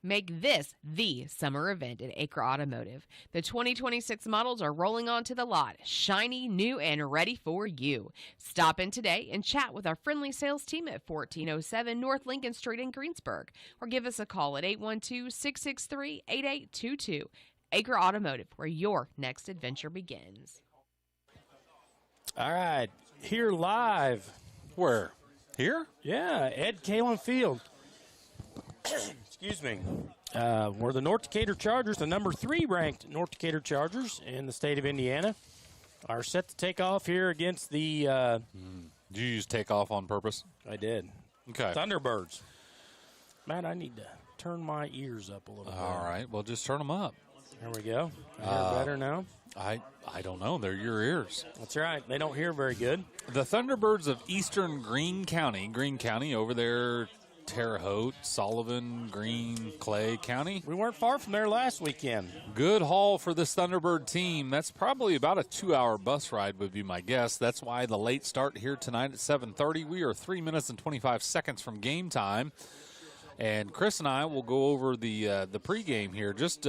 Make this the summer event at Acre Automotive. The 2026 models are rolling onto the lot, shiny, new, and ready for you. Stop in today and chat with our friendly sales team at 1407 North Lincoln Street in Greensburg, or give us a call at 812-663-8822. Acre Automotive, where your next adventure begins. All right, here live. Where? Here? Yeah, Ed Kalen Field. Excuse me. We're the North Decatur Chargers, the number 3 ranked North Decatur Chargers in the state of Indiana, are set to take off here against the. Did you use take off on purpose? I did. Okay. Thunderbirds. Matt, I need to turn my ears up a little bit. All right. Well, just turn them up. There we go. I hear better now. I don't know. They're your ears. That's right. They don't hear very good. The Thunderbirds of eastern Greene County over there, Terre Haute, Sullivan, Greene, Clay County. We weren't far from there last weekend. Good haul for this Thunderbird team. That's probably about a 2-hour bus ride would be my guess. That's why the late start here tonight at 7:30. We are 3 minutes and 25 seconds from game time. And Chris and I will go over the pregame here just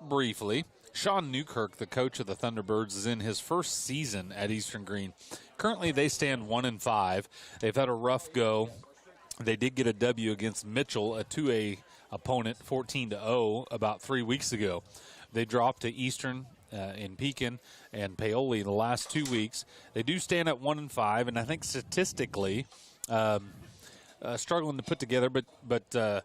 briefly. Sean Newkirk, the coach of the Thunderbirds, is in his first season at Eastern Greene. Currently, they stand 1-5. They've had a rough go. They did get a W against Mitchell, a 2A opponent, 14-0, about 3 weeks ago. They dropped to Eastern in Pekin and Paoli the last 2 weeks. They do stand at 1-5, and I think statistically, struggling to put together, but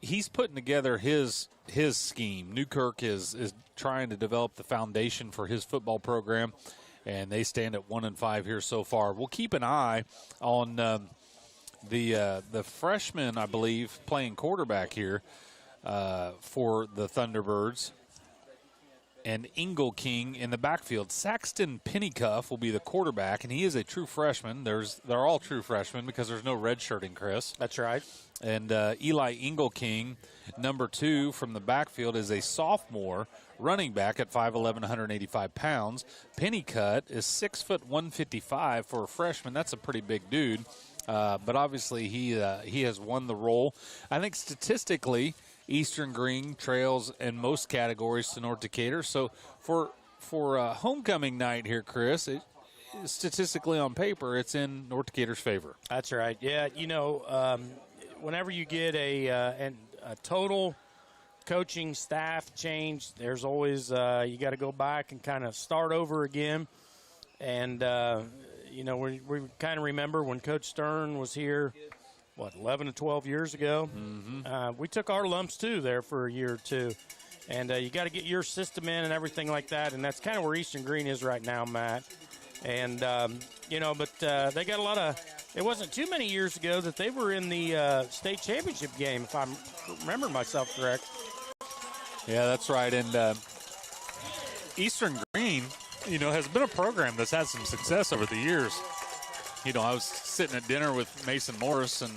he's putting together his scheme. Newkirk is trying to develop the foundation for his football program, and they stand at 1-5 here so far. We'll keep an eye on the freshman, I believe, playing quarterback here for the Thunderbirds, and Ingle King in the backfield. Saxton Pennycuff will be the quarterback, and he is a true freshman. They're all true freshmen because there's no redshirting, Chris. That's right. And Eli Ingle King, number 2 from the backfield, is a sophomore running back at 5'11", 185 pounds. Pennycuff is 6 foot 155 for a freshman. That's a pretty big dude. But obviously he has won the role. I think statistically, Eastern Greene trails in most categories to North Decatur. So for homecoming night here, Chris, statistically on paper, it's in North Decatur's favor. That's right. Yeah, whenever you get a total coaching staff change, there's always you got to go back and kind of start over again. And we kind of remember when Coach Stern was here, 11 to 12 years ago. Mm-hmm. We took our lumps too there for a year or two, and you got to get your system in and everything like that. And that's kind of where Eastern Greene is right now, Matt. And but they got a lot of. It wasn't too many years ago that they were in the state championship game, if I'm remembering myself correct. Yeah, that's right. And Eastern Greene, has been a program that's had some success over the years. I was sitting at dinner with Mason Morris, and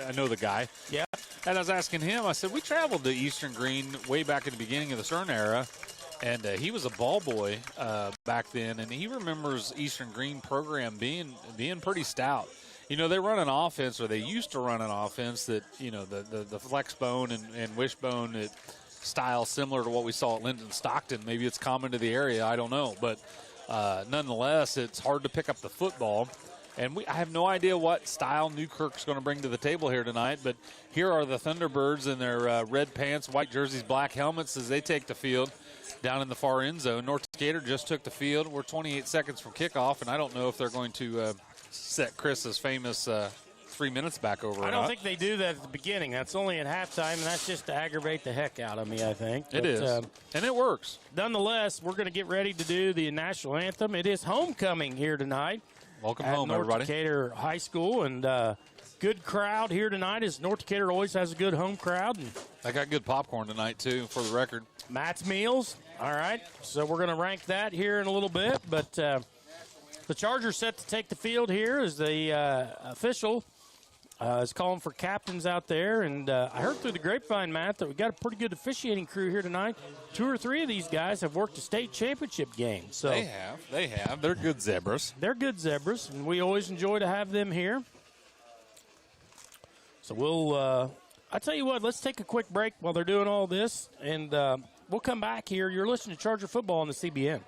I know the guy. Yeah. And I was asking him, I said, we traveled to Eastern Greene way back in the beginning of the Stern era, and he was a ball boy back then, and he remembers Eastern Greene program being pretty stout. They run an offense, or they used to run an offense that, the flex bone and wishbone style similar to what we saw at Linden Stockton. Maybe it's common to the area, I don't know. But nonetheless, it's hard to pick up the football. And I have no idea what style Newkirk's going to bring to the table here tonight. But here are the Thunderbirds in their red pants, white jerseys, black helmets as they take the field down in the far end zone. North Decatur just took the field. We're 28 seconds from kickoff, and I don't know if they're going to set Chris's famous 3 minutes back over. I don't think they do that at the beginning. That's only at halftime, and that's just to aggravate the heck out of me, I think. It is, and it works. Nonetheless, we're going to get ready to do the national anthem. It is homecoming here tonight. Welcome at home, North everybody. Decatur High School, and good crowd here tonight, as North Decatur always has a good home crowd. And I got good popcorn tonight, too, for the record. Matt's Meals. All right, so we're going to rank that here in a little bit, but the Chargers set to take the field here as the official is calling for captains out there. And I heard through the grapevine, Matt, that we got a pretty good officiating crew here tonight. 2 or 3 of these guys have worked a state championship game. So They have. They're good zebras. They're good zebras, and we always enjoy to have them here. So we'll I tell you what, let's take a quick break while they're doing all this, and we'll come back here. You're listening to Charger Football on the CBN.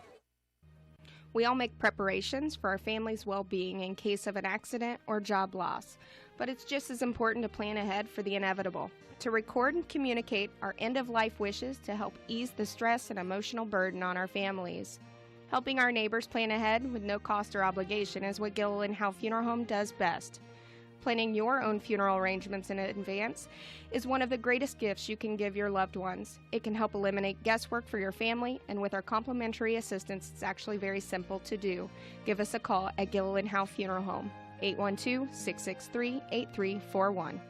We all make preparations for our family's well-being in case of an accident or job loss, but it's just as important to plan ahead for the inevitable. To record and communicate our end-of-life wishes to help ease the stress and emotional burden on our families. Helping our neighbors plan ahead with no cost or obligation is what Gilliland Howe Funeral Home does best. Planning your own funeral arrangements in advance is one of the greatest gifts you can give your loved ones. It can help eliminate guesswork for your family, and with our complimentary assistance, it's actually very simple to do. Give us a call at Gilliland Howe Funeral Home, 812-663-8341.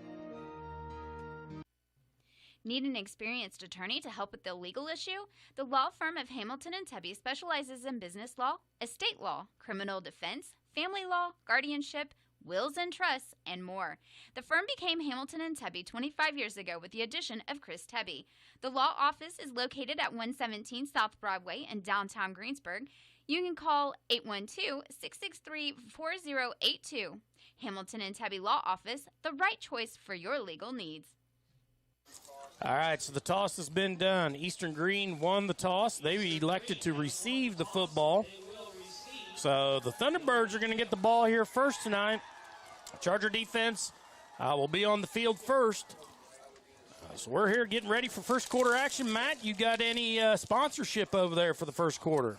Need an experienced attorney to help with the legal issue? The law firm of Hamilton and Tebby specializes in business law, estate law, criminal defense, family law, guardianship, wills and trusts, and more. The firm became Hamilton and Tebby 25 years ago with the addition of Chris Tebby. The law office is located at 117 South Broadway in downtown Greensburg. You can call 812-663-4082. Hamilton and Tebby Law Office, the right choice for your legal needs. All right, so the toss has been done. Eastern Greene won the toss. They elected to receive the football. So the Thunderbirds are going to get the ball here first tonight. Charger defense will be on the field first. So we're here getting ready for first quarter action. Matt, you got any sponsorship over there for the first quarter?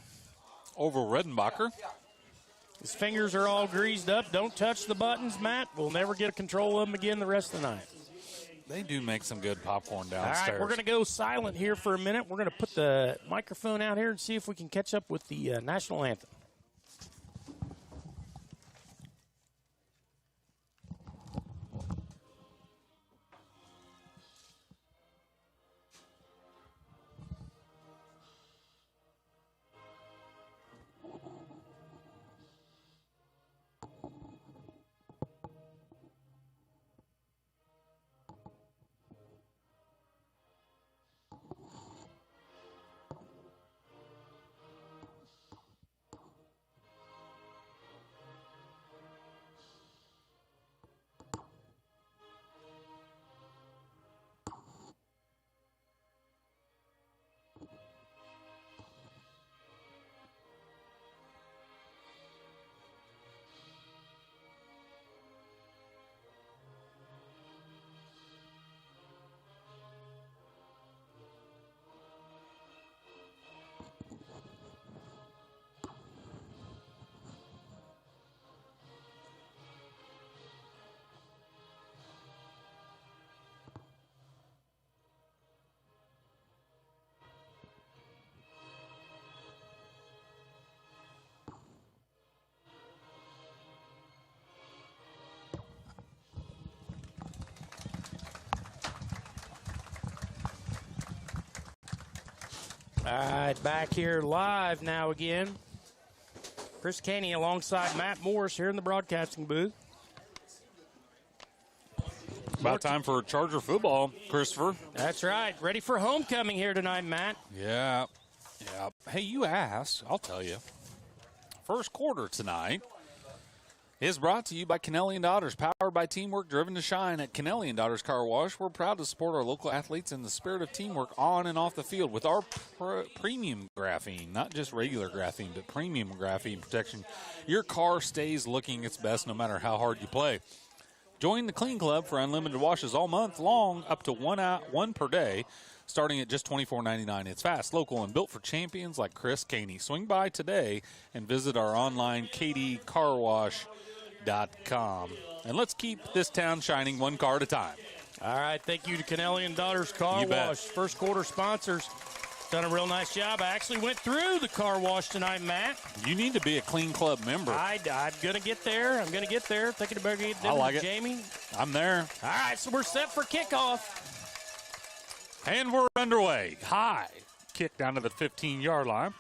Over Redenbacher. His fingers are all greased up. Don't touch the buttons, Matt. We'll never get control of them again the rest of the night. They do make some good popcorn downstairs. All right, we're going to go silent here for a minute. We're going to put the microphone out here and see if we can catch up with the national anthem. All right, back here live now again. Chris Caney alongside Matt Morris here in the broadcasting booth. About time for Charger football, Christopher. That's right. Ready for homecoming here tonight, Matt. Yeah. Hey, you asked. I'll tell you. First quarter tonight is brought to you by Kennelly & Daughters, powered by teamwork driven to shine. At Kennelly & Daughters Car Wash, we're proud to support our local athletes in the spirit of teamwork on and off the field with our premium graphene, not just regular graphene, but premium graphene protection. Your car stays looking its best no matter how hard you play. Join the Clean Club for unlimited washes all month long, up to one per day, starting at just $24.99. It's fast, local, and built for champions like Chris Caney. Swing by today and visit our online KDCarwash.com. And let's keep this town shining one car at a time. All right, thank you to Kennelly & Daughters Car Wash, first quarter sponsors. Done a real nice job. I actually went through the car wash tonight, Matt. You need to be a Clean Club member. I'm going to get there. Thinking about getting I like it. Jamie. I'm there. All right, so we're set for kickoff. And we're underway. High kick down to the 15-yard line.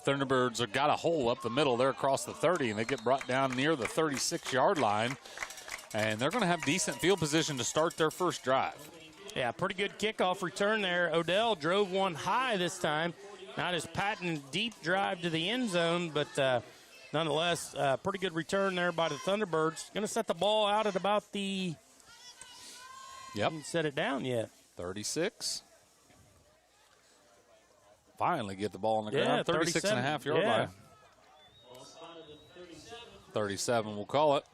Thunderbirds have got a hole up the middle there across the 30, and they get brought down near the 36-yard line. And they're going to have decent field position to start their first drive. Yeah, pretty good kickoff return there. Odell drove one high this time. Not his patent deep drive to the end zone, but nonetheless, pretty good return there by the Thunderbirds. Going to set the ball out at about the Yep. He didn't set it down yet. 36. Finally get the ball on the Yeah, ground. 36 and a half yard line. 37, we'll call it.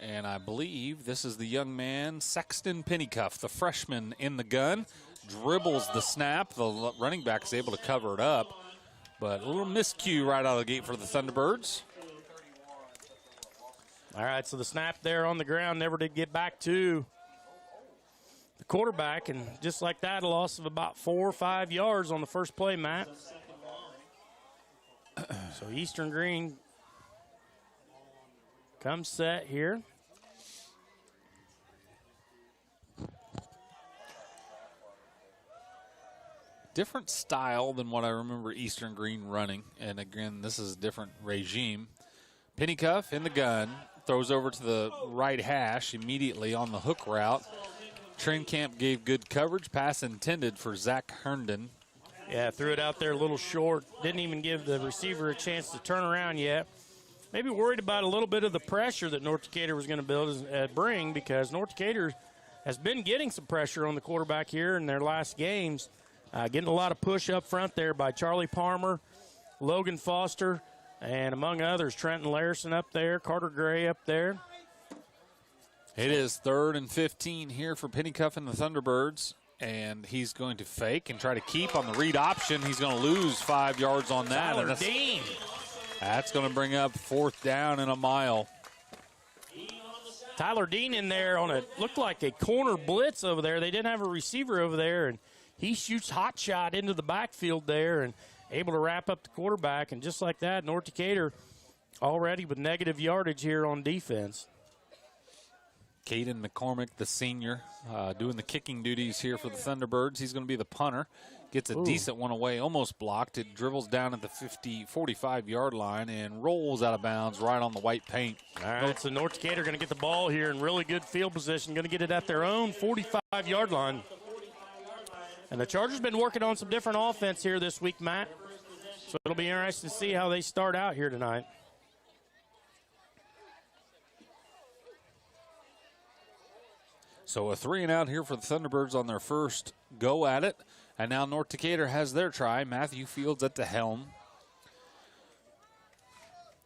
And I believe this is the young man, Sexton Pennycuff, the freshman in the gun. Dribbles the snap. The running back is able to cover it up. But a little miscue right out of the gate for the Thunderbirds. All right, so the snap there on the ground never did get back to the quarterback. And just like that, a loss of about 4 or 5 yards on the first play, Matt. So Eastern Greene comes set here. Different style than what I remember Eastern Greene running. And again, this is a different regime. Pennycuff in the gun, throws over to the right hash immediately on the hook route. Trenkamp gave good coverage. Pass intended for Zach Herndon. Yeah, threw it out there a little short. Didn't even give the receiver a chance to turn around yet. Maybe worried about a little bit of the pressure that North Decatur was going to bring, because North Decatur has been getting some pressure on the quarterback here in their last games. Getting a lot of push up front there by Charlie Palmer, Logan Foster, and among others, Trenton Larson up there, Carter Gray up there. It is 3rd and 15 here for Pennycuff and the Thunderbirds. And he's going to fake and try to keep on the read option. He's going to lose 5 yards on that. Tyler Dean. That's going to bring up 4th down and a mile. Tyler Dean in there on looked like a corner blitz over there. They didn't have a receiver over there, and he shoots hot shot into the backfield there and able to wrap up the quarterback. And just like that, North Decatur already with negative yardage here on defense. Caden McCormick, the senior, doing the kicking duties here for the Thunderbirds. He's going to be the punter. Gets a decent one away, almost blocked. It dribbles down at the 45-yard line and rolls out of bounds right on the white paint. All right, so North Decatur going to get the ball here in really good field position. Going to get it at their own 45-yard line. And the Chargers been working on some different offense here this week, Matt. So it'll be interesting to see how they start out here tonight. So a 3 and out here for the Thunderbirds on their first go at it. And now North Decatur has their try. Matthew Fields at the helm.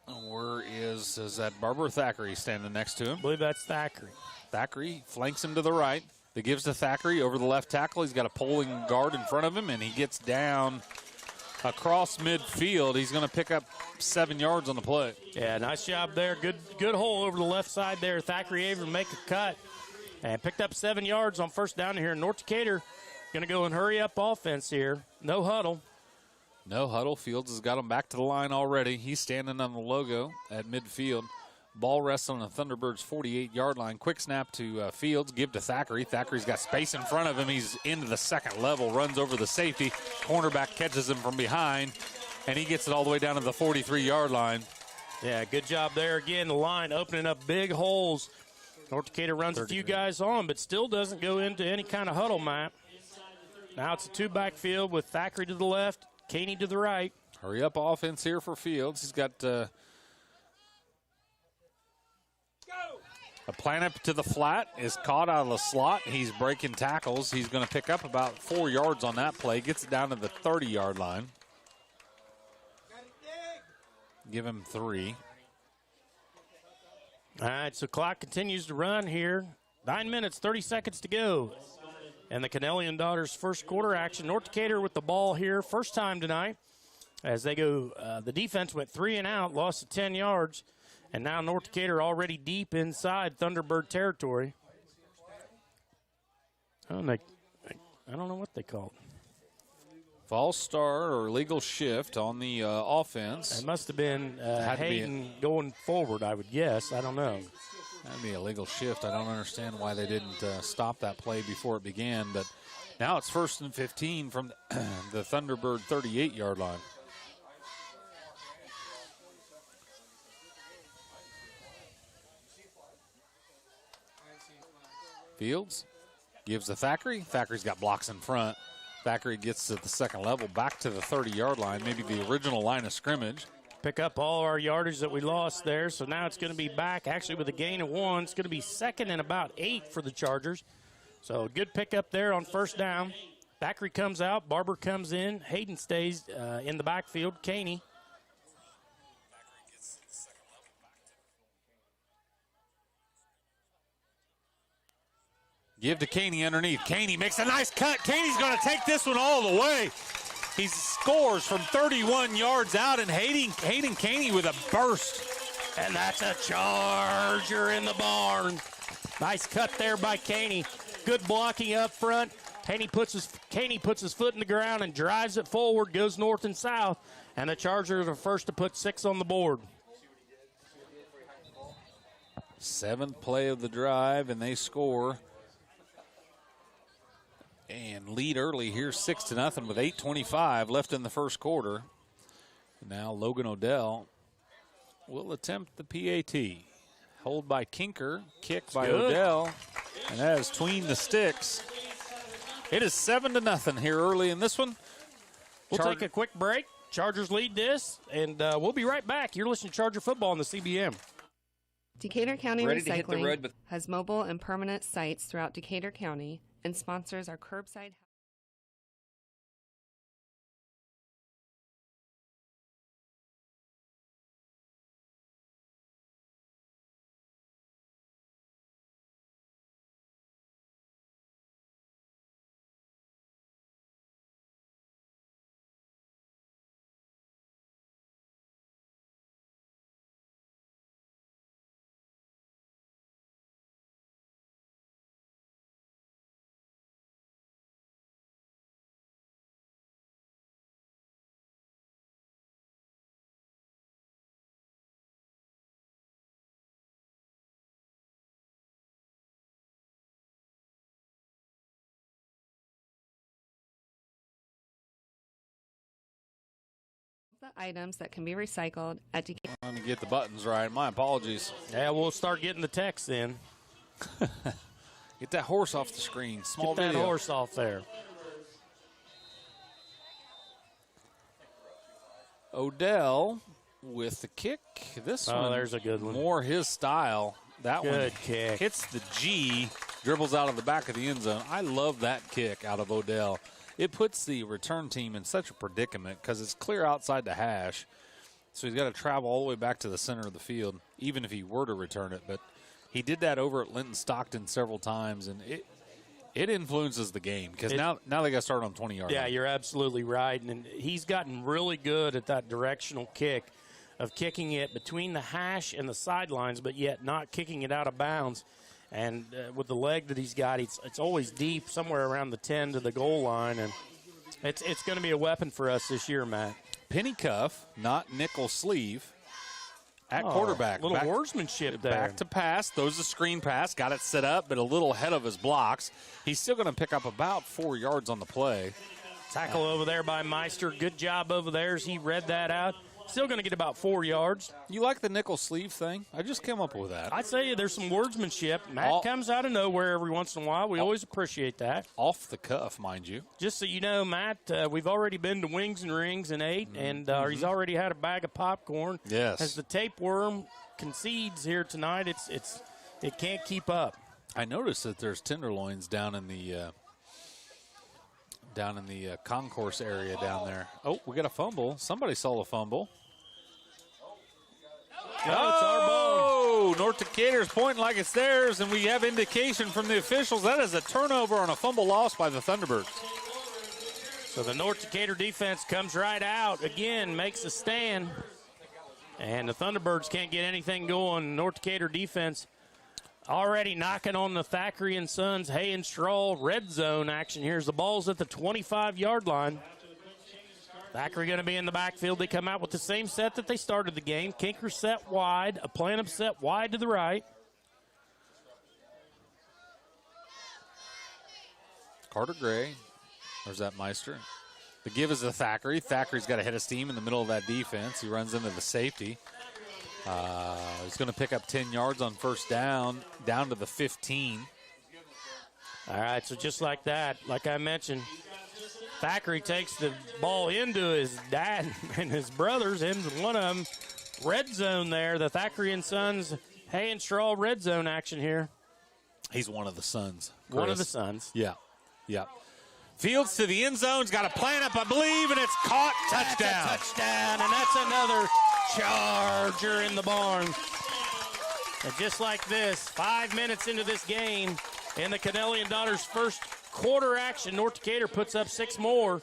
Where is that Barbara Thackeray standing next to him? I believe that's Thackeray. Thackeray flanks him to the right. That gives to Thackeray over the left tackle. He's got a pulling guard in front of him, and he gets down across midfield. He's going to pick up 7 yards on the play. Yeah, nice job there. Good hole over the left side there. Thackeray able to make a cut and picked up 7 yards on first down here. North Decatur going to go and hurry up offense here. No huddle. No huddle. Fields has got him back to the line already. He's standing on the logo at midfield. Ball rests on the Thunderbirds' 48-yard line. Quick snap to Fields. Give to Thackeray. Thackeray's got space in front of him. He's into the second level. Runs over the safety. Cornerback catches him from behind, and he gets it all the way down to the 43-yard line. Yeah, good job there. Again, the line opening up big holes. North Decatur runs a few guys on, but still doesn't go into any kind of huddle map. Now it's a two-back field with Thackeray to the left, Caney to the right. Hurry up offense here for Fields. He's got a plant up to the flat, is caught out of the slot. He's breaking tackles. He's going to pick up about 4 yards on that play. Gets it down to the 30-yard line. Give him 3. All right, so clock continues to run here. 9 minutes, 30 seconds to go. And the Kennelly and Daughters first quarter action. North Decatur with the ball here, first time tonight. As they go, the defense went 3 and out, lost to 10 yards. And now North Decatur already deep inside Thunderbird territory. I don't know what they call it. False start or illegal shift on the offense. It must have been Hayden going forward, I would guess. I don't know. That'd be a legal shift. I don't understand why they didn't stop that play before it began. But now it's 1st and 15 from the Thunderbird 38-yard line. Fields gives to Thackeray. Thackeray's got blocks in front. Thackeray gets to the second level, back to the 30-yard line, maybe the original line of scrimmage. Pick up all our yardage that we lost there, so now it's going to be back actually with a gain of 1. It's going to be 2nd and about 8 for the Chargers. So good pickup there on first down. Thackeray comes out. Barber comes in. Hayden stays in the backfield. Caney. Give to Caney underneath. Caney makes a nice cut. Caney's going to take this one all the way. He scores from 31 yards out, and Hayden Caney with a burst. And that's a charger in the barn. Nice cut there by Caney. Good blocking up front. Caney puts his foot in the ground and drives it forward, goes north and south, and the Chargers are first to put 6 on the board. 7th play of the drive, and they score. And lead early here, 6-0 with 8:25 left in the first quarter. Now Logan Odell will attempt the PAT. Hold by Kinker, kick by Odell, and that is between the sticks. It is 7-0 here early in this one. We'll take a quick break. Chargers lead this, and we'll be right back. You're listening to Charger Football on the CBM. Decatur County Recycling has mobile and permanent sites throughout Decatur County and sponsors our curbside. The items that can be recycled at Decatur. Trying to get the buttons right. My apologies. Yeah, we'll start getting the text in. Get that horse off the screen. Small Get that video. horse off there. Odell with the kick. This one, there's a good one. More his style. That Good one kick. hits the G, dribbles out of the back of the end zone. I love that kick out of Odell. It puts the return team in such a predicament because it's clear outside the hash. So he's got to travel all the way back to the center of the field, even if he were to return it. But he did that over at Linton Stockton several times, and it influences the game because now they got to start on 20-yard Yeah, line. you're absolutely right. And he's gotten really good at that directional kick of kicking it between the hash and the sidelines, but yet not kicking it out of bounds. And with the leg that he's got, it's always deep, somewhere around the 10 to the goal line. And it's going to be a weapon for us this year, Matt. Penny cuff, not nickel sleeve, at quarterback. Little wordsmanship there. Back to pass. Throws the screen pass. Got it set up, but a little ahead of his blocks. He's still going to pick up about 4 yards on the play. Tackle over there by Meister. Good job over there as he read that out. Still going to get about 4 yards. You like the nickel sleeve thing? I just came up with that. I tell you, there's some wordsmanship. Matt comes out of nowhere every once in a while. We always appreciate that. Off the cuff, mind you. Just so you know, Matt, we've already been to Wings and Rings and ate, and he's already had a bag of popcorn. Yes. As the tapeworm concedes here tonight, it can't keep up. I noticed that there's tenderloins down in the concourse area down there. Oh, we got a fumble. Somebody saw the fumble. Oh, it's our ball. North Decatur's pointing like it's theirs, and we have indication from the officials that is a turnover on a fumble loss by the Thunderbirds. So the North Decatur defense comes right out again, makes a stand, and the Thunderbirds can't get anything going. North Decatur defense already knocking on the Thackeray and Sons hay and straw red zone action. Here's the ball's at the 25-yard line. Thackeray going to be in the backfield. They come out with the same set that they started the game. Kinker set wide, a Planum set wide to the right. Carter Gray. There's that Meister. The give is to Thackeray. Thackeray's got a head of steam in the middle of that defense. He runs into the safety. He's going to pick up 10 yards on first down to the 15. All right, so just like that, like I mentioned, Thackeray takes the ball into his dad and his brothers, and one of them, red zone there. The Thackeray and Sons hay and straw red zone action here. He's one of the sons. One Chris. of the sons. Yeah. Fields to the end zone. He's got a plant up, I believe, and it's caught. Touchdown. That's a touchdown, and that's another Charger in the barn. And just like this, 5 minutes into this game, in the Kennelly and Daughters' first quarter action, North Decatur puts up 6 more.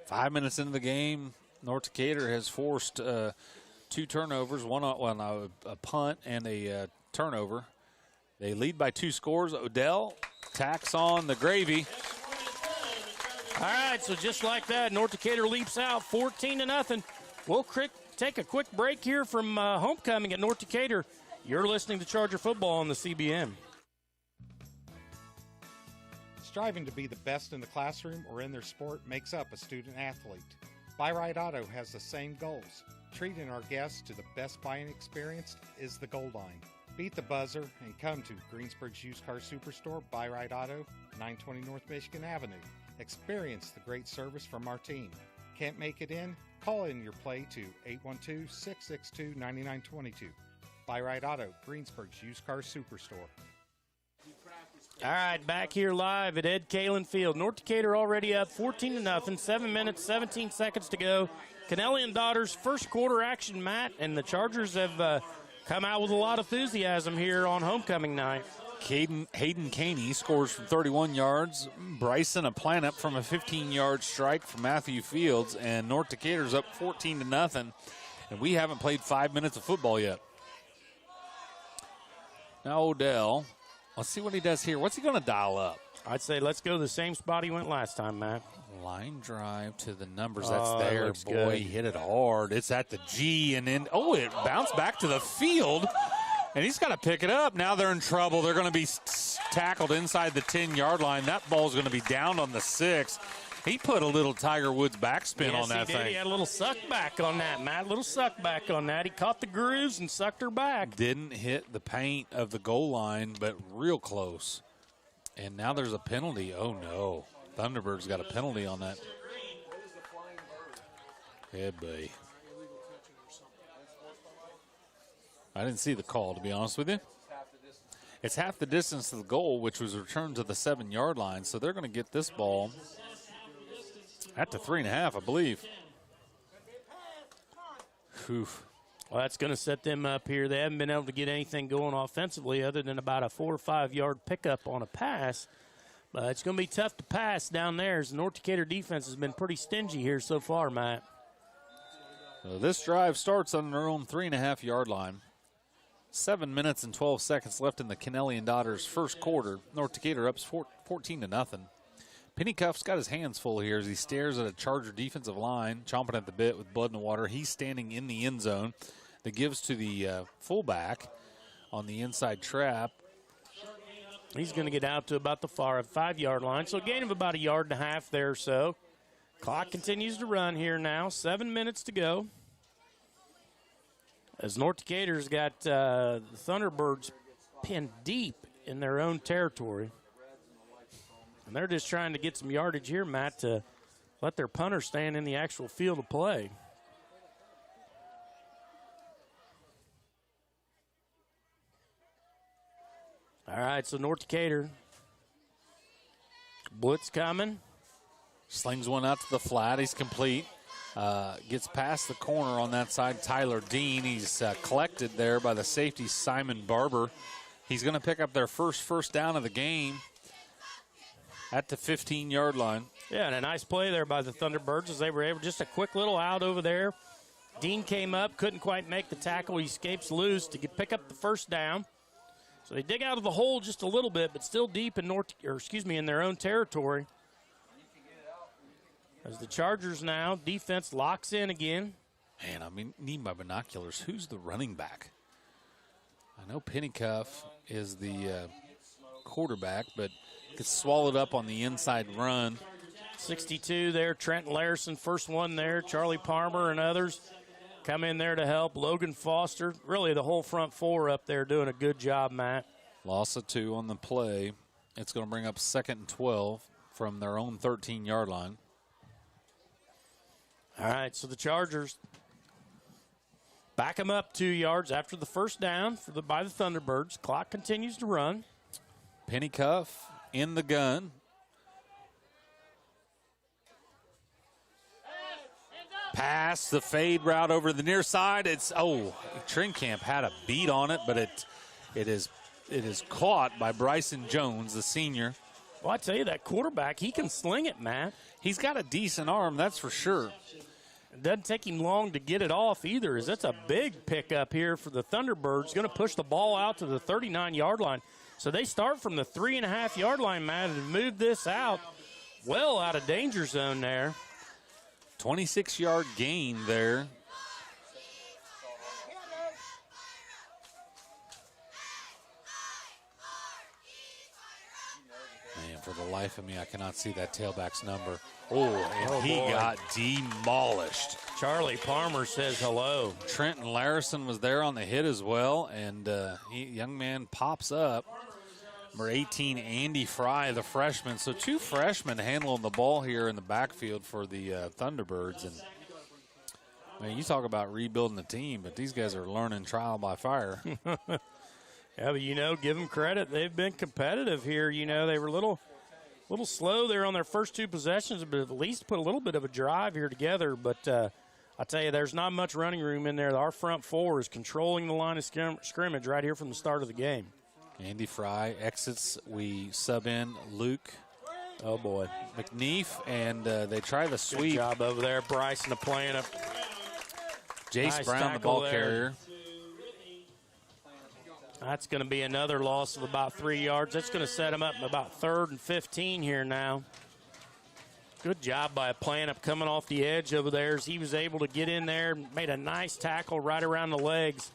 Five minutes into the game, North Decatur has forced 2 turnovers, a punt and a turnover. They lead by 2 scores. Odell tacks on the gravy. All right, so just like that, North Decatur leaps out 14-0. We'll take a quick break here from homecoming at North Decatur. You're listening to Charger Football on the CBM. Striving to be the best in the classroom or in their sport makes up a student athlete. Buy Right Auto has the same goals. Treating our guests to the best buying experience is the goal line. Beat the buzzer and come to Greensburg's Used Car Superstore, Buy Right Auto, 920 North Michigan Avenue. Experience the great service from our team. Can't make it in? Call in your play to 812-662-9922. Buy Right Auto, Greensburg's Used Car Superstore. All right, back here live at Ed Kalen Field. North Decatur already up 14-0, 7 minutes, 17 seconds to go. Kennelly and Daughters' first quarter action, Matt, and the Chargers have come out with a lot of enthusiasm here on homecoming night. Hayden Caney scores from 31 yards. Bryson a plant up from a 15-yard strike from Matthew Fields, and North Decatur's up 14-0, and we haven't played 5 minutes of football yet. Now Odell, let's see what he does here. What's he going to dial up? I'd say let's go the same spot he went last time, Matt. Line drive to the numbers. That's there, boy. Good. He hit it hard. It's at the G, and then, it bounced back to the field, and he's got to pick it up. Now they're in trouble. They're going to be tackled inside the 10-yard line. That ball's going to be down on the 6. He put a little Tiger Woods backspin on that thing. He had a little suck back on that, Matt. A little suck back on that. He caught the grooves and sucked her back. Didn't hit the paint of the goal line, but real close. And now there's a penalty. Oh, no. Thunderbird's got a penalty on that. Yeah, boy. I didn't see the call, to be honest with you. It's half the distance to the goal, which was returned to the 7-yard line, so they're going to get this ball at the 3.5, I believe. Oof. Well, that's going to set them up here. They haven't been able to get anything going offensively other than about a 4 or 5 yard pickup on a pass. But it's going to be tough to pass down there as the North Decatur defense has been pretty stingy here so far, Matt. So this drive starts on their own 3.5 yard line. 7 minutes and 12 seconds left in the Kennelly and Daughters first quarter. North Decatur up 14-0. Pennycuff's got his hands full here as he stares at a Charger defensive line, chomping at the bit with blood in the water. He's standing in the end zone. That gives to the fullback on the inside trap. He's going to get out to about the far 5 yard line, so a gain of about 1.5 yards there or so. Clock continues to run here now. 7 minutes to go. As North Decatur's got the Thunderbirds pinned deep in their own territory. And they're just trying to get some yardage here, Matt, to let their punter stand in the actual field of play. All right, so North Decatur. Blitz coming. Slings one out to the flat. He's complete. Gets past the corner on that side. Tyler Dean. He's collected there by the safety, Simon Barber. He's going to pick up their first down of the game at the 15-yard line. Yeah, and a nice play there by the Thunderbirds as they were able, just a quick little out over there. Dean came up, couldn't quite make the tackle. He escapes loose to pick up the first down. So they dig out of the hole just a little bit, but still deep in in their own territory. As the Chargers now, defense locks in again. Man, I need my binoculars. Who's the running back? I know Pennycuff is the quarterback, but gets swallowed up on the inside run. 62 there, Trent Larson, first one there. Charlie Palmer and others come in there to help. Logan Foster, really the whole front four up there doing a good job, Matt. Loss of 2 on the play. It's going to bring up 2nd and 12 from their own 13-yard line. All right, so the Chargers Back them up 2 yards after the first down by the Thunderbirds. Clock continues to run. Pennycuff in the gun. Pass the fade route over the near side. Trinkamp had a beat on it, but it is caught by Bryson Jones, the senior. Well, I tell you, that quarterback, he can sling it, Matt. He's got a decent arm, that's for sure. It doesn't take him long to get it off either, as that's a big pickup here for the Thunderbirds. Going to push the ball out to the 39-yard line. So they start from the 3.5-yard line, Matt, and move this out well out of danger zone there. 26-yard gain there. Man, for the life of me, I cannot see that tailback's number. He got demolished. Charlie Palmer says hello. Trenton Larison was there on the hit as well, and young man pops up. Number 18, Andy Fry, the freshman. So 2 freshmen handling the ball here in the backfield for the Thunderbirds. And, man, you talk about rebuilding the team, but these guys are learning trial by fire. Yeah, but, give them credit. They've been competitive here. They were a little slow there on their first 2 possessions, but at least put a little bit of a drive here together. But I tell you, there's not much running room in there. Our front 4 is controlling the line of scrimmage right here from the start of the game. Andy Fry exits. We sub in Luke. Oh, boy. McNeef, and they try the sweep. Good job over there. Bryson playing it. Jace Brown, the ball carrier. That's going to be another loss of about 3 yards. That's going to set him up in about 3rd and 15 here now. Good job by Planup coming off the edge over there as he was able to get in there, made a nice tackle right around the legs.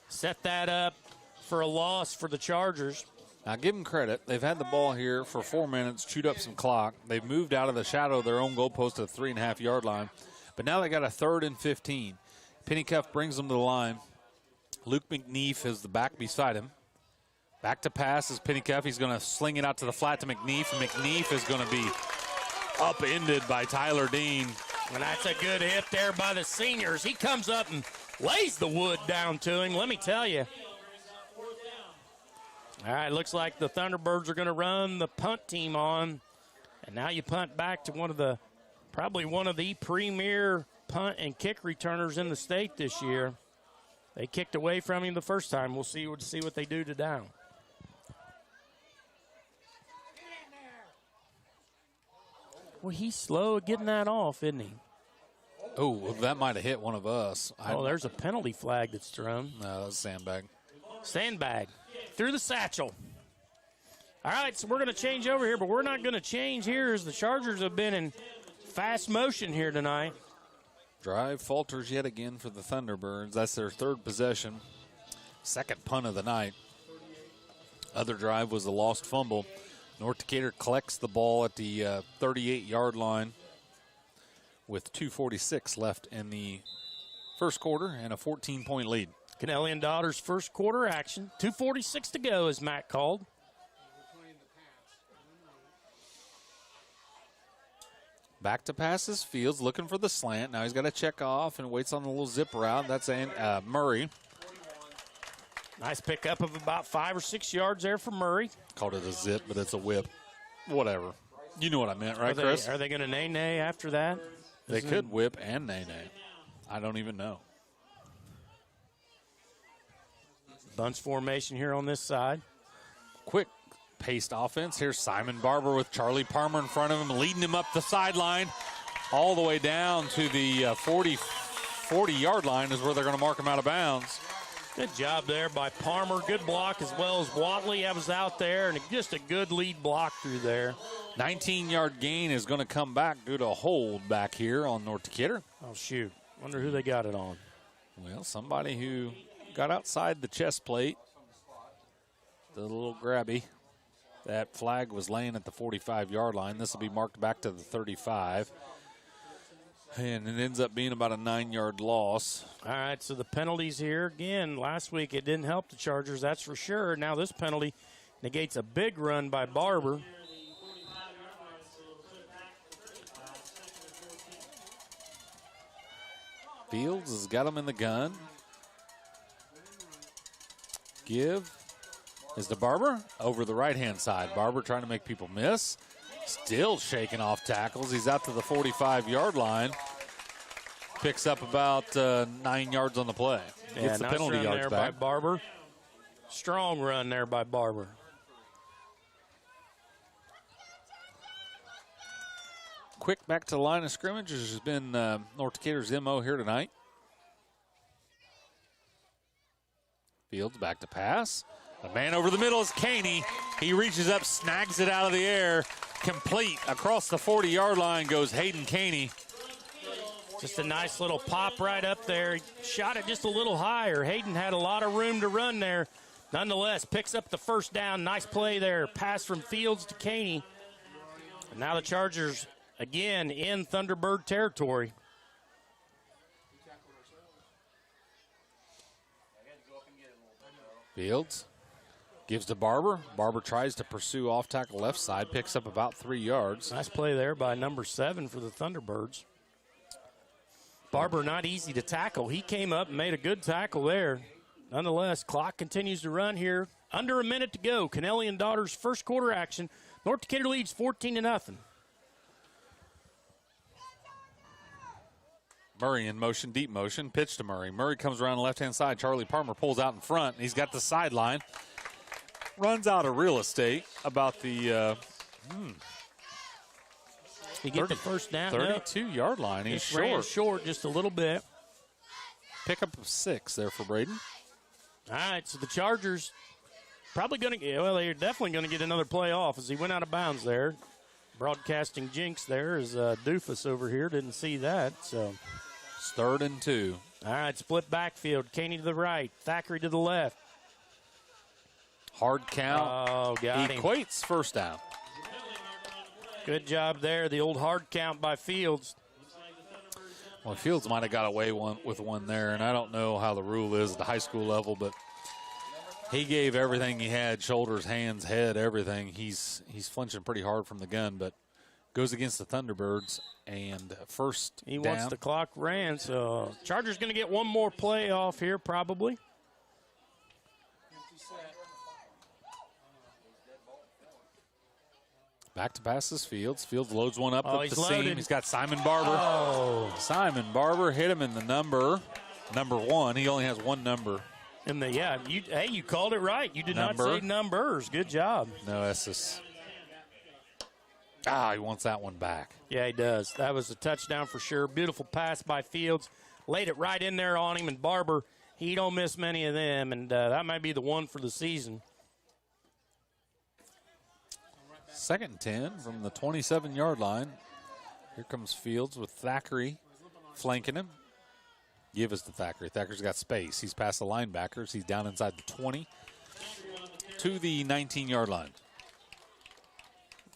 Set that up for a loss for the Chargers. Now, give them credit. They've had the ball here for 4 minutes, chewed up some clock. They've moved out of the shadow of their own goalpost to the 3.5-yard line. But now they got a 3rd and 15. Pennycuff brings them to the line. Luke McNeef is the back beside him. Back to pass is Pennycuff. He's going to sling it out to the flat to McNeef. And McNeef is going to be upended by Tyler Dean. And that's a good hit there by the seniors. He comes up and lays the wood down to him, let me tell you. All right, looks like the Thunderbirds are going to run the punt team on. And now you punt back to probably one of the premier punt and kick returners in the state this year. They kicked away from him the first time. We'll see what they do to down. Well, he's slow at getting that off, isn't he? Oh, well, that might have hit one of us. There's a penalty flag that's thrown. No, that's a sandbag. Sandbag through the satchel. All right, so we're going to change over here, but we're not going to change here as the Chargers have been in fast motion here tonight. Drive falters yet again for the Thunderbirds. That's their 3rd possession. 2nd punt of the night. Other drive was a lost fumble. North Decatur collects the ball at the 38-yard line with 2:46 left in the first quarter and a 14-point lead. Kennelly and Daughter's first quarter action. 2:46 to go, as Matt called. Back to passes. Fields looking for the slant. Now he's got to check off and waits on the little zip route. That's Murray. Nice pickup of about 5 or 6 yards there for Murray. Called it a zip, but it's a whip. Whatever. You know what I meant, right, Chris? Are they going to nay-nay after that? They could whip and nay-nay. I don't even know. Bunch formation here on this side. Quick paced offense. Here's Simon Barber with Charlie Palmer in front of him, leading him up the sideline all the way down to the 40-yard line is where they're going to mark him out of bounds. Good job there by Palmer. Good block as well as Watley. That was out there, and just a good lead block through there. 19-yard gain is going to come back due to a hold back here on North Decatur. Oh, shoot. Wonder who they got it on. Well, somebody who got outside the chest plate. The little grabby. That flag was laying at the 45-yard line. This will be marked back to the 35. And it ends up being about a 9-yard loss. All right, so the penalties here. Again, last week it didn't help the Chargers, that's for sure. Now this penalty negates a big run by Barber. Fields has got him in the gun. Give is to Barber over the right-hand side. Barber trying to make people miss. Still shaking off tackles. He's out to the 45-yard line. Picks up about 9 yards on the play. Gets the nice penalty run yards there back. by Barber. Strong run there by Barber. Quick back to the line of scrimmage, which has been North Decatur's MO here tonight. Fields back to pass. The man over the middle is Caney. He reaches up, snags it out of the air. Complete across the 40-yard line goes Hayden Caney. Just a nice little pop right up there. Shot it just a little higher. Hayden had a lot of room to run there. Nonetheless, picks up the first down. Nice play there. Pass from Fields to Caney. And now the Chargers again in Thunderbird territory. Fields gives to Barber. Barber tries to pursue off tackle left side, picks up about 3 yards. Nice play there by number 7 for the Thunderbirds. Barber not easy to tackle. He came up and made a good tackle there. Nonetheless, clock continues to run here. Under a minute to go. Kennelly and Daughters first quarter action. North Decatur leads 14-0. Murray in motion, deep motion, pitch to Murray. Murray comes around the left-hand side. Charlie Palmer pulls out in front. He's got the sideline. Runs out of real estate about the He gets the first down. 32-yard line. He's Just ran short. short just a little bit. Pickup of 6 there for Braden. All right, so the Chargers probably going to, well, they're definitely going to get another play off as he went out of bounds there. Broadcasting jinx there is Doofus over here. Didn't see that, so. It's 3rd and 2. All right, split backfield. Caney to the right, Thackeray to the left. Hard count. Oh, got him. Equates first down. Good job there. The old hard count by Fields. Well, Fields might have got away with one there, and I don't know how the rule is at the high school level, but he gave everything he had, shoulders, hands, head, everything. He's flinching pretty hard from the gun, but goes against the Thunderbirds, and first He down. wants the clock ran, so Chargers going to get one more play off here probably. Back to passes Fields. Fields loads one up Oh, at the he's seam. loaded. He's got Simon Barber. Oh. Simon Barber hit him in the number 1. He only has one number. And you called it right. You did Number. not say numbers. Good job. No S's. He wants that one back. Yeah, he does. That was a touchdown for sure. Beautiful pass by Fields. Laid it right in there on him, and Barber, he don't miss many of them, and that might be the one for the season. 2nd and 10 from the 27-yard line. Here comes Fields with Thackeray flanking him. Give us to Thackeray. Thackeray's got space. He's past the linebackers. He's down inside the 20 to the 19-yard line.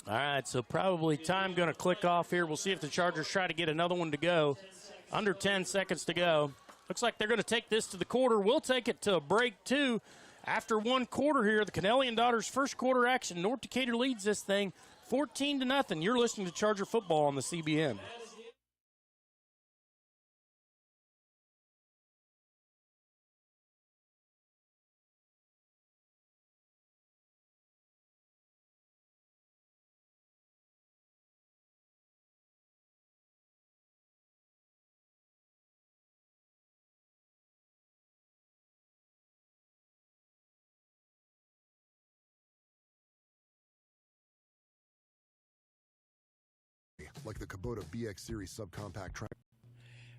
All right, so probably time going to click off here. We'll see if the Chargers try to get another one to go. Under 10 seconds to go. Looks like they're going to take this to the quarter. We'll take it to a break, too. After one quarter here, the Kennelly and Daughters first quarter action. North Decatur leads this thing 14-0. You're listening to Charger Football on the CBN. Like the Kubota BX Series subcompact tractor.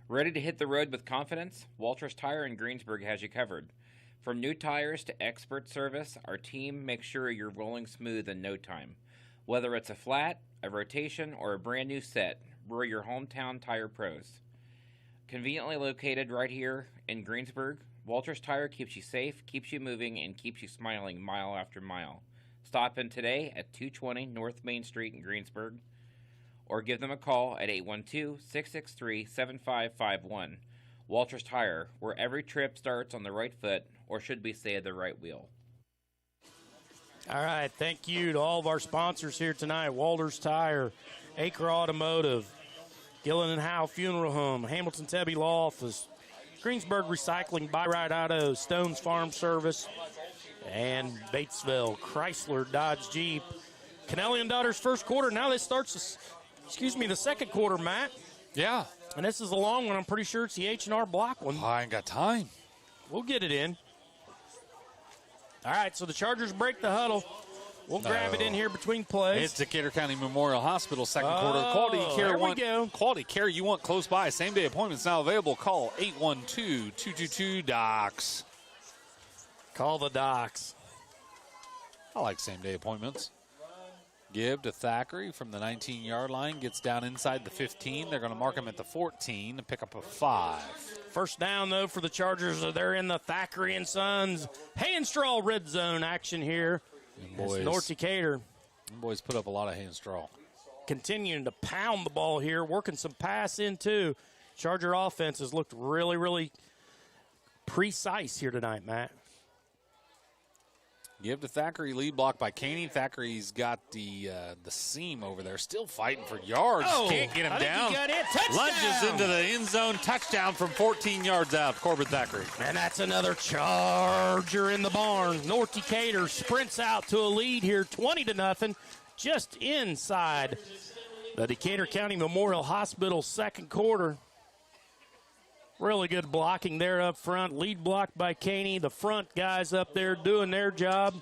Ready to hit the road with confidence? Walters Tire in Greensburg has you covered. From new tires to expert service, our team makes sure you're rolling smooth in no time. Whether it's a flat, a rotation, or a brand new set, we're your hometown tire pros. Conveniently located right here in Greensburg, Walters Tire keeps you safe, keeps you moving, and keeps you smiling mile after mile. Stop in today at 220 North Main Street in Greensburg, or give them a call at 812-663-7551. Walters Tire, where every trip starts on the right foot, or should we say the right wheel. All right, thank you to all of our sponsors here tonight. Walters Tire, Acre Automotive, Gillen and Howe Funeral Home, Hamilton Tebby Law Office, Greensburg Recycling, Buy Right Auto, Stone's Farm Service, and Batesville, Chrysler, Dodge, Jeep. Kennelly and Daughters first quarter. Now this starts, the second quarter, Matt. Yeah. And this is a long one. I'm pretty sure it's the H&R Block one. I ain't got time. We'll get it in. All right, so the Chargers break the huddle. We'll grab it in here between plays. It's Decatur County Memorial Hospital, second quarter. Quality care you want close by. Same-day appointments now available. Call 812-222-DOCS. Call the docs. I like same-day appointments. Give to Thackeray from the 19-yard line. Gets down inside the 15. They're going to mark him at the 14 and pick up a 5. First down, though, for the Chargers. They're in the Thackeray and Sons hay and straw red zone action here. Boys, North Decatur. Boys put up a lot of hay and straw. Continuing to pound the ball here, working some pass in, too. Charger offense has looked really, really precise here tonight, Matt. Give to Thackeray, lead block by Caney. Thackeray's got the seam over there, still fighting for yards. Can't get him down. He got it. Touchdown. Lunges into the end zone. Touchdown from 14 yards out. Corbin Thackeray. And that's another Charger in the barn. North Decatur sprints out to a lead here, 20-0, just inside the Decatur County Memorial Hospital second quarter. Really good blocking there up front. Lead block by Caney. The front guys up there doing their job.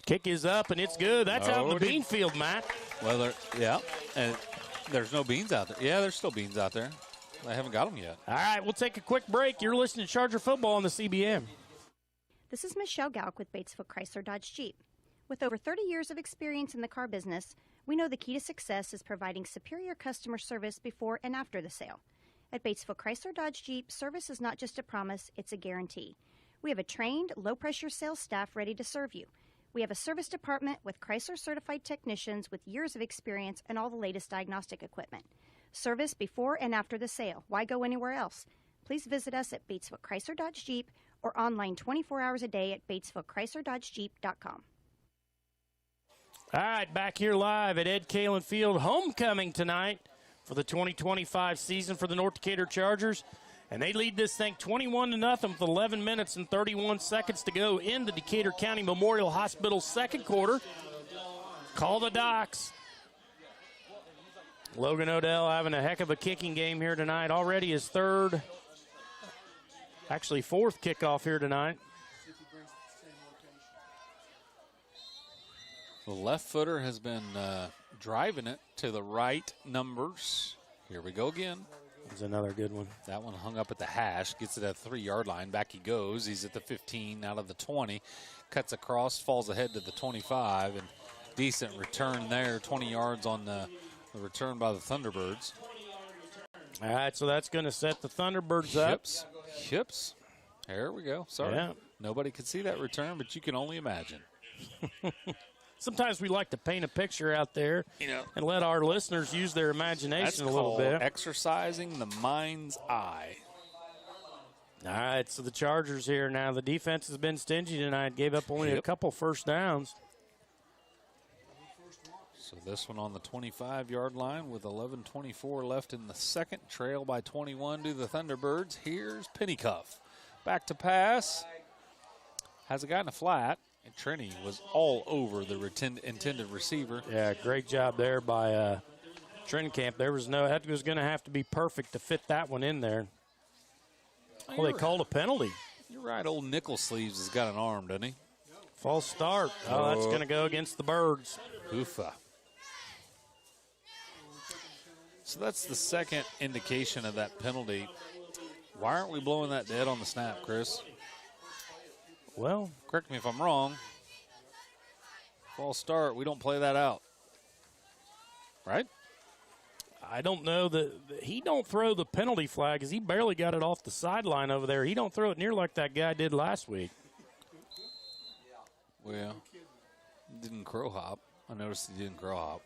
Kick is up, and it's good. That's out in the bean field, Matt. Well, and there's no beans out there. Yeah, there's still beans out there. I haven't got them yet. All right, we'll take a quick break. You're listening to Charger Football on the CBM. This is Michelle Galk with Batesville Chrysler Dodge Jeep. With over 30 years of experience in the car business, we know the key to success is providing superior customer service before and after the sale. At Batesville Chrysler Dodge Jeep, service is not just a promise, it's a guarantee. We have a trained, low-pressure sales staff ready to serve you. We have a service department with Chrysler-certified technicians with years of experience and all the latest diagnostic equipment. Service before and after the sale. Why go anywhere else? Please visit us at Batesville Chrysler Dodge Jeep or online 24 hours a day at BatesvilleChryslerDodgeJeep.com. All right, back here live at Ed Kalen Field. Homecoming tonight for the 2025 season for the North Decatur Chargers. And they lead this thing 21-0 with 11 minutes and 31 seconds to go in the Decatur County Memorial Hospital second quarter. Call the docs. Logan Odell having a heck of a kicking game here tonight. Already his fourth kickoff here tonight. The left footer has been driving it to the right numbers. Here we go again. There's another good one. That one hung up at the hash. Gets it at the 3-yard line. Back he goes. He's at the 15, out of the 20. Cuts across, falls ahead to the 25. And decent return there. 20 yards on the return by the Thunderbirds. All right, so that's going to set the Thunderbirds up. Hips. There we go. Sorry. Yeah. Nobody could see that return, but you can only imagine. Sometimes we like to paint a picture out there, and let our listeners use their imagination a little bit. Exercising the mind's eye. All right, so the Chargers here now. The defense has been stingy tonight. Gave up only a couple first downs. So this one on the 25-yard line with 11:24 left in the second. Trail by 21 to the Thunderbirds. Here's Pennycuff. Back to pass. Has a guy in a flat. And Trini was all over the intended receiver. Yeah, great job there by Trinkamp. That was going to have to be perfect to fit that one in there. Well, they called a penalty. You're right. Old Nickel Sleeves has got an arm, doesn't he? False start. Oh, that's going to go against the Birds. Oofa. So that's the second indication of that penalty. Why aren't we blowing that dead on the snap, Chris? Well, correct me if I'm wrong. False start, we don't play that out. Right? I don't know that he don't throw the penalty flag because he barely got it off the sideline over there. He don't throw it near like that guy did last week. Well, didn't crow hop. I noticed he didn't crow hop.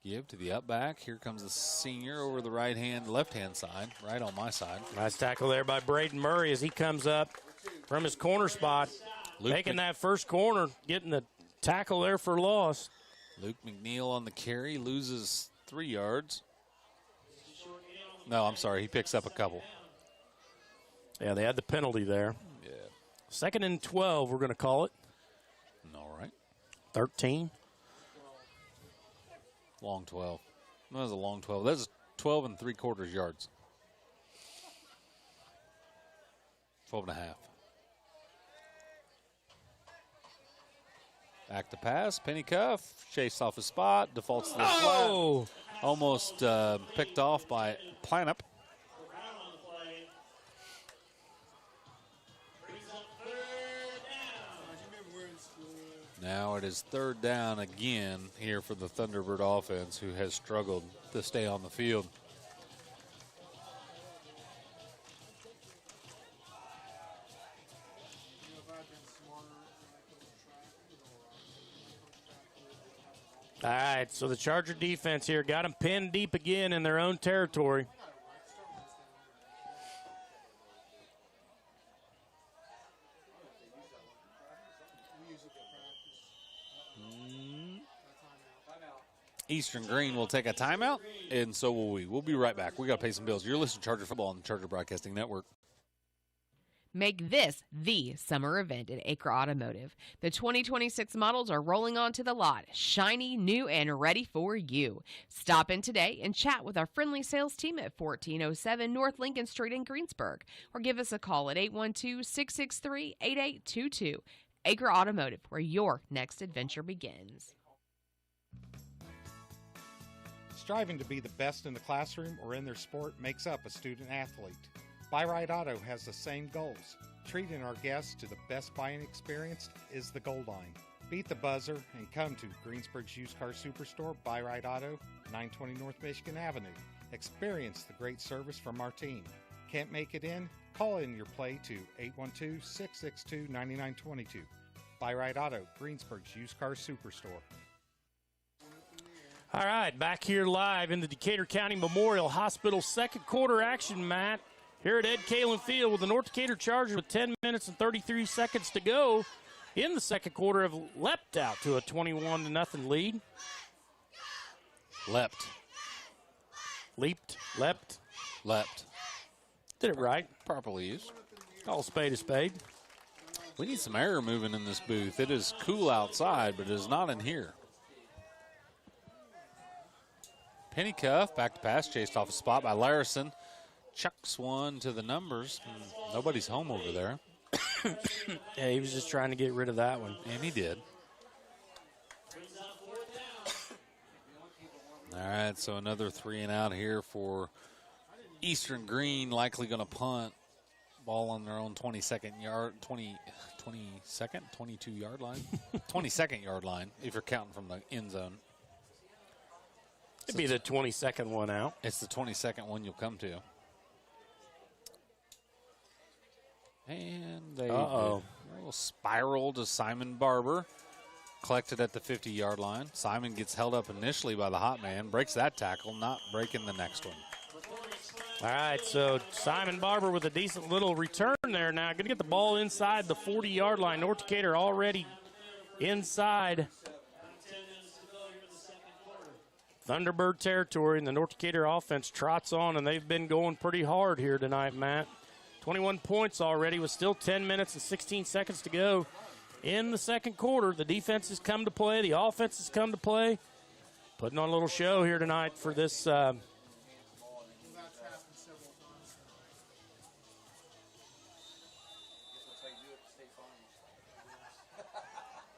Give to the up back. Here comes the senior over the left-hand side, right on my side. Nice tackle there by Braden Murray as he comes up from his corner spot. Making that first corner, getting the tackle there for loss. Luke McNeil on the carry, loses 3 yards. No, I'm sorry. He picks up a couple. Yeah, they had the penalty there. Yeah. 2nd and 12, we're going to call it. All right. 13. Long 12. That was a long 12. That's 12 3/4 yards. 12 and a half. Back to pass. Penny Cuff. Chased off his spot. Defaults to the flat. Almost picked off by Planup. Now it is 3rd down again here for the Thunderbird offense, who has struggled to stay on the field. All right, so the Charger defense here got them pinned deep again in their own territory. Eastern Greene will take a timeout, and so will we. We'll be right back. We got to pay some bills. You're listening to Charger Football on the Charger Broadcasting Network. Make this the summer event at Acre Automotive. The 2026 models are rolling onto the lot, shiny, new, and ready for you. Stop in today and chat with our friendly sales team at 1407 North Lincoln Street in Greensburg, or give us a call at 812-663-8822. Acre Automotive, where your next adventure begins. Striving to be the best in the classroom or in their sport makes up a student athlete. Buy Right Auto has the same goals. Treating our guests to the best buying experience is the goal line. Beat the buzzer and come to Greensburg's Used Car Superstore, Buy Right Auto, 920 North Michigan Avenue. Experience the great service from our team. Can't make it in? Call in your play to 812-662-9922. Buy Right Auto, Greensburg's Used Car Superstore. All right, back here live in the Decatur County Memorial Hospital 2nd quarter action, Matt. Here at Ed Kalen Field with the North Decatur Chargers with 10 minutes and 33 seconds to go in the 2nd quarter have leapt out to a 21-0 lead. Leapt. Did it right. Properly used. Call a spade a spade. We need some air moving in this booth. It is cool outside, but it is not in here. Penny Cuff, back to pass, chased off a spot by Larison. Chucks one to the numbers. Nobody's home over there. Yeah, he was just trying to get rid of that one. And he did. All right, so another 3 and out here for Eastern Greene, likely going to punt. Ball on their own 22nd yard line. 22nd yard line, if you're counting from the end zone. It'd be the 22nd one out. It's the 22nd one you'll come to. And they did. A little spiral to Simon Barber. Collected at the 50-yard line. Simon gets held up initially by the hot man. Breaks that tackle, not breaking the next one. All right, so Simon Barber with a decent little return there now. Going to get the ball inside the 40-yard line. North Decatur already inside Thunderbird territory, and the North Decatur offense trots on, and they've been going pretty hard here tonight, Matt. 21 points already with still 10 minutes and 16 seconds to go in the 2nd quarter. The defense has come to play. The offense has come to play. Putting on a little show here tonight for this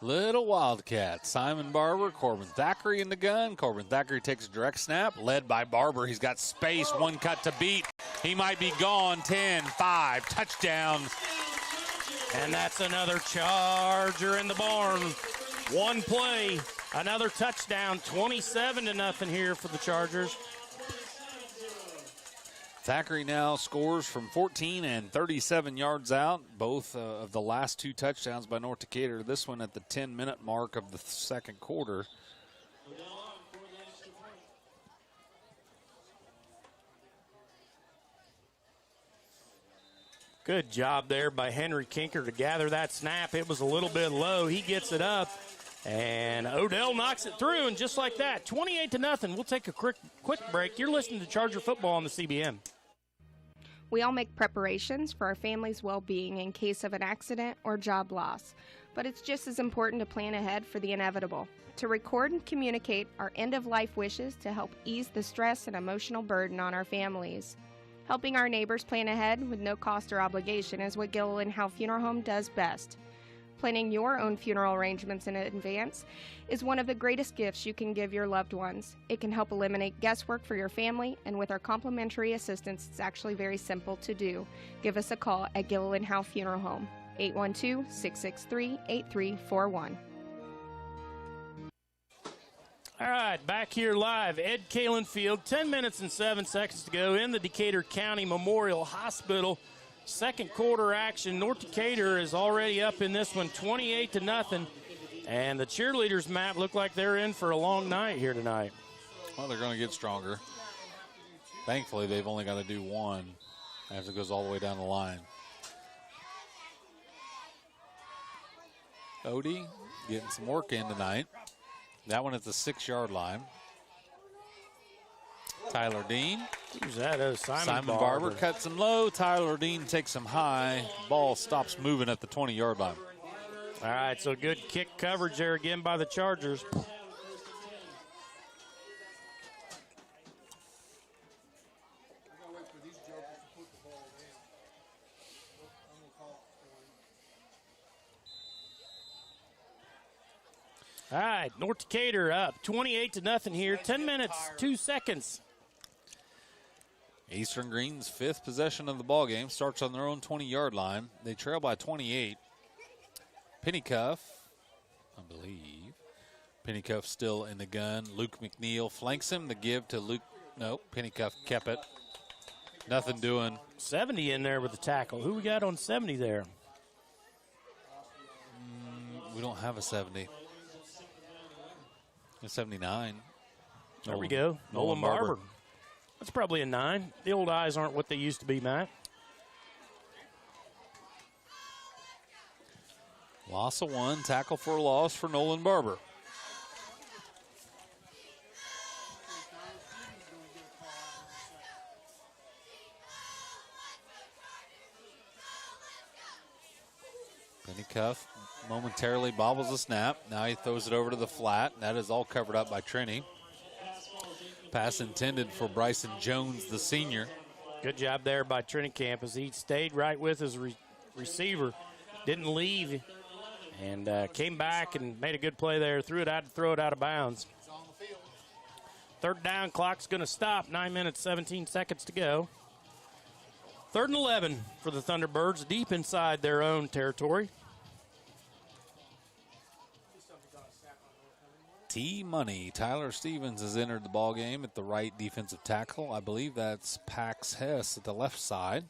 Little Wildcat. Simon Barber, Corbin Thackeray in the gun. Corbin Thackeray takes a direct snap, led by Barber. He's got space, one cut to beat. He might be gone. 10-5, touchdown. And that's another Charger in the barn. One play, another touchdown. 27-0 here for the Chargers. Thackeray now scores from 14 and 37 yards out. Both of the last 2 touchdowns by North Decatur. This one at the 10-minute mark of the 2nd quarter. Good job there by Henry Kinker to gather that snap. It was a little bit low. He gets it up, And Odell knocks it through, and just like that, 28-0. We'll take a quick break. You're listening to Charger Football on the CBM. We all make preparations for our family's well-being in case of an accident or job loss, but it's just as important to plan ahead for the inevitable, to record and communicate our end-of-life wishes to help ease the stress and emotional burden on our families. Helping our neighbors plan ahead with no cost or obligation is what Gilliland Howe Funeral Home does best. Planning your own funeral arrangements in advance is one of the greatest gifts you can give your loved ones. It can help eliminate guesswork for your family, and with our complimentary assistance, it's actually very simple to do. Give us a call at Gilliland Howe Funeral Home, 812-663-8341. All right, back here live, Ed Kalen Field, 10 minutes and 7 seconds to go in the Decatur County Memorial Hospital. Second quarter action. North Decatur is already up in this one, 28-0. And the cheerleaders, Matt, look like they're in for a long night here tonight. Well, they're going to get stronger. Thankfully, they've only got to do one as it goes all the way down the line. Odie getting some work in tonight. That one at the 6-yard line. Tyler Dean. Who's that? Simon Barber cuts him low. Tyler Dean takes him high. Ball stops moving at the 20-yard line. All right, so good kick coverage there again by the Chargers. All right, North Decatur up 28-0 here. 10 minutes, 2 seconds. Eastern Greene's 5th possession of the ball game starts on their own 20-yard line. They trail by 28. Pennycuff, I believe. Pennycuff still in the gun. Luke McNeil flanks him. The give to Luke. Nope, Pennycuff kept it. Nothing doing. 70 in there with the tackle. Who we got on 70 there? We don't have a 70. A 79. There we go. Nolan Barber. That's probably a 9. The old eyes aren't what they used to be, Matt. Loss of 1, tackle for a loss for Nolan Barber. Pennycuff momentarily bobbles the snap. Now he throws it over to the flat. That is all covered up by Trini. Pass intended for Bryson Jones, the senior. Good job there by Trini Campus. He stayed right with his receiver, didn't leave, and came back and made a good play there. Threw it out to throw it out of bounds. Third down clock's going to stop. 9 minutes, 17 seconds to go. 3rd and 11 for the Thunderbirds, deep inside their own territory. T-Money. Tyler Stevens has entered the ball game at the right defensive tackle. I believe that's Pax Hess at the left side.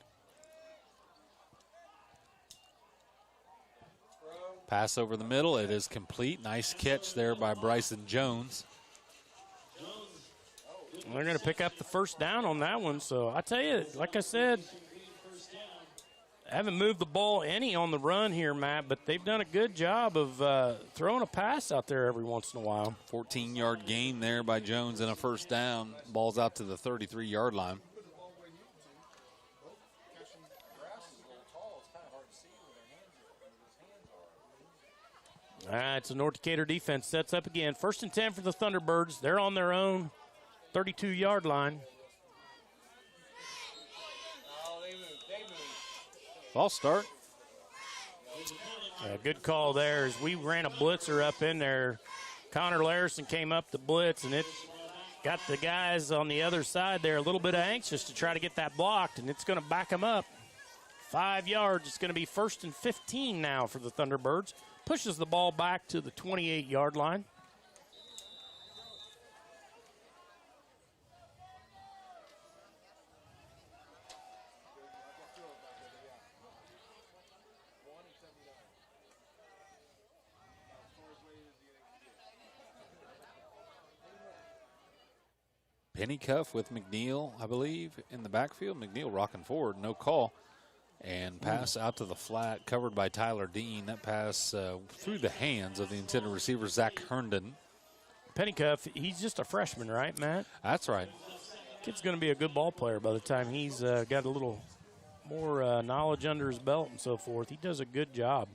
Pass over the middle. It is complete. Nice catch there by Bryson Jones. They're going to pick up the first down on that one. So I tell you, like I said, haven't moved the ball any on the run here, Matt, but they've done a good job of throwing a pass out there every once in a while. 14-yard gain there by Jones and a first down. Ball's out to the 33-yard line. All right, so North Decatur defense sets up again. 1st and 10 for the Thunderbirds. They're on their own 32-yard line. False start. Good call there as we ran a blitzer up in there. Connor Larison came up the blitz, and it got the guys on the other side there a little bit anxious to try to get that blocked, and it's going to back them up. 5 yards. It's going to be 1st and 15 now for the Thunderbirds. Pushes the ball back to the 28-yard line. Pennycuff with McNeil, I believe, in the backfield. McNeil rocking forward, no call. And pass out to the flat, covered by Tyler Dean. That pass through the hands of the intended receiver, Zach Herndon. Pennycuff, he's just a freshman, right, Matt? That's right. Kid's going to be a good ball player by the time he's got a little more knowledge under his belt and so forth. He does a good job.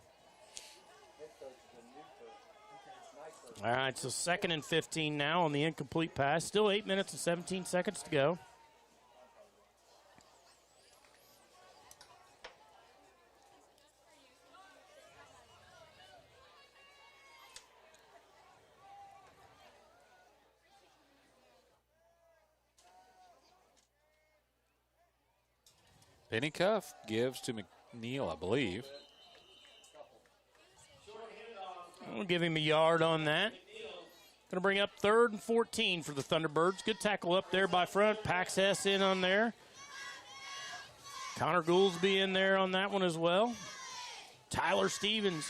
All right, so 2nd and 15 now on the incomplete pass. Still 8 minutes and 17 seconds to go. Pennycuff gives to McNeil, I believe. We'll give him a yard on that. Going to bring up 3rd and 14 for the Thunderbirds. Good tackle up there by front. Pax Hess in on there. Connor Gouldsby in there on that one as well. Tyler Stevens.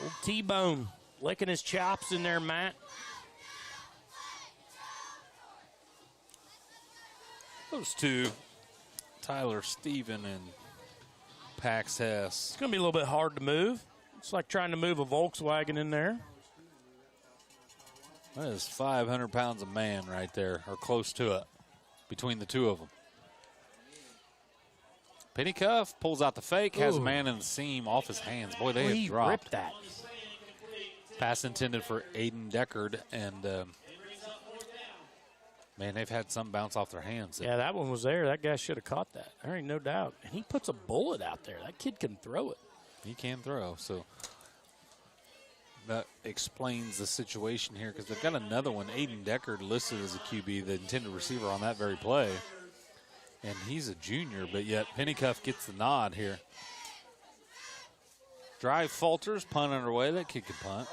Old T-Bone licking his chops in there, Matt. Those two, Tyler Steven and Pax Hess. It's going to be a little bit hard to move. It's like trying to move a Volkswagen in there. That is 500 pounds a man right there, or close to it, between the two of them. Pennycuff pulls out the fake, has a man in the seam off his hands. Boy, they have dropped. Ripped that. Pass intended for Aiden Deckard, and man, they've had some bounce off their hands. Yeah, that one was there. That guy should have caught that. There ain't no doubt. And he puts a bullet out there. That kid can throw it. He can throw, so that explains the situation here because they've got another one, Aiden Deckard, listed as a QB, the intended receiver on that very play. And he's a junior, but yet Pennycuff gets the nod here. Drive falters, punt underway. That kid can punt.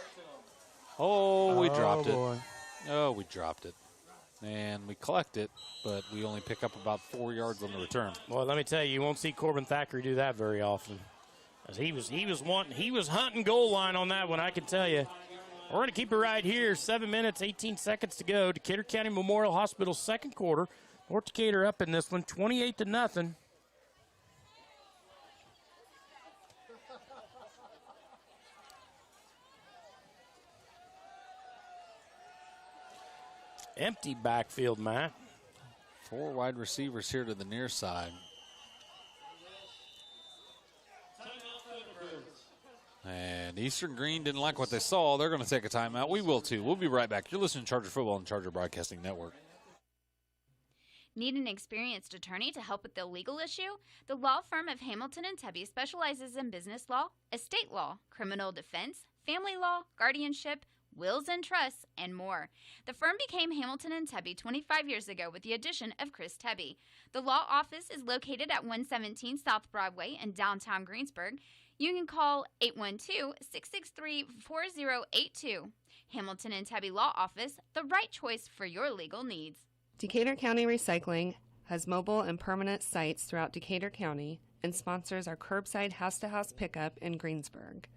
Oh, we dropped it. Oh, we dropped it. And we collect it, but we only pick up about 4 yards on the return. Well, let me tell you won't see Corbin Thackeray do that very often. As he was hunting goal line on that one, I can tell you. We're going to keep it right here. 7 minutes, 18 seconds to go. Decatur County Memorial Hospital second quarter. North Decatur up in this one, 28-0. Empty backfield, Matt. 4 wide receivers here to the near side. And Eastern Greene didn't like what they saw. They're going to take a timeout. We will, too. We'll be right back. You're listening to Charger Football and Charger Broadcasting Network. Need an experienced attorney to help with the legal issue? The law firm of Hamilton and Tebby specializes in business law, estate law, criminal defense, family law, guardianship, wills and trusts, and more. The firm became Hamilton and Tebby 25 years ago with the addition of Chris Tebby. The law office is located at 117 South Broadway in downtown Greensburg. You can call 812-663-4082. Hamilton and Tebby Law Office, the right choice for your legal needs. Decatur County Recycling has mobile and permanent sites throughout Decatur County and sponsors our curbside house-to-house pickup in Greensburg.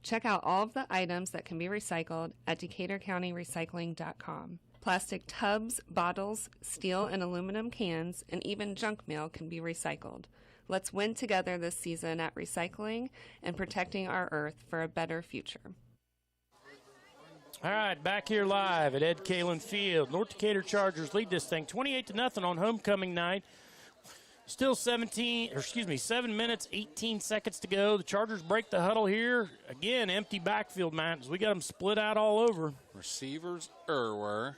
Check out all of the items that can be recycled at DecaturCountyRecycling.com. Plastic tubs, bottles, steel and aluminum cans, and even junk mail can be recycled. Let's win together this season at recycling and protecting our earth for a better future. All right, back here live at Ed Kalin Field. North Decatur Chargers lead this thing 28-0 on homecoming night. Still 7 minutes, 18 seconds to go. The Chargers break the huddle here. Again, empty backfield, Matt. We got them split out all over. Receivers were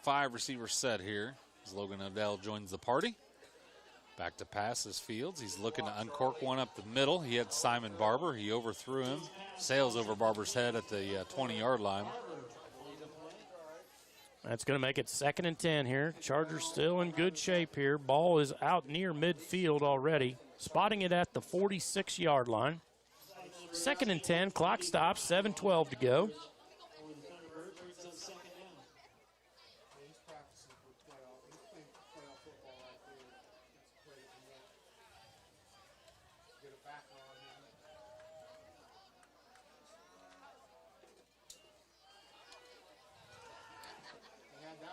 5 receivers set here as Logan Odell joins the party. Back to passes Fields. He's looking to uncork one up the middle. He had Simon Barber. He overthrew him. Sails over Barber's head at the 20-yard line. That's going to make it 2nd and 10 here. Chargers still in good shape here. Ball is out near midfield already. Spotting it at the 46-yard line. 2nd and 10. Clock stops. 7:12 to go.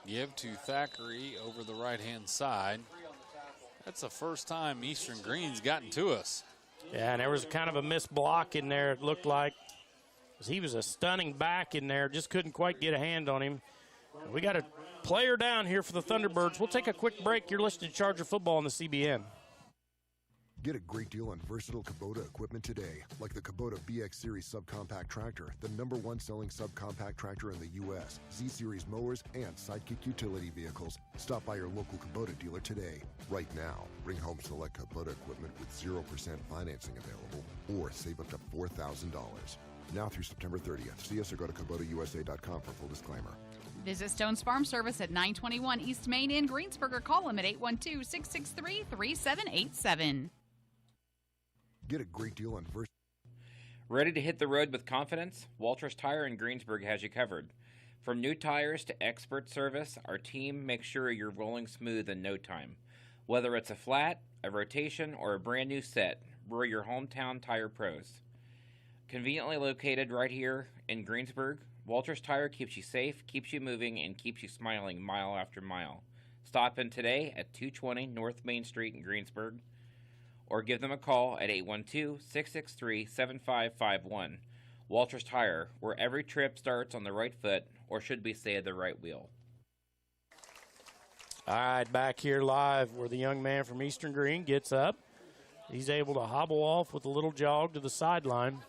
Give to Thackeray over the right-hand side. That's the first time Eastern Greene's gotten to us. Yeah, and there was kind of a missed block in there, it looked like. He was a stunning back in there, just couldn't quite get a hand on him. We got a player down here for the Thunderbirds. We'll take a quick break. You're listening to Charger Football on the CBN. Get a great deal on versatile Kubota equipment today, like the Kubota BX Series subcompact tractor, the #1 selling subcompact tractor in the U.S., Z-Series mowers, and Sidekick utility vehicles. Stop by your local Kubota dealer today. Right now, bring home select Kubota equipment with 0% financing available, or save up to $4,000. Now through September 30th. See us or go to KubotaUSA.com for full disclaimer. Visit Stone's Farm Service at 921 East Main in Greensburg or call them at 812-663-3787. Get a great deal on Ready to hit the road with confidence? Walters Tire in Greensburg has you covered. From new tires to expert service, our team makes sure you're rolling smooth in no time. Whether it's a flat, a rotation, or a brand new set, we're your hometown tire pros. Conveniently located right here in Greensburg, Walters Tire keeps you safe, keeps you moving, and keeps you smiling mile after mile. Stop in today at 220 North Main Street in Greensburg, or give them a call at 812-663-7551. Walters Tire, where every trip starts on the right foot, or should we say the right wheel. All right, back here live where the young man from Eastern Greene gets up. He's able to hobble off with a little jog to the sideline.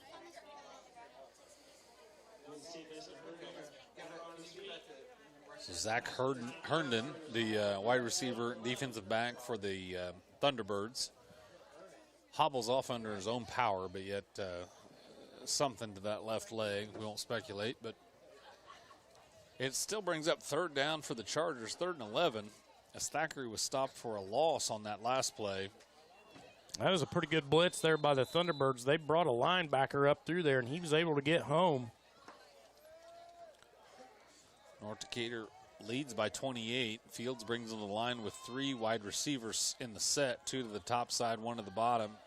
So Zach Herndon, the wide receiver, defensive back for the Thunderbirds, hobbles off under his own power, but yet something to that left leg. We won't speculate, but it still brings up third down for the Chargers, 3rd and 11, as Thackeray was stopped for a loss on that last play. That was a pretty good blitz there by the Thunderbirds. They brought a linebacker up through there, and he was able to get home. North Decatur leads by 28. Fields brings on the line with 3 wide receivers in the set, 2 to the top side, 1 to the bottom.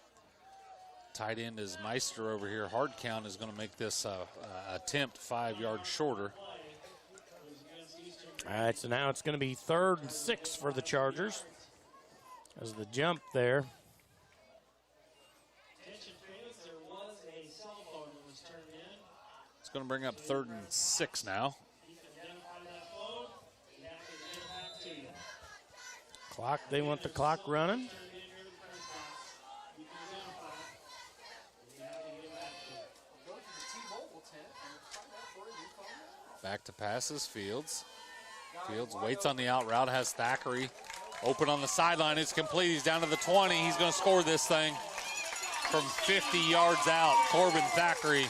Tight end is Meister over here. Hard count is going to make this attempt 5 yards shorter. All right, so now it's going to be 3rd and 6 for the Chargers. As the jump there. It's going to bring up 3rd and 6 now. Clock, they want the clock running. Back to passes, Fields. Fields waits on the out route, has Thackeray open on the sideline. It's complete. He's down to the 20. He's going to score this thing from 50 yards out. Corbin Thackeray.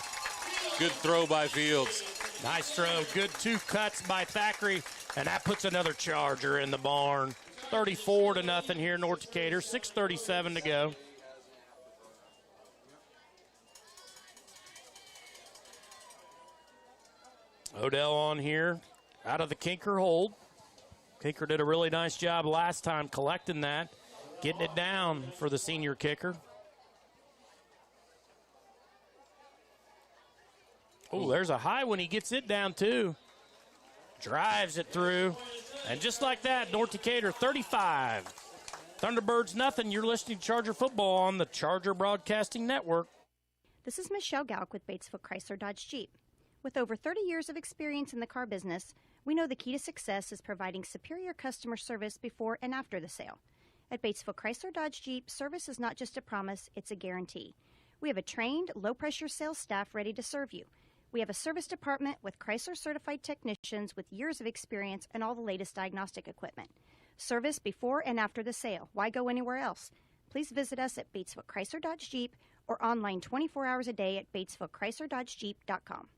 Good throw by Fields. Nice throw. Good 2 cuts by Thackeray, and that puts another Charger in the barn. 34-0 here, North Decatur. 6:37 to go. Odell on here, out of the Kinker hold. Kinker did a really nice job last time collecting that, getting it down for the senior kicker. Oh, there's a high one. He gets it down, too. Drives it through. And just like that, North Decatur 35. Thunderbirds nothing. You're listening to Charger Football on the Charger Broadcasting Network. This is Michelle Galk with Batesville Chrysler Dodge Jeep. With over 30 years of experience in the car business, we know the key to success is providing superior customer service before and after the sale. At Batesville Chrysler Dodge Jeep, service is not just a promise, it's a guarantee. We have a trained, low-pressure sales staff ready to serve you. We have a service department with Chrysler-certified technicians with years of experience and all the latest diagnostic equipment. Service before and after the sale. Why go anywhere else? Please visit us at Batesville Chrysler Dodge Jeep or online 24 hours a day at BatesvilleChryslerDodgeJeep.com.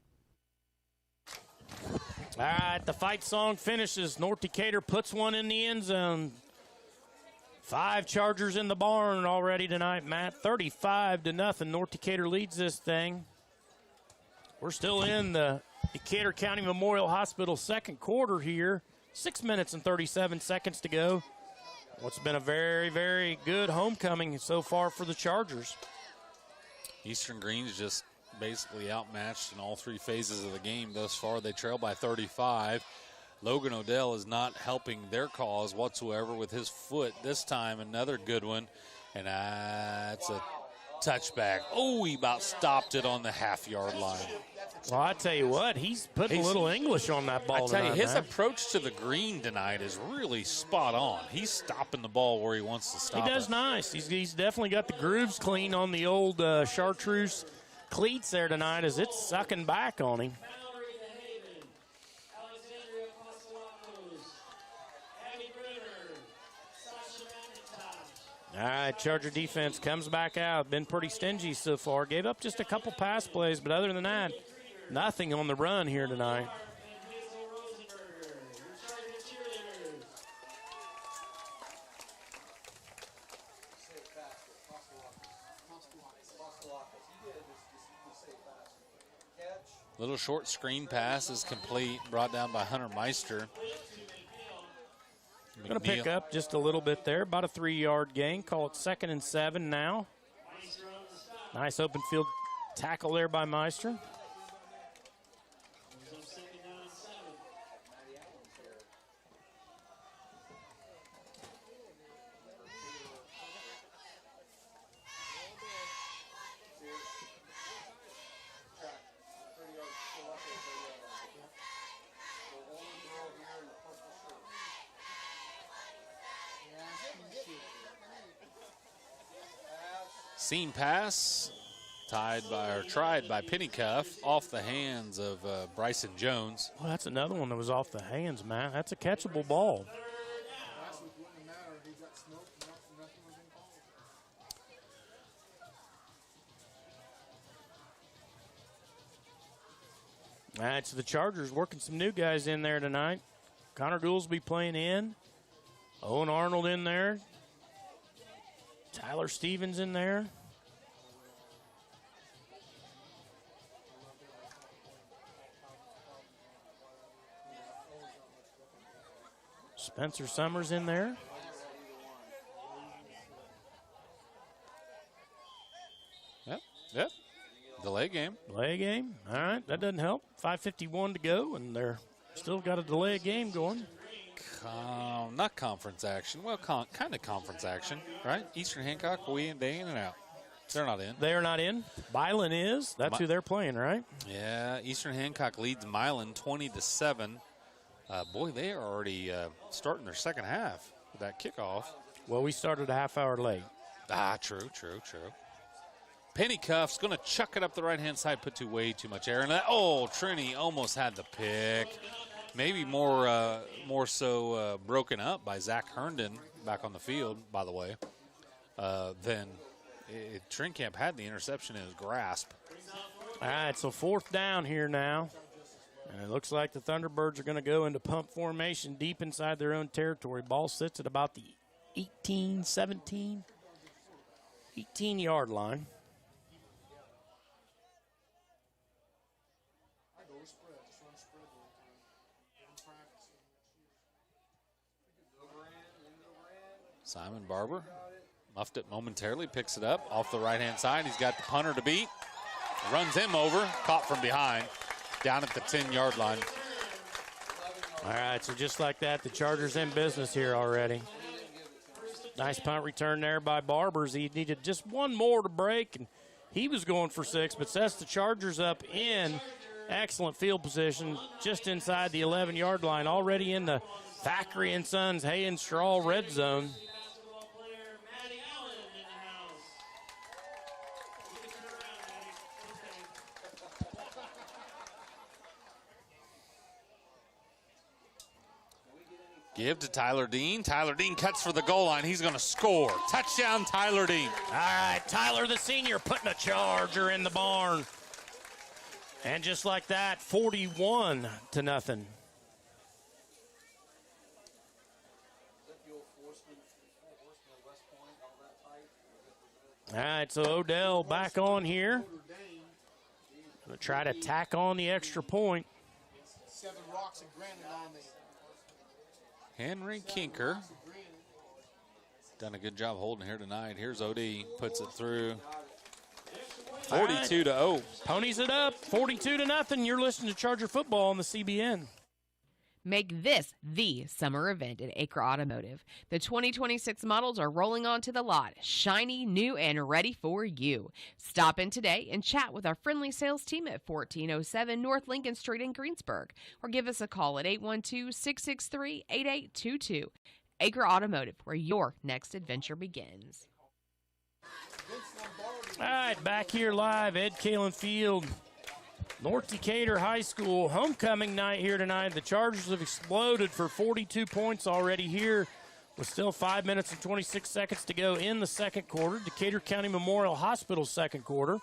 All right, the fight song finishes. North Decatur puts one in the end zone. 5 Chargers in the barn already tonight, Matt. 35-0. North Decatur leads this thing. We're still in the Decatur County Memorial Hospital second quarter here. 6 minutes and 37 seconds to go. What's been a very, very good homecoming so far for the Chargers. Eastern Greene's just basically outmatched in all 3 phases of the game thus far. They trail by 35. Logan Odell is not helping their cause whatsoever with his foot. This time, another good one, and that's a touchback. Oh, he about stopped it on the half-yard line. Well, I tell you what, he's putting a little English on that ball. I tell you, tonight, his man. approach to the green tonight is really spot on. He's stopping the ball where he wants to stop it. He does nice. He's definitely got the grooves clean on the old chartreuse cleats there tonight as it's sucking back on him. All right, Charger defense comes back out. Been pretty stingy so far. Gave up just a couple pass plays, but other than that, nothing on the run here tonight. Little short screen pass is complete, brought down by Hunter Meister. Going to pick up just a little bit there, about a 3-yard gain. Call it 2nd and 7 now. Nice open field tackle there by Meister. Seam pass, tried by Pennycuff, off the hands of Bryson Jones. Well, that's another one that was off the hands, man. That's a catchable ball. All right, so the Chargers working some new guys in there tonight. Connor Goolsby playing in. Owen Arnold in there. Tyler Stevens in there. Spencer Summers in there. Yep. Delay game. Delay game. All right, that doesn't help. 5:51 to go, and they're still got a delay game going. Not conference action. Well, kind of conference action, right? Eastern Hancock, they in and out. They're not in. They are not in. Milan is. That's who they're playing, right? Yeah, Eastern Hancock leads Milan 20-7. Boy, they are already starting their second half with that kickoff. Well, we started a half hour late. True. Pennycuff's going to chuck it up the right-hand side, put way too much air in that. Oh, Trini almost had the pick. Maybe more so broken up by Zach Herndon back on the field, by the way, than Trinkamp had the interception in his grasp. All right, so 4th down here now. And it looks like the Thunderbirds are going to go into pump formation deep inside their own territory. Ball sits at about the 18-yard line. Simon Barber muffed it momentarily, picks it up off the right-hand side. He's got the punter to beat. Runs him over, caught from behind, down at the 10-yard line. All right, so just like that, the Chargers in business here already. Nice punt return there by Barbers. He needed just one more to break, and he was going for 6, but sets the Chargers up in excellent field position just inside the 11-yard line, already in the Thackeray and Sons hay and straw red zone. Give to Tyler Dean. Tyler Dean cuts for the goal line. He's going to score. Touchdown, Tyler Dean. All right, Tyler the senior putting a Charger in the barn. And just like that, 41-0. All right, so Odell back on here. Going to try to tack on the extra point. 7 rocks and granite on the Henry Kinker done a good job holding here tonight. Here's OD, puts it through. 42-0. Ponies it up, 42-0. You're listening to Charger football on the CBN. Make this the summer event at Acre Automotive. The 2026 models are rolling onto the lot, shiny, new, and ready for you. Stop in today and chat with our friendly sales team at 1407 North Lincoln Street in Greensburg, or give us a call at 812-663-8822. Acre Automotive, where your next adventure begins. All right, back here live, Ed Kalen Field. North Decatur High School homecoming night here tonight. The Chargers have exploded for 42 points already here with still 5 minutes and 26 seconds to go in the second quarter. Decatur County Memorial Hospital second quarter.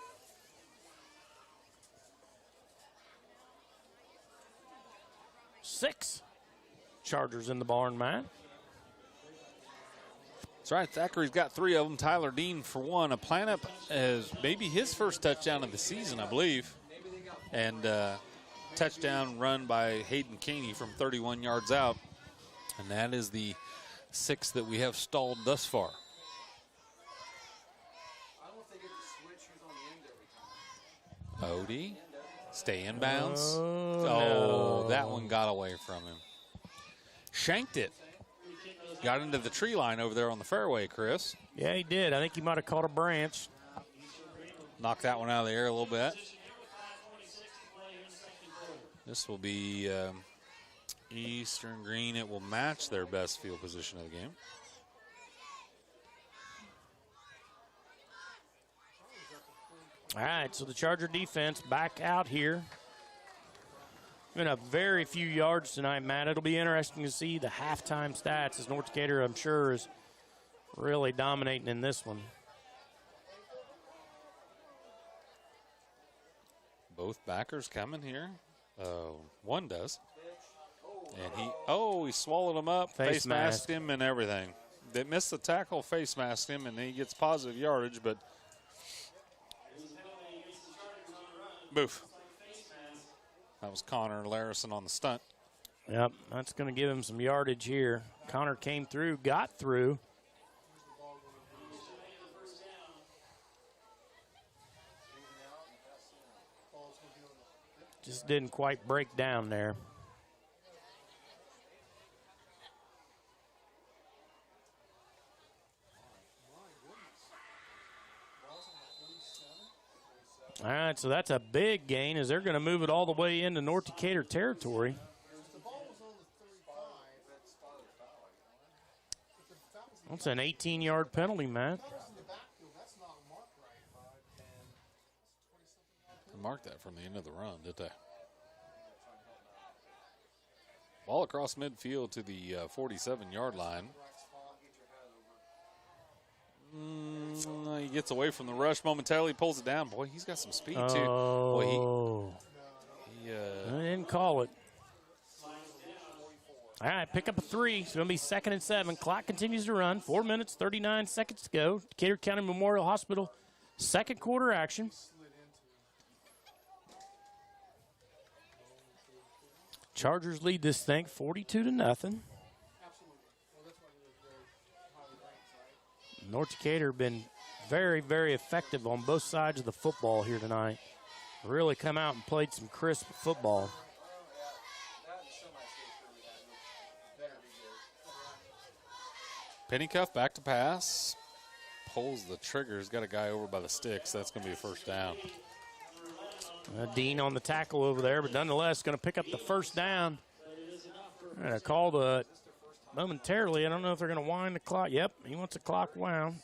Six Chargers in the barn, man. That's right. Thackeray's got 3 of them. Tyler Dean for 1. A Planup is maybe his first touchdown of the season, I believe. And touchdown run by Hayden Caney from 31 yards out. And that is the 6th that we have stalled thus far. Odie, stay in bounds. Oh, no. That one got away from him. Shanked it. Got into the tree line over there on the fairway, Chris. Yeah, he did. I think he might have caught a branch. Knocked that one out of the air a little bit. This will be Eastern Greene. It will match their best field position of the game. All right, so the Charger defense back out here. In a very few yards tonight, Matt. It'll be interesting to see the halftime stats, as North Decatur, I'm sure, is really dominating in this one. Both backers coming here. One does. And he swallowed him up, face masked him and everything. They missed the tackle, face masked him, and he gets positive yardage, but boof. That was Connor Larison on the stunt. Yep, that's going to give him some yardage here. Connor came through, got through. Just didn't quite break down there. All right, so that's a big gain as they're going to move it all the way into North Decatur territory. That's an 18-yard penalty, Matt. They marked that from the end of the run, did they? Ball across midfield to the 47-yard line. He gets away from the rush momentarily, pulls it down. Boy, he's got some speed, too. Boy, he didn't call it. All right, pick up a 3. It's going to be 2nd and 7. Clock continues to run. 4 minutes, 39 seconds to go. Decatur County Memorial Hospital, second quarter action. Chargers lead this thing 42-0. North Decatur been very, very effective on both sides of the football here tonight. Really come out and played some crisp football. Pennycuff back to pass. Pulls the trigger. He's got a guy over by the sticks. That's going to be a first down. Dean on the tackle over there, but nonetheless going to pick up the first down. Going to call the momentarily. I don't know if they're going to wind the clock. Yep, he wants the clock wound.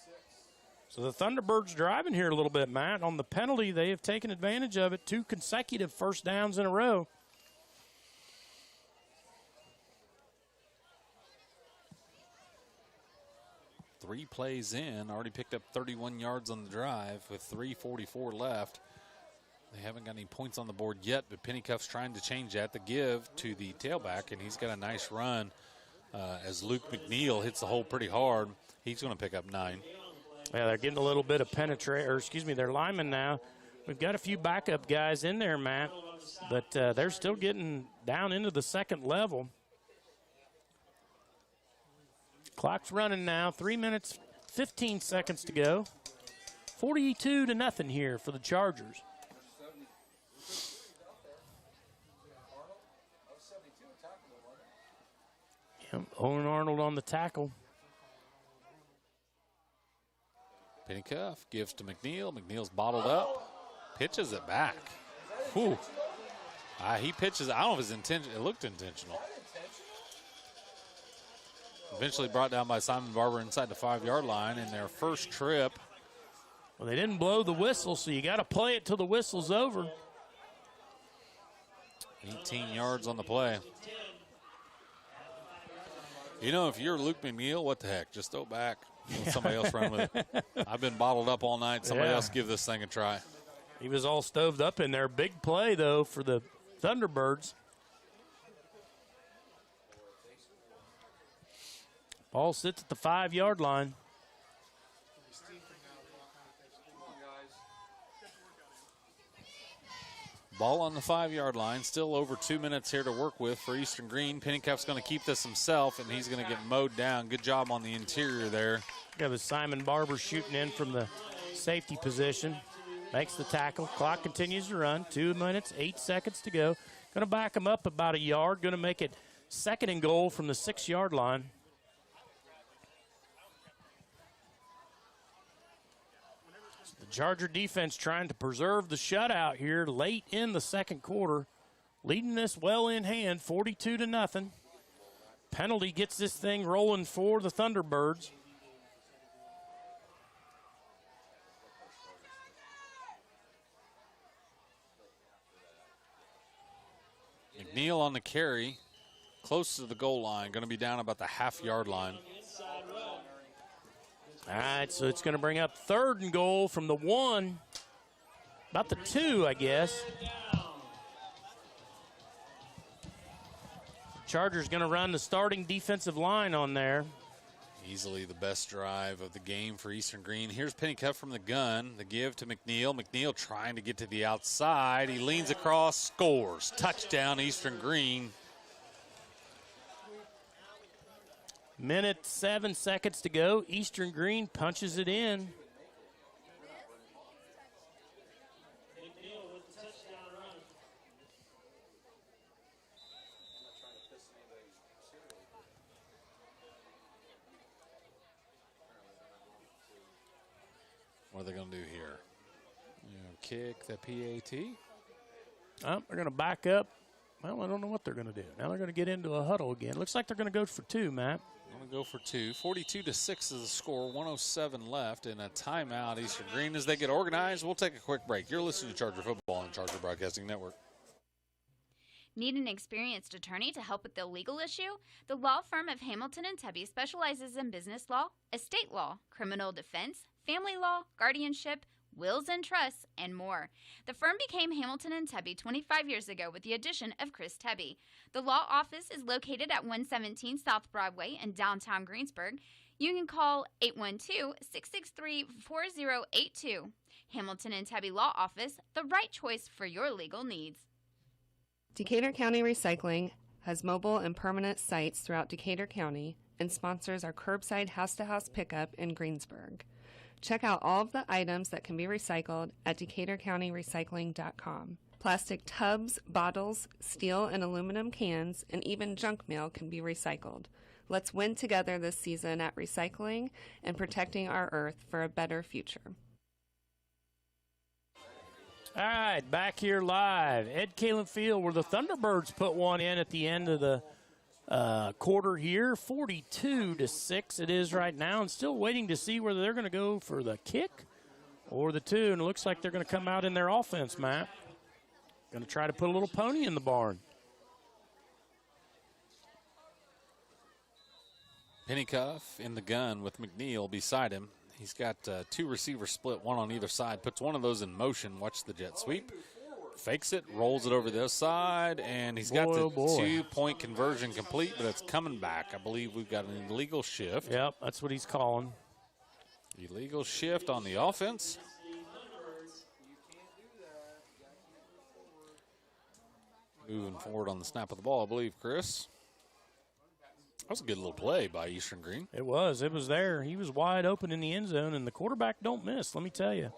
So the Thunderbirds driving here a little bit, Matt. On the penalty, they have taken advantage of it. 2 consecutive first downs in a row. Three plays in, already picked up 31 yards on the drive with 3:44 left. They haven't got any points on the board yet, but Pennycuff's trying to change that. The give to the tailback, and he's got a nice run as Luke McNeil hits the hole pretty hard. He's going to pick up 9. Yeah, they're getting a little bit of they're linemen now. We've got a few backup guys in there, Matt, but they're still getting down into the second level. Clock's running now. 3 minutes, 15 seconds to go. 42-0 here for the Chargers. Owen Arnold on the tackle. Penny Cuff gives to McNeil. McNeil's bottled up. Pitches it back. Whew. He pitches. I don't know if it's intentional. It looked intentional. Eventually brought down by Simon Barber inside the 5-yard line in their first trip. Well, they didn't blow the whistle, so you got to play it till the whistle's over. 18 yards on the play. You know, if you're Luke McNeil, what the heck? Just throw it back. Let somebody else run with it. I've been bottled up all night. Somebody else give this thing a try. He was all stoved up in there. Big play, though, for the Thunderbirds. Ball sits at the 5-yard line. Ball on the 5-yard line. Still over 2 minutes here to work with for Eastern Greene. Pennycuff's going to keep this himself, and he's going to get mowed down. Good job on the interior there. That was Simon Barber shooting in from the safety position. Makes the tackle. Clock continues to run. 2 minutes, 8 seconds to go. Going to back him up about a yard. Going to make it 2nd and goal from the 6-yard line. The Charger defense trying to preserve the shutout here late in the 2nd quarter. Leading this well in hand, 42-0. Penalty gets this thing rolling for the Thunderbirds. McNeil on the carry, close to the goal line, going to be down about the half-yard line. All right, so it's going to bring up 3rd and goal from the 1, about the 2, I guess. Chargers going to run the starting defensive line on there. Easily the best drive of the game for Eastern Greene. Here's Pennycuff from the gun. The give to McNeil. McNeil trying to get to the outside. He leans across, scores. Touchdown, Eastern Greene. Minute 7 seconds to go. Eastern Greene punches it in. What are they going to do here? Kick the PAT? They're going to back up. Well, I don't know what they're going to do. Now they're going to get into a huddle again. Looks like they're going to go for 2, Matt. Going to go for 2. 42-6 is the score. 107 left and a timeout. Eastern Greene as they get organized. We'll take a quick break. You're listening to Charger Football on Charger Broadcasting Network. Need an experienced attorney to help with the legal issue? The law firm of Hamilton and Tebby specializes in business law, estate law, criminal defense, family law, guardianship, wills and trusts, and more. The firm became Hamilton and Tebby 25 years ago with the addition of Chris Tebby. The law office is located at 117 South Broadway in downtown Greensburg. You can call 812-663-4082. Hamilton and Tebby Law Office, the right choice for your legal needs. Decatur County Recycling has mobile and permanent sites throughout Decatur County and sponsors our curbside house-to-house pickup in Greensburg. Check out all of the items that can be recycled at DecaturCountyRecycling.com. Plastic tubs, bottles, steel and aluminum cans, and even junk mail can be recycled. Let's win together this season at recycling and protecting our earth for a better future. All right, back here live. Ed Kalin Field where the Thunderbirds put one in at the end of the quarter here. 42-6 it is right now, and still waiting to see whether they're going to go for the kick or the 2, and it looks like they're going to come out in their offense, Matt. Going to try to put a little pony in the barn. Pennycuff in the gun with McNeil beside him. He's got 2 receivers split, one on either side. Puts one of those in motion. Watch the jet sweep. Fakes it, rolls it over the other side, and he's got the 2-point conversion complete, but it's coming back. I believe we've got an illegal shift. Yep, that's what he's calling. Illegal shift on the offense. Moving forward on the snap of the ball, I believe, Chris. That was a good little play by Eastern Greene. It was. It was there. He was wide open in the end zone, and the quarterback don't miss, let me tell you.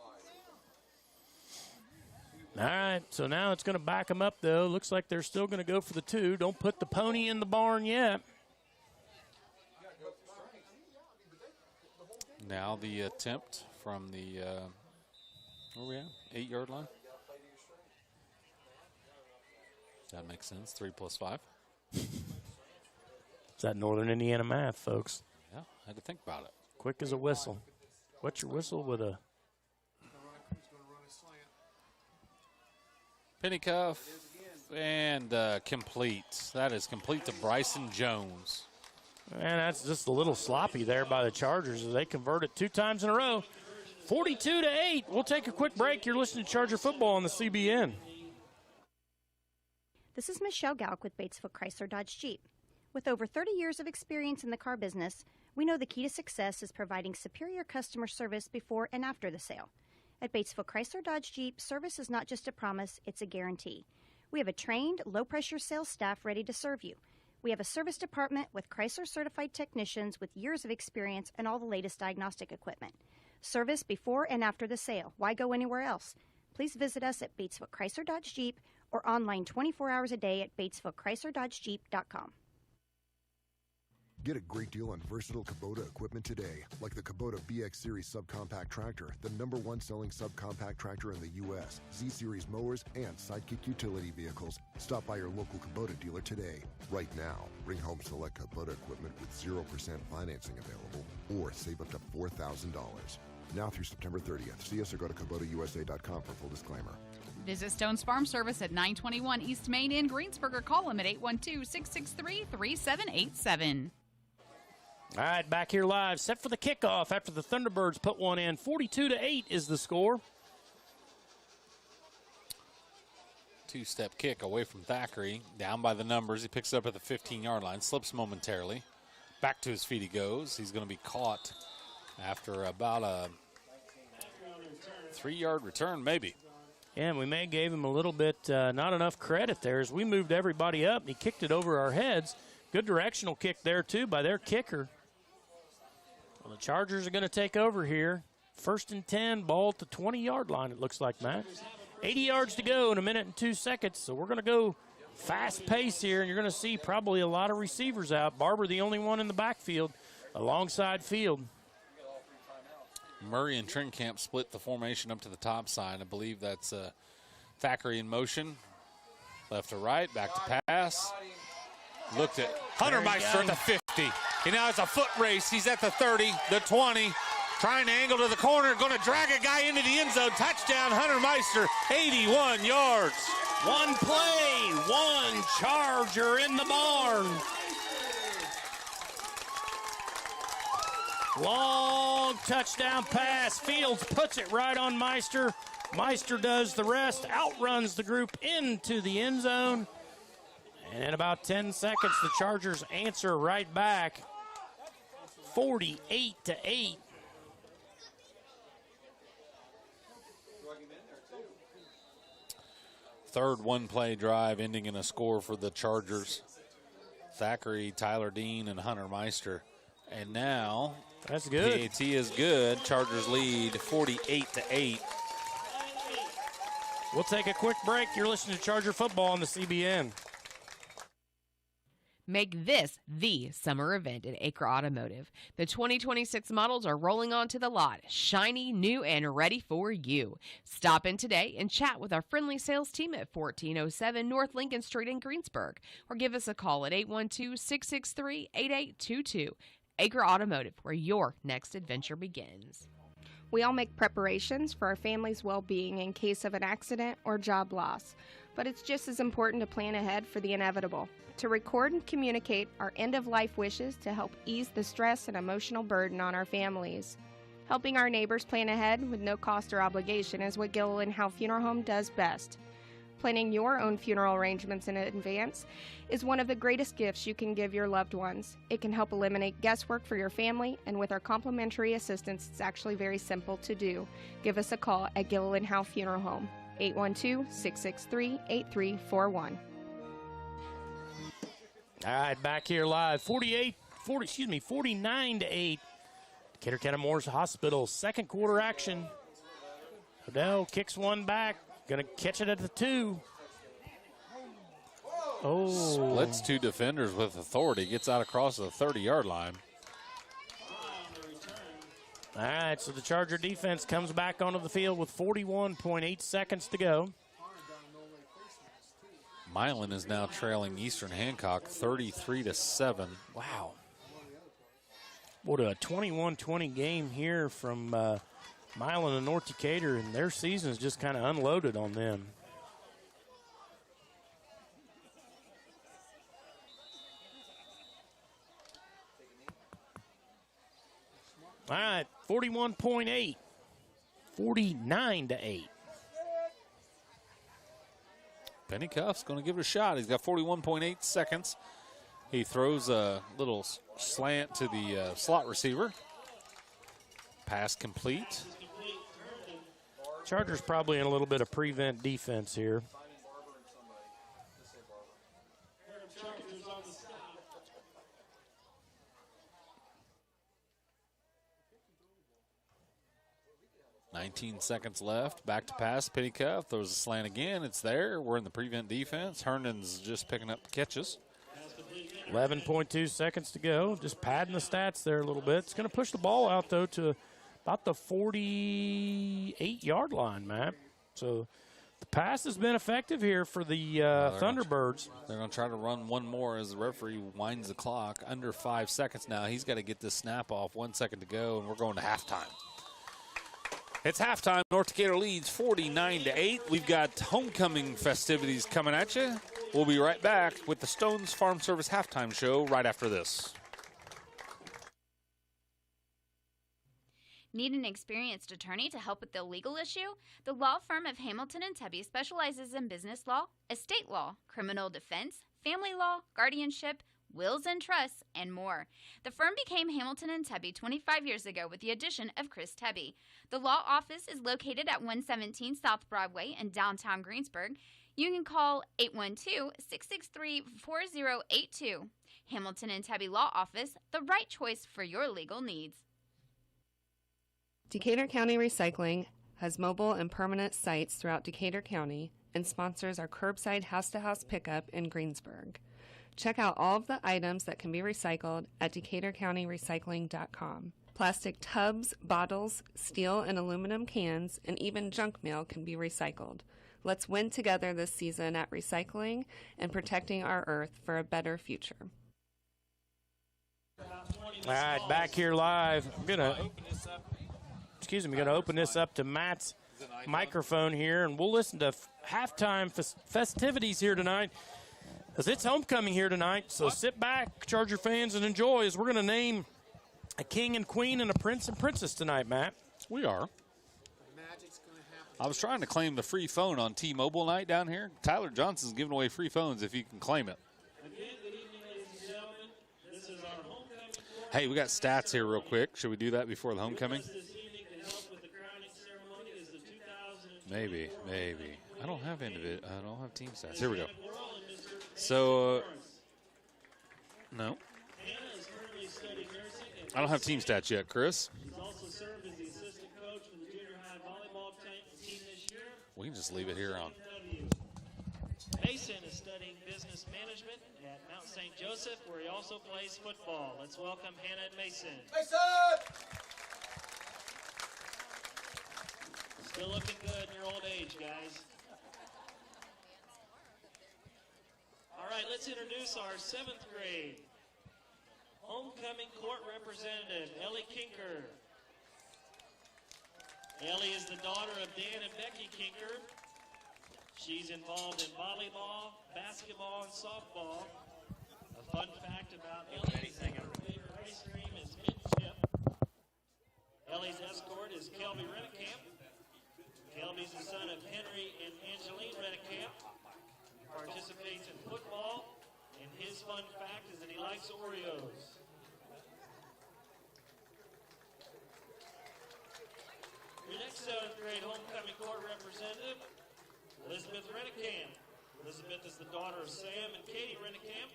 All right, so now it's going to back them up, though. Looks like they're still going to go for the 2. Don't put the pony in the barn yet. Now the attempt from the, where are we at? 8-yard line? That makes sense. 3 + 5. Is that Northern Indiana math, folks? Yeah, I had to think about it. Quick as a whistle. What's your whistle with a... Penny cuff and complete. That is complete to Bryson Jones. Man, that's just a little sloppy there by the Chargers as they converted 2 times in a row. 42-8. We'll take a quick break. You're listening to Charger Football on the CBN. This is Michelle Galk with Batesville Chrysler Dodge Jeep. With over 30 years of experience in the car business, we know the key to success is providing superior customer service before and after the sale. At Batesville Chrysler Dodge Jeep, service is not just a promise, it's a guarantee. We have a trained, low-pressure sales staff ready to serve you. We have a service department with Chrysler-certified technicians with years of experience and all the latest diagnostic equipment. Service before and after the sale. Why go anywhere else? Please visit us at Batesville Chrysler Dodge Jeep or online 24 hours a day at BatesvilleChryslerDodgeJeep.com. Get a great deal on versatile Kubota equipment today, like the Kubota BX Series subcompact tractor, the #1 selling subcompact tractor in the U.S., Z-Series mowers, and Sidekick utility vehicles. Stop by your local Kubota dealer today. Right now, bring home select Kubota equipment with 0% financing available, or save up to $4,000. Now through September 30th. See us or go to KubotaUSA.com for full disclaimer. Visit Stone's Farm Service at 921 East Main in Greensburg or call them at 812-663-3787. All right, back here live, set for the kickoff after the Thunderbirds put one in. 42-8 is the score. Two-step kick away from Thackeray, down by the numbers. He picks it up at the 15-yard line, slips momentarily. Back to his feet he goes. He's going to be caught after about a 3-yard return, maybe. Yeah, and we may have gave him a little bit not enough credit there as we moved everybody up, and he kicked it over our heads. Good directional kick there, too, by their kicker. Well, the Chargers are going to take over here. 1st and 10, ball at the 20-yard line, it looks like, Matt. 80 yards to go in 1 minute and 2 seconds, so we're going to go fast pace here, and you're going to see probably a lot of receivers out. Barber, the only one in the backfield, alongside field. Murray and Trinkamp split the formation up to the top side. I believe that's Thackeray in motion. Left to right, back to pass. Looked at Hunter Meister at the 50. He now has a foot race. He's at the 30, the 20. Trying to angle to the corner. Going to drag a guy into the end zone. Touchdown, Hunter Meister, 81 yards. One play, one Charger in the barn. Long touchdown pass. Fields puts it right on Meister. Meister does the rest, outruns the group into the end zone. And in about 10 seconds, the Chargers answer right back. 48-8. Third one-play drive ending in a score for the Chargers. Thackeray, Tyler Dean, and Hunter Meister. And now that's good. PAT is good. Chargers lead 48-8. We'll take a quick break. You're listening to Charger Football on the CBN. Make this the summer event at Acre Automotive. The 2026 models are rolling onto the lot, shiny, new, and ready for you. Stop in today and chat with our friendly sales team at 1407 North Lincoln Street in Greensburg, or give us a call at 812-663-8822. Acre Automotive, where your next adventure begins. We all make preparations for our family's well-being in case of an accident or job loss, but it's just as important to plan ahead for the inevitable. To record and communicate our end-of-life wishes to help ease the stress and emotional burden on our families. Helping our neighbors plan ahead with no cost or obligation is what Gilliland Howe Funeral Home does best. Planning your own funeral arrangements in advance is one of the greatest gifts you can give your loved ones. It can help eliminate guesswork for your family, and with our complimentary assistance, it's actually very simple to do. Give us a call at Gilliland Howe Funeral Home, 812-663-8341. All right, back here live, 49-8. Decatur County Moore's Hospital, second quarter action. Odell kicks one back, going to catch it at the 2. Oh. Splits 2 defenders with authority, gets out across the 30-yard line. All right, so the Charger defense comes back onto the field with 41.8 seconds to go. Milan is now trailing Eastern Hancock 33-7. Wow. What a 21-20 game here from Milan and North Decatur, and their season is just kind of unloaded on them. All right, 41.8, 49-8. Penny Cuff's going to give it a shot. He's got 41.8 seconds. He throws a little slant to the slot receiver. Pass complete. Chargers probably in a little bit of prevent defense here. $19 seconds left. Back to pass. Pennycuff throws a slant again. It's there. We're in the prevent defense. Herndon's just picking up catches. 11.2 seconds to go. Just padding the stats there a little bit. It's going to push the ball out, though, to about the 48-yard line, Matt. So the pass has been effective here for the Thunderbirds. They're going to try to run one more as the referee winds the clock. Under 5 seconds now. He's got to get this snap off. 1 second to go, and we're going to halftime. It's halftime. North Decatur leads 49-8. We've got homecoming festivities coming at you. We'll be right back with the Stones Farm Service halftime show right after this. Need an experienced attorney to help with the legal issue? The law firm of Hamilton and Tubby specializes in business law, estate law, criminal defense, family law, guardianship, wills and trusts, and more. The firm became Hamilton and Tubby 25 years ago with the addition of Chris Tubby. The law office is located at 117 South Broadway in downtown Greensburg. You can call 812-663-4082. Hamilton and Tubby Law Office, the right choice for your legal needs. Decatur County Recycling has mobile and permanent sites throughout Decatur County and sponsors our curbside house-to-house pickup in Greensburg. Check out all of the items that can be recycled at DecaturCountyRecycling.com. Plastic tubs, bottles, steel and aluminum cans, and even junk mail can be recycled. Let's win together this season at recycling and protecting our earth for a better future. All right, back here live. I'm going to open this up to Matt's microphone here, and we'll listen to halftime festivities here tonight. Because it's homecoming here tonight, so sit back, Charger fans, and enjoy as we're going to name a king and queen and a prince and princess tonight, Matt. We are. I was trying to claim the free phone on T-Mobile night down here. Tyler Johnson's giving away free phones if you can claim it. Hey, we got stats here real quick. Should we do that before the homecoming? Maybe. I don't have team stats. Here we go. So, no. I don't have team stats yet, Chris. We can just leave it here on. Mason is studying business management at Mount St. Joseph, where he also plays football. Let's welcome Hannah and Mason. Still looking good in your old age, guys. All right, let's introduce our 7th grade homecoming court representative, Ellie Kinker. Ellie is the daughter of Dan and Becky Kinker. She's involved in volleyball, basketball, and softball. A fun fact about Ellie is that her favorite ice cream is mid-chip. Ellie's escort is Kelby Rennekamp. Kelby's the son of Henry and Angeline Rennekamp. He participates in football, and his fun fact is that he likes Oreos. Your next 7th grade homecoming court representative, Elizabeth Rennekamp. Elizabeth is the daughter of Sam and Katie Rennekamp.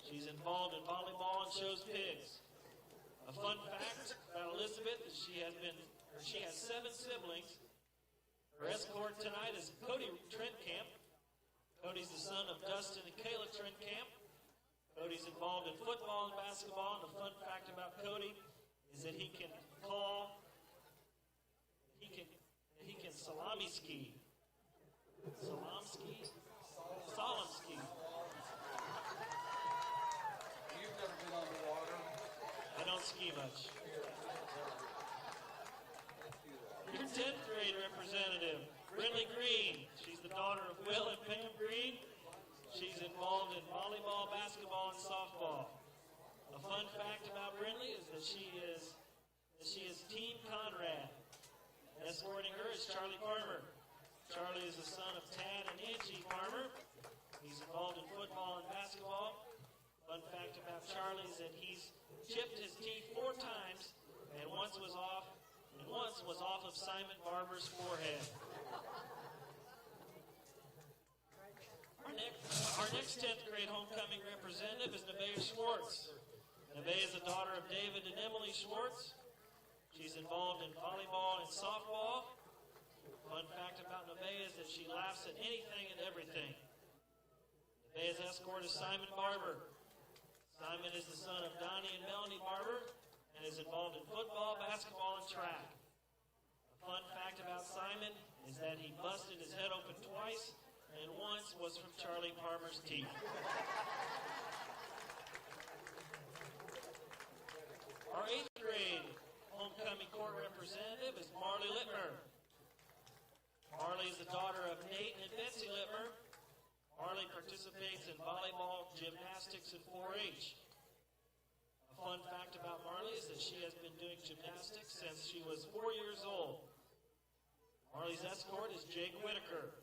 She's involved in volleyball and shows pigs. A fun fact about Elizabeth is she has 7 siblings. Her escort tonight is Cody Trentkamp. Cody's the son of Dustin and Kayla Trentkamp. Cody's involved in football and basketball, and a fun fact about Cody is that he can call. He can salami ski. Salamski? Solemski. You've never been on the water. I don't ski much. Your 10th grade representative, Greene. She's the daughter of Will and Pam Greene. She's involved in volleyball, basketball, and softball. A fun fact about Brindley is that she is Team Conrad. Escorting her is Charlie Farmer. Charlie is the son of Tad and Angie Farmer. He's involved in football and basketball. Fun fact about Charlie is that he's chipped his teeth 4 times and once was off of Simon Barber's forehead. Our next 10th grade homecoming representative is Nevaeh Schwartz. Nevaeh is the daughter of David and Emily Schwartz. She's involved in volleyball and softball. Fun fact about Nevaeh is that she laughs at anything and everything. Nevaeh's escort is Simon Barber. Simon is the son of Donnie and Melanie Barber and is involved in football, basketball, and track. A fun fact about Simon is that he busted his head open twice and once was from Charlie Palmer's teeth. Our 8th grade homecoming court representative is Marley Littmer. Marley is the daughter of Nate and Betsy Littmer. Marley participates in volleyball, gymnastics, and 4-H. A fun fact about Marley is that she has been doing gymnastics since she was 4 years old. Marley's escort is Jake Whitaker.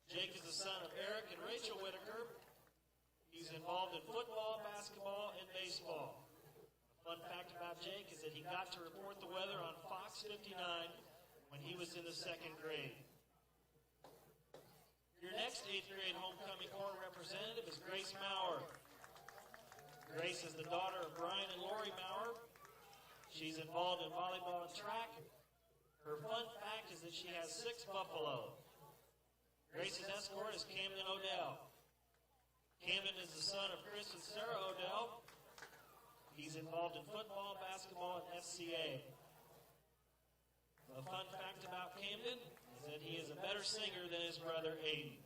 Jake is the son of Eric and Rachel Whitaker. He's involved in football, basketball, and baseball. A fun fact about Jake is that he got to report the weather on Fox 59 when he was in the 2nd grade. Your next 8th grade homecoming court representative is Grace Maurer. Grace is the daughter of Brian and Lori Maurer. She's involved in volleyball and track. Her fun fact is that she has 6 buffalo. Grace's escort is Camden Odell. Camden is the son of Chris and Sarah Odell. He's involved in football, basketball, and FCA. A fun fact about Camden is that he is a better singer than his brother Aiden.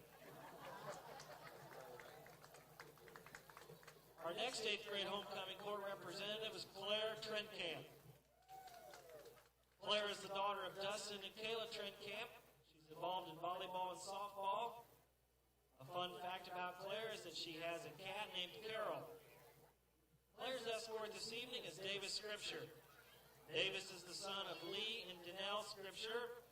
Our next 8th grade homecoming court representative is Claire Trentcamp. Claire is the daughter of Dustin and Kayla Trentcamp. She's involved in volleyball and softball. A fun fact about Claire is that she has a cat named Carol. Claire's escort this evening is Davis Scripture. Davis is the son of Lee and Danelle Scripture.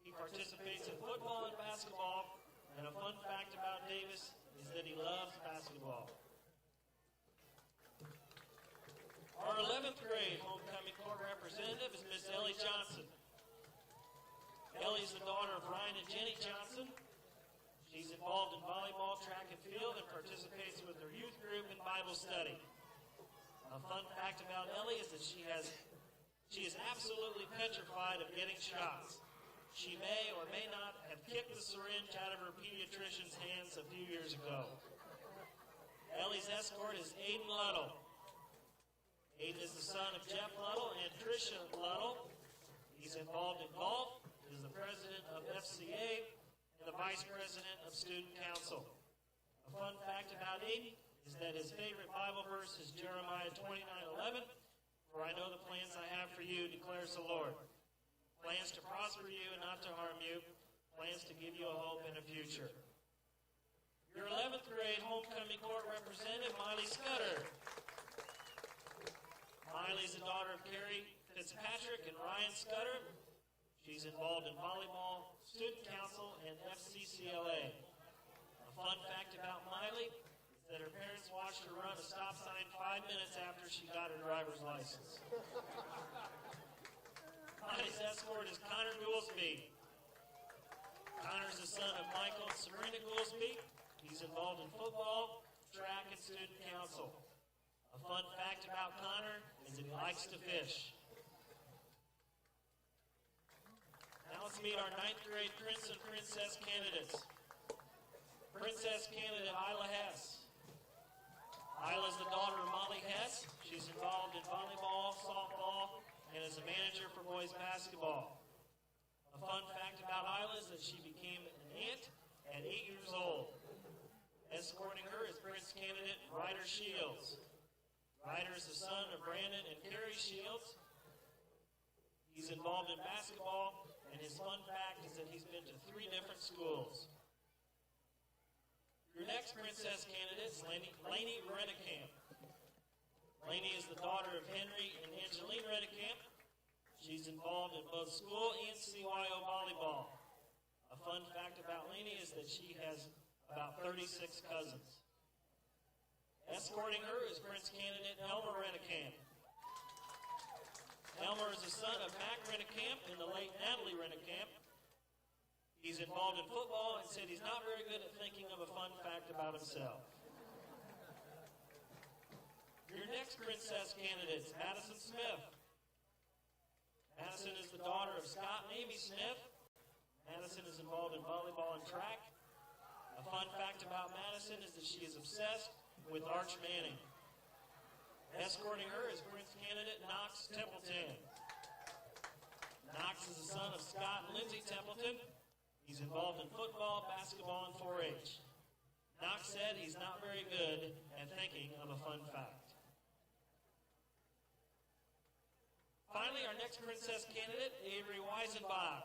He participates in football and basketball, and a fun fact about Davis is that he loves basketball. Our 11th grade homecoming court representative is Miss Ellie Johnson. Ellie is the daughter of Ryan and Jenny Johnson. She's involved in volleyball, track and field, and participates with her youth group in Bible study. A fun fact about Ellie is that she is absolutely petrified of getting shots. She may or may not have kicked the syringe out of her pediatrician's hands a few years ago. Ellie's escort is Aiden Luddle. Aiden is the son of Jeff Luddle and Tricia Luddle. He's involved in golf, is the president of FCA, and the vice president of Student Council. A fun fact about Aiden is that his favorite Bible verse is Jeremiah 29:11, "For I know the plans I have for you, declares the Lord. Plans to prosper you and not to harm you, plans to give you a hope and a future." Your 11th grade homecoming court representative, Miley Scudder. Miley is the daughter of Carrie Fitzpatrick and Ryan Scudder. She's involved in volleyball, student council, and FCCLA. A fun fact about Miley is that her parents watched her run a stop sign 5 minutes after she got her driver's license. Miley's escort is Connor Goolsby. Connor is the son of Michael and Serena Goolsby. He's involved in football, track, and student council. A fun fact about Connor is that he likes to fish. Now let's meet our 9th grade Prince and Princess candidates. Princess candidate Isla Hess. Isla's the daughter of Molly Hess. She's involved in volleyball, softball, and is a manager for boys basketball. A fun fact about Isla is that she became an aunt at 8 years old. Escorting her is Prince candidate Ryder Shields. Ryder is the son of Brandon and Carrie Shields. He's involved in basketball, and his fun fact is that he's been to 3 different schools. Your next princess candidate is Lainey Rennekamp. Lainey is the daughter of Henry and Angeline Rennekamp. She's involved in both school and CYO volleyball. A fun fact about Lainey is that she has about 36 cousins. Escorting her is Prince candidate Elmer Rennekamp. Elmer is the son of Mac Rennekamp and the late Natalie Rennekamp. He's involved in football and said he's not very good at thinking of a fun fact about himself. Your next princess candidate is Madison Smith. Madison is the daughter of Scott and Amy Smith. Madison is involved in volleyball and track. A fun fact about Madison is that she is obsessed with Arch Manning. Escorting her is Prince candidate Knox Templeton. Knox is the son of Scott and Lindsay Templeton. He's involved in football, basketball, and 4-H. Knox said he's not very good at thinking of a fun fact. Finally, our next princess candidate, Avery Weisenbach.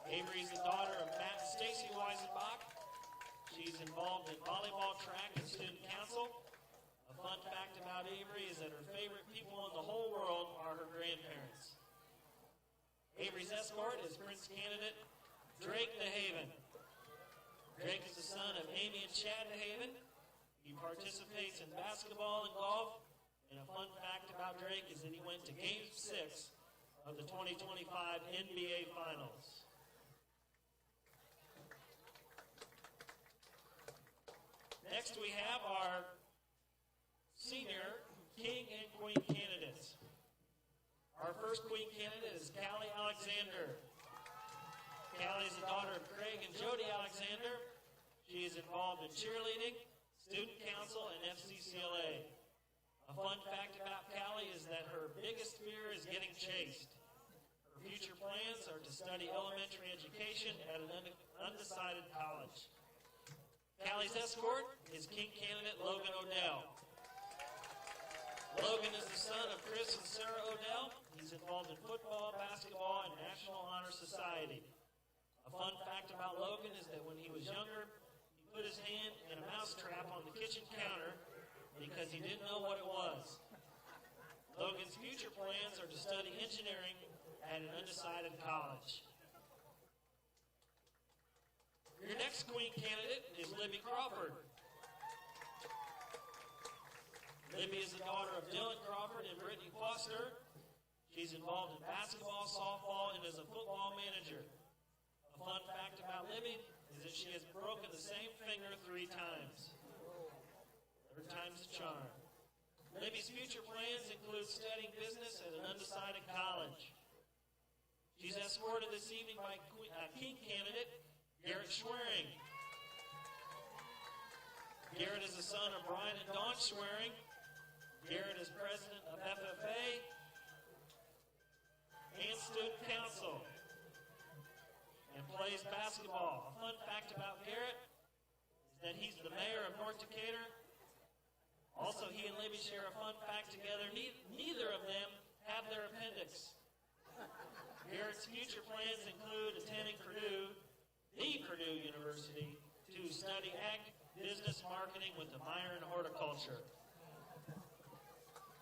Avery is the daughter of Matt and Stacy Weisenbach. She's involved in volleyball, track, and student council. A fun fact about Avery is that her favorite people in the whole world are her grandparents. Avery's escort is Prince candidate Drake DeHaven. Drake is the son of Amy and Chad DeHaven. He participates in basketball and golf. And a fun fact about Drake is that he went to Game 6 of the 2025 NBA Finals. Next we have our senior King and Queen candidates. Our first Queen candidate is Callie Alexander. Callie is the daughter of Craig and Jody Alexander. She is involved in cheerleading, student council, and FCCLA. A fun fact about Callie is that her biggest fear is getting chased. Her future plans are to study elementary education at an undecided college. Callie's escort is King candidate Logan Odell. Logan is the son of Chris and Sarah Odell. He's involved in football, basketball, and National Honor Society. A fun fact about Logan is that when he was younger, he put his hand in a mousetrap on the kitchen counter because he didn't know what it was. Logan's future plans are to study engineering at an undecided college. Your next Queen candidate is Libby Crawford. Libby is the daughter of Dylan Crawford and Brittany Foster. She's involved in basketball, softball, and is a football manager. A fun fact about Libby is that she has broken the same finger 3 times. Third time's a charm. Libby's future plans include studying business at an undecided college. She's escorted this evening by King candidate Garrett Schwerin. Garrett is the son of Brian and Dawn Schwerin. Garrett is president of FFA and student council and plays basketball. A fun fact about Garrett is that he's the mayor of North Decatur. Also, he and Libby share a fun fact together. Neither of them have their appendix. Garrett's future plans include attending Purdue University, to study ag business marketing with a minor in horticulture.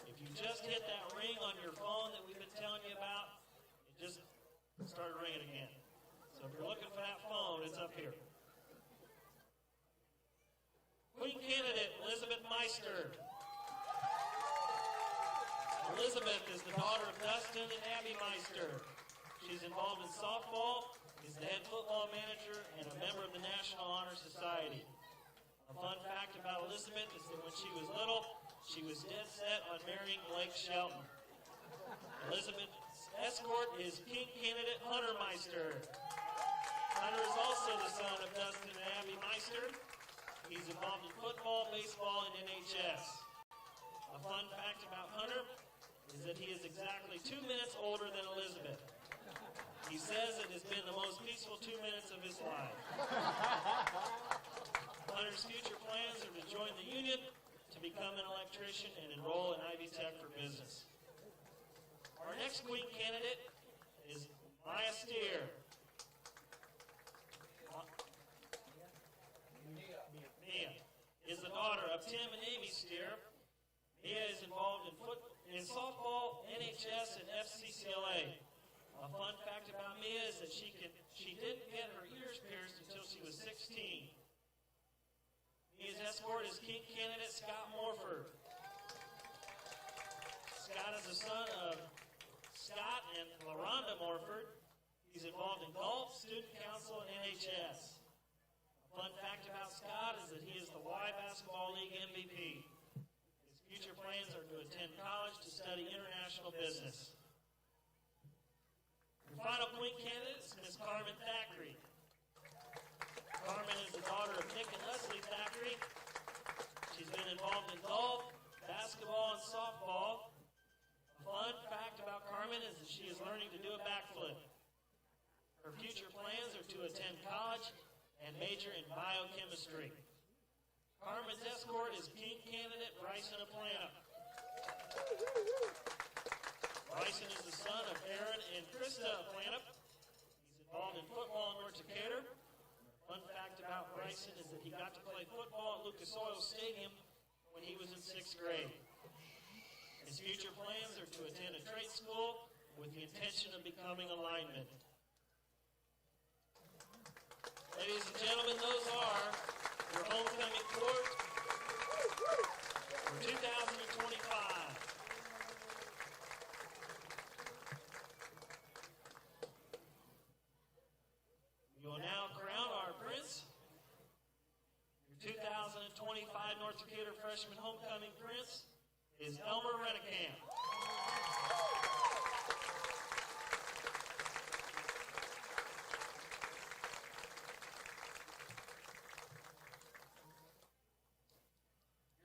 If you just hit that ring on your phone that we've been telling you about, it just started ringing again. So if you're looking for that phone, it's up here. Queen candidate Elizabeth Meister. Elizabeth is the daughter of Dustin and Abby Meister. She's involved in softball, is the head football manager, and a member of the National Honor Society. A fun fact about Elizabeth is that when she was little, she was dead set on marrying Blake Shelton. Elizabeth's escort is King candidate Hunter Meister. Hunter is also the son of Dustin and Abby Meister. He's involved in football, baseball, and NHS. A fun fact about Hunter is that he is exactly 2 minutes older than Elizabeth. He says it has been the most peaceful 2 minutes of his life. Hunter's future plans are to join the union, to become an electrician, and enroll in Ivy Tech for business. Our next queen candidate is Maya Steer. Mia is the daughter of Tim and Amy Steer. Mia is involved in softball, NHS, and FCCLA. A fun fact about Mia is that she didn't get her ears pierced until she was 16. Mia's escort is King candidate Scott Morford. Scott is the son of Scott and LaRonda Morford. He's involved in golf, student council, and NHS. A fun fact about Scott is that he is the Y Basketball League MVP. His future plans are to attend college to study international business. Your final queen candidate is Ms. Carmen Thackeray. Carmen is the daughter of Nick and Leslie Thackeray. She's been involved in golf, basketball, and softball. A fun fact about Carmen is that she is learning to do a backflip. Her future plans are to attend college and major in biochemistry. Carmen's escort is King candidate Bryson Aplana. Bryson is the son of Aaron and Krista Aplana. He's involved in football in North Decatur. Fun fact about Bryson is that he got to play football at Lucas Oil Stadium when he was in 6th grade. His future plans are to attend a trade school with the intention of becoming a lineman. Ladies and gentlemen, those are your homecoming court for 2025. We will now crown our prince. Your 2025 North Decatur Freshman Homecoming Prince is Elmer Rennekamp.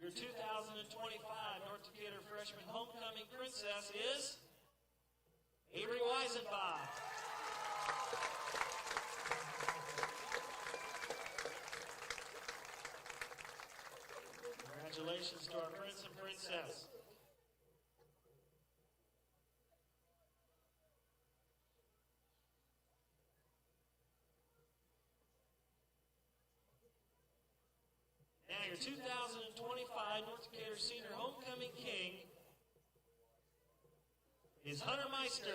Your 2025 North Decatur Freshman Homecoming Princess is Avery Weisenbach. Congratulations to our prince and princess. Now your 2025 North Decatur Senior Homecoming King is Hunter Meister.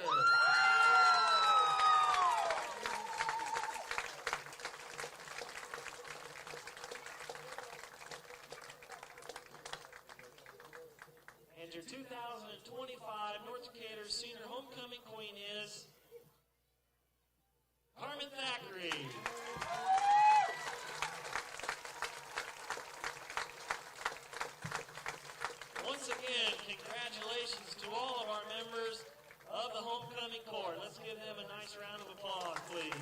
And your 2025 North Decatur Senior Homecoming Queen is Carmen Thackeray. Once again, congratulations to all of our members of the Homecoming Court. Let's give them a nice round of applause, please.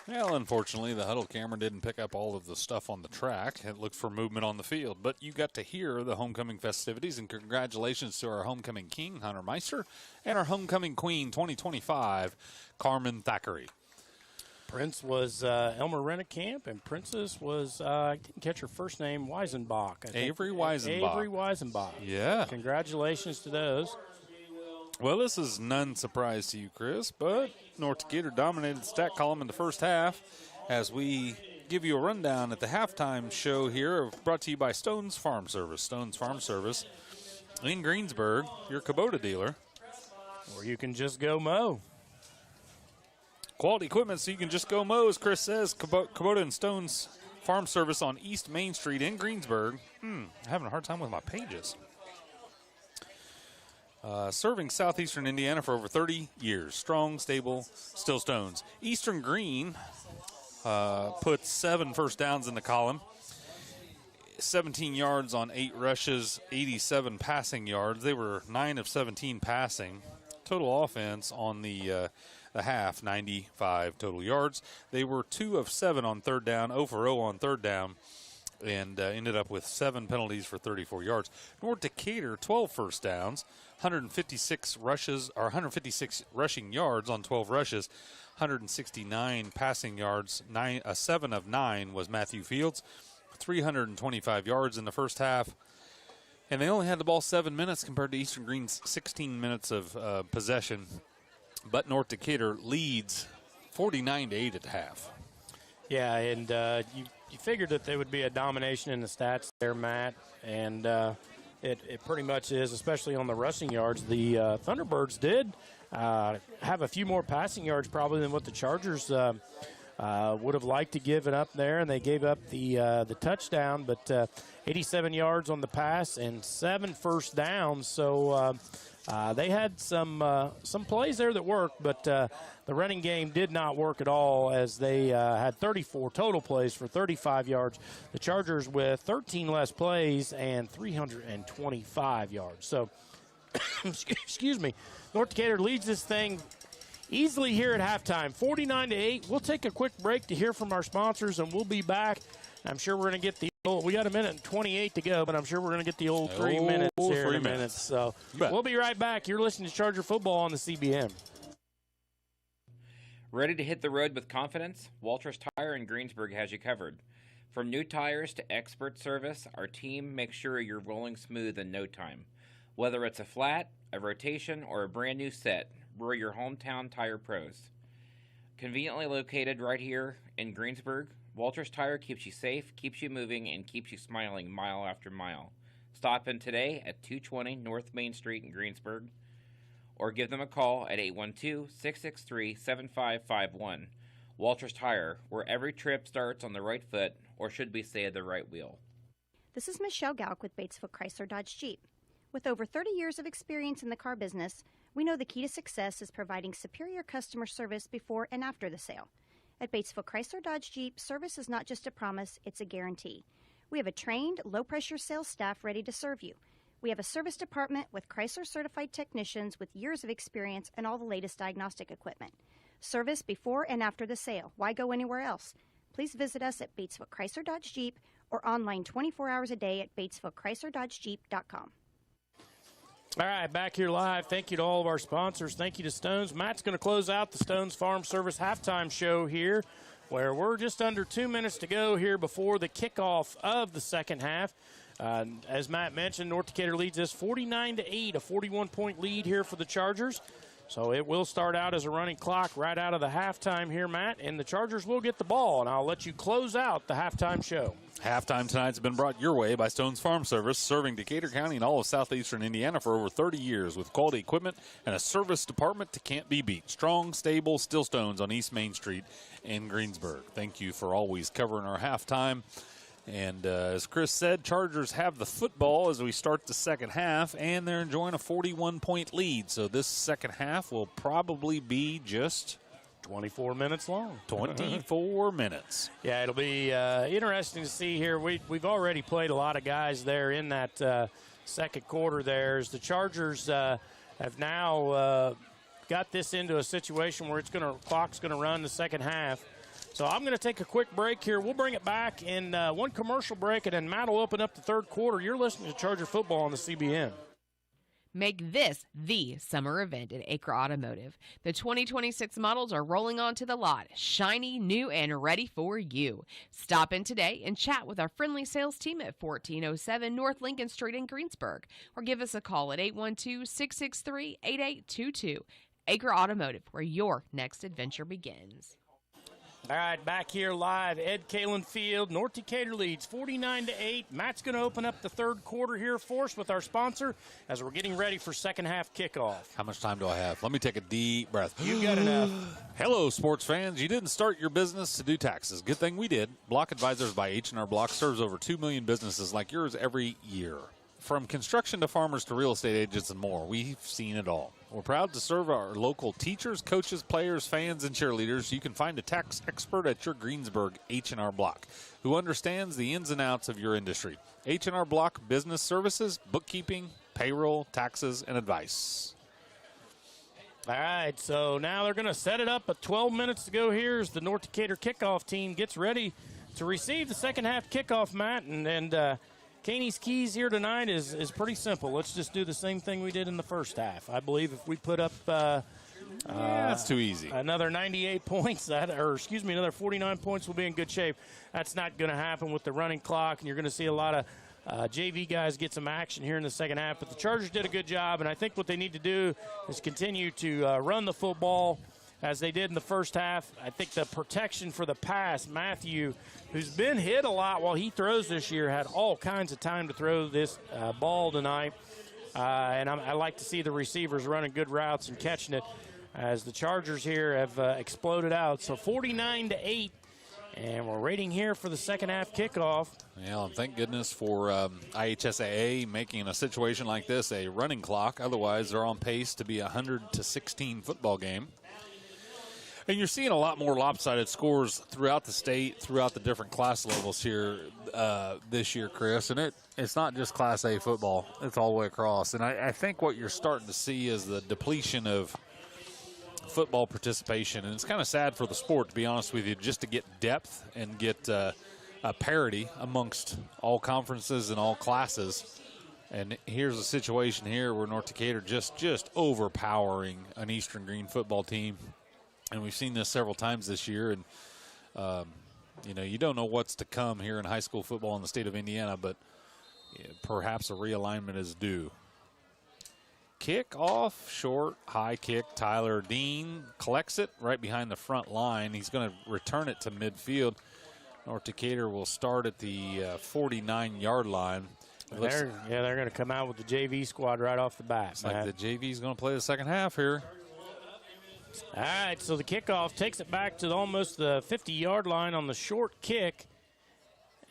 Well, unfortunately, the huddle camera didn't pick up all of the stuff on the track. It looked for movement on the field. But you got to hear the homecoming festivities, and congratulations to our homecoming king, Hunter Meister, and our homecoming queen, 2025, Carmen Thackeray. Prince was Elmer Rennekamp, and Princess was, I didn't catch her first name, Weisenbach. Avery Weisenbach. Avery Weisenbach. Yeah. Congratulations to those. Well, this is none surprise to you, Chris, but North Decatur dominated the stat column in the first half as we give you a rundown at the halftime show here, brought to you by Stone's Farm Service. Stone's Farm Service in Greensburg, your Kubota dealer. Or you can just go mow. Quality equipment so you can just go mow, as Chris says. Kubota and Stone's Farm Service on East Main Street in Greensburg. Having a hard time with my pages. Serving southeastern Indiana for over 30 years. Strong, stable, still Stones. Eastern Greene put 7 first downs in the column. 17 yards on 8 rushes, 87 passing yards. They were 9 of 17 passing. Total offense on the the half, 95 total yards. They were 2 of 7 on third down, 0 for 0 on third down, and ended up with 7 penalties for 34 yards. North Decatur, 12 first downs, 156 rushing yards on 12 rushes, 169 passing yards. 7 of 9 was Matthew Fields, 325 yards in the first half. And they only had the ball 7 minutes compared to Eastern Greene's 16 minutes of possession. But North Decatur leads 49-8 at the half. Yeah, and you figured that there would be a domination in the stats there, Matt, and it pretty much is, especially on the rushing yards. The Thunderbirds did have a few more passing yards probably than what the Chargers would have liked to give it up there, and they gave up the touchdown, but 87 yards on the pass and 7 first downs. So they had some plays there that worked, but the running game did not work at all, as they had 34 total plays for 35 yards. The Chargers with 13 less plays and 325 yards. So, excuse me, North Decatur leads this thing easily here at halftime, 49-8. We'll take a quick break to hear from our sponsors, and we'll be back. I'm sure we're going to get we got a minute and 28 to go, but I'm sure we're going to get the old 3 minutes here in a minute. So we'll be right back. You're listening to Charger Football on the CBM. Ready to hit the road with confidence? Walters Tire in Greensburg has you covered. From new tires to expert service, our team makes sure you're rolling smooth in no time. Whether it's a flat, a rotation, or a brand new set, we're your hometown tire pros. Conveniently located right here in Greensburg, Walters Tire keeps you safe, keeps you moving, and keeps you smiling mile after mile. Stop in today at 220 North Main Street in Greensburg, or give them a call at 812-663-7551. Walters Tire, where every trip starts on the right foot, or should we say the right wheel. This is Michelle Galk with Batesville Chrysler Dodge Jeep. With over 30 years of experience in the car business, we know the key to success is providing superior customer service before and after the sale. At Batesville Chrysler Dodge Jeep, service is not just a promise, it's a guarantee. We have a trained, low-pressure sales staff ready to serve you. We have a service department with Chrysler-certified technicians with years of experience and all the latest diagnostic equipment. Service before and after the sale. Why go anywhere else? Please visit us at Batesville Chrysler Dodge Jeep or online 24 hours a day at BatesvilleChryslerDodgeJeep.com. All right, back here live. Thank you to all of our sponsors. Thank you to Stones. Matt's going to close out the Stones Farm Service halftime show here, where we're just under 2 minutes to go here before the kickoff of the second half. As Matt mentioned, North Decatur leads this 49-8, a 41-point lead here for the Chargers. So it will start out as a running clock right out of the halftime here, Matt, and the Chargers will get the ball, and I'll let you close out the halftime show. Halftime tonight's been brought your way by Stone's Farm Service, serving Decatur County and all of southeastern Indiana for over 30 years with quality equipment and a service department that can't be beat. Strong, stable, still Stones on East Main Street in Greensburg. Thank you for always covering our halftime. And as Chris said, Chargers have the football as we start the second half, and they're enjoying a 41-point lead. So this second half will probably be just 24 minutes long. 24 minutes. Yeah, it'll be interesting to see here. We've already played a lot of guys there in that second quarter there. As the Chargers have now got this into a situation where clock's going to run the second half. So I'm going to take a quick break here. We'll bring it back in one commercial break, and then Matt will open up the third quarter. You're listening to Charger Football on the CBN. Make this the summer event at Acre Automotive. The 2026 models are rolling onto the lot, shiny, new, and ready for you. Stop in today and chat with our friendly sales team at 1407 North Lincoln Street in Greensburg, or give us a call at 812-663-8822. Acre Automotive, where your next adventure begins. All right, back here live, Ed Kalen Field. North Decatur leads 49-8. Matt's going to open up the third quarter here for us with our sponsor as we're getting ready for second half kickoff. How much time do I have? Let me take a deep breath. You've got enough. Hello, sports fans. You didn't start your business to do taxes. Good thing we did. Block Advisors by H&R Block serves over 2 million businesses like yours every year. From construction to farmers to real estate agents and more, we've seen it all. We're proud to serve our local teachers, coaches, players, fans, and cheerleaders. You can find a tax expert at your Greensburg H&R Block who understands the ins and outs of your industry. H&R Block Business Services, bookkeeping, payroll, taxes, and advice. All right, so now they're going to set it up. But 12 minutes to go here as the North Decatur kickoff team gets ready to receive the second half kickoff, Matt. And Caney's keys here tonight is pretty simple. Let's just do the same thing we did in the first half. I believe if we put up that's too easy. Another 98 points, another 49 points, will be in good shape. That's not going to happen with the running clock, and you're going to see a lot of JV guys get some action here in the second half. But the Chargers did a good job, and I think what they need to do is continue to run the football as they did in the first half. I think the protection for the pass, Matthew, who's been hit a lot while he throws this year, had all kinds of time to throw this ball tonight. And I like to see the receivers running good routes and catching it as the Chargers here have exploded out. So 49-8, and we're waiting here for the second half kickoff. Yeah, and thank goodness for IHSAA making a situation like this a running clock. Otherwise, they're on pace to be a 100-16 football game. And you're seeing a lot more lopsided scores throughout the state, throughout the different class levels here this year, Chris. And it's not just Class A football. It's all the way across. And I think what you're starting to see is the depletion of football participation. And it's kind of sad for the sport, to be honest with you, just to get depth and get a parity amongst all conferences and all classes. And here's a situation here where North Decatur just overpowering an Eastern Greene football team. And we've seen this several times this year. And, you don't know what's to come here in high school football in the state of Indiana, but perhaps a realignment is due. Kick off, short, high kick. Tyler Dean collects it right behind the front line. He's going to return it to midfield. North Decatur will start at the 49-yard line. They're going to come out with the JV squad right off the bat. Looks like the JV's going to play the second half here. All right, so the kickoff takes it back to almost the 50-yard line on the short kick.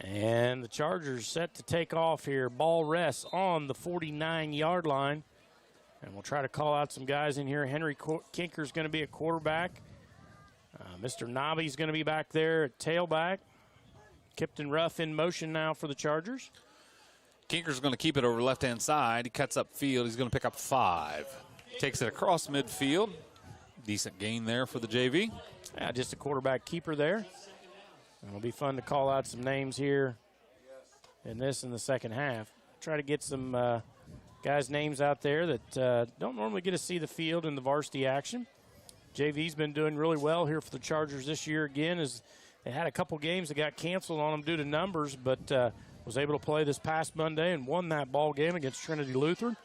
And the Chargers set to take off here. Ball rests on the 49-yard line. And we'll try to call out some guys in here. Henry Kinker's going to be a quarterback. Mr. Nobby's going to be back there at tailback. Kipton Ruff in motion now for the Chargers. Kinker's going to keep it over left-hand side. He cuts up field. He's going to pick up 5. Takes it across midfield. Decent gain there for the JV. Yeah, just a quarterback keeper there. It'll be fun to call out some names here in the second half. Try to get some guys' names out there that don't normally get to see the field in the varsity action. JV's been doing really well here for the Chargers this year again, as they had a couple games that got canceled on them due to numbers, but was able to play this past Monday and won that ball game against Trinity Lutheran.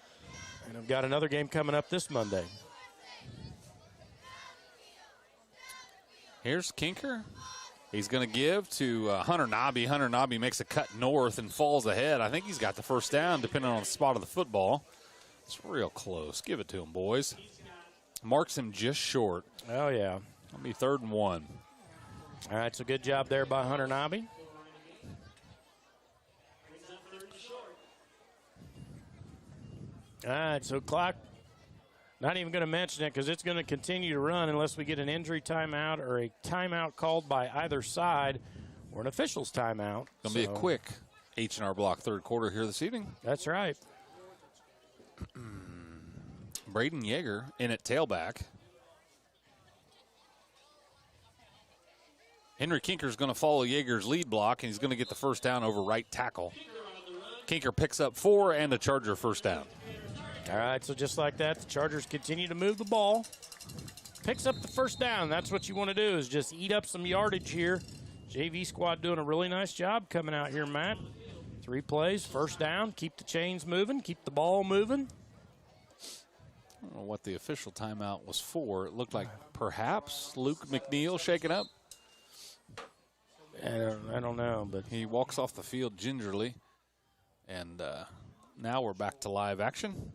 And I've got another game coming up this Monday. Here's Kinker. He's going to give to Hunter Nobby. Hunter Nobby makes a cut north and falls ahead. I think he's got the first down, depending on the spot of the football. It's real close. Give it to him, boys. Marks him just short. Oh, yeah. It'll be 3rd and 1. All right, so good job there by Hunter Nobby. All right, so clock, not even going to mention it because it's going to continue to run unless we get an injury timeout or a timeout called by either side or an official's timeout. Going to be a quick H&R Block third quarter here this evening. That's right. Braden Yeager in at tailback. Henry Kinker's going to follow Yeager's lead block, and he's going to get the first down over right tackle. Kinker picks up 4 and a Charger first down. All right, so just like that, the Chargers continue to move the ball. Picks up the first down. That's what you want to do, is just eat up some yardage here. JV squad doing a really nice job coming out here, Matt. 3 plays, first down, keep the chains moving, keep the ball moving. I don't know what the official timeout was for. It looked like perhaps Luke McNeil shaking up. I don't know, but he walks off the field gingerly. And now we're back to live action.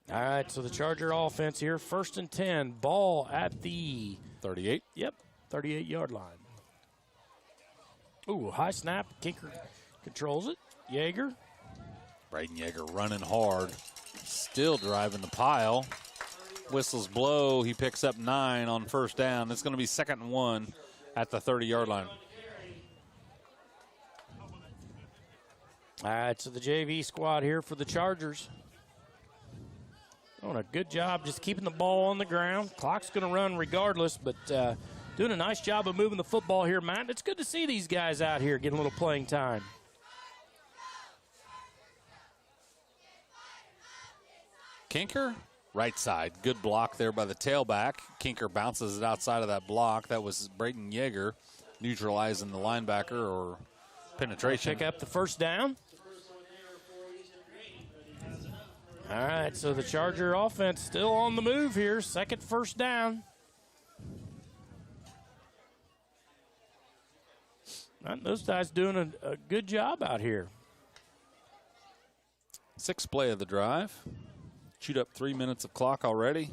All right, so the Charger offense here, 1st and 10, ball at the 38. Yep, 38-yard line. Ooh, high snap. Kinker controls it. Yeager. Braden Yeager running hard. Still driving the pile. Whistles blow. He picks up 9 on first down. It's going to be 2nd and 1 at the 30-yard line. All right, so the JV squad here for the Chargers. Doing a good job just keeping the ball on the ground. Clock's going to run regardless, but doing a nice job of moving the football here, Matt. It's good to see these guys out here getting a little playing time. Kinker, right side. Good block there by the tailback. Kinker bounces it outside of that block. That was Braden Yeager neutralizing the linebacker or penetration. Pick up the first down. All right, so the Charger offense still on the move here. Second first down. Those guys doing a good job out here. Sixth play of the drive. Chewed up 3 minutes of clock already.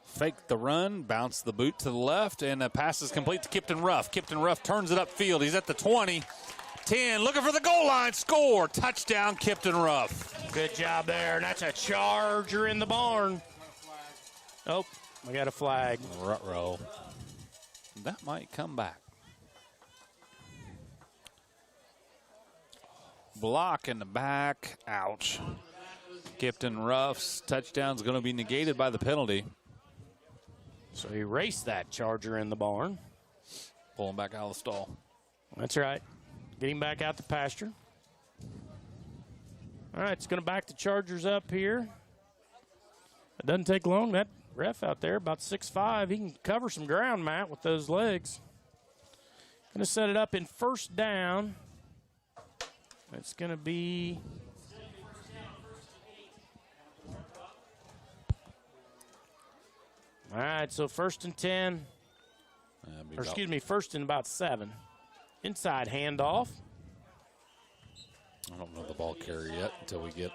Fake the run, bounce the boot to the left, and the pass is complete to Kipton Ruff. Kipton Ruff turns it upfield. He's at the 20, 10, looking for the goal line. Score, touchdown, Kipton Ruff. Good job there, and that's a Charger in the barn. Oh, we got a flag. Ruh-roh. That might come back. Block in the back. Ouch. Kipton Ruff's touchdown's going to be negated by the penalty. So erase that Charger in the barn. Pull him back out of the stall. That's right. Get him back out the pasture. All right, it's going to back the Chargers up here. It doesn't take long. That ref out there, about 6'5", he can cover some ground, Matt, with those legs. Going to set it up in first down. It's going to be... All right, so first and 10. Or excuse me, first and about 7. Inside handoff. I don't know the ball carrier yet until we get...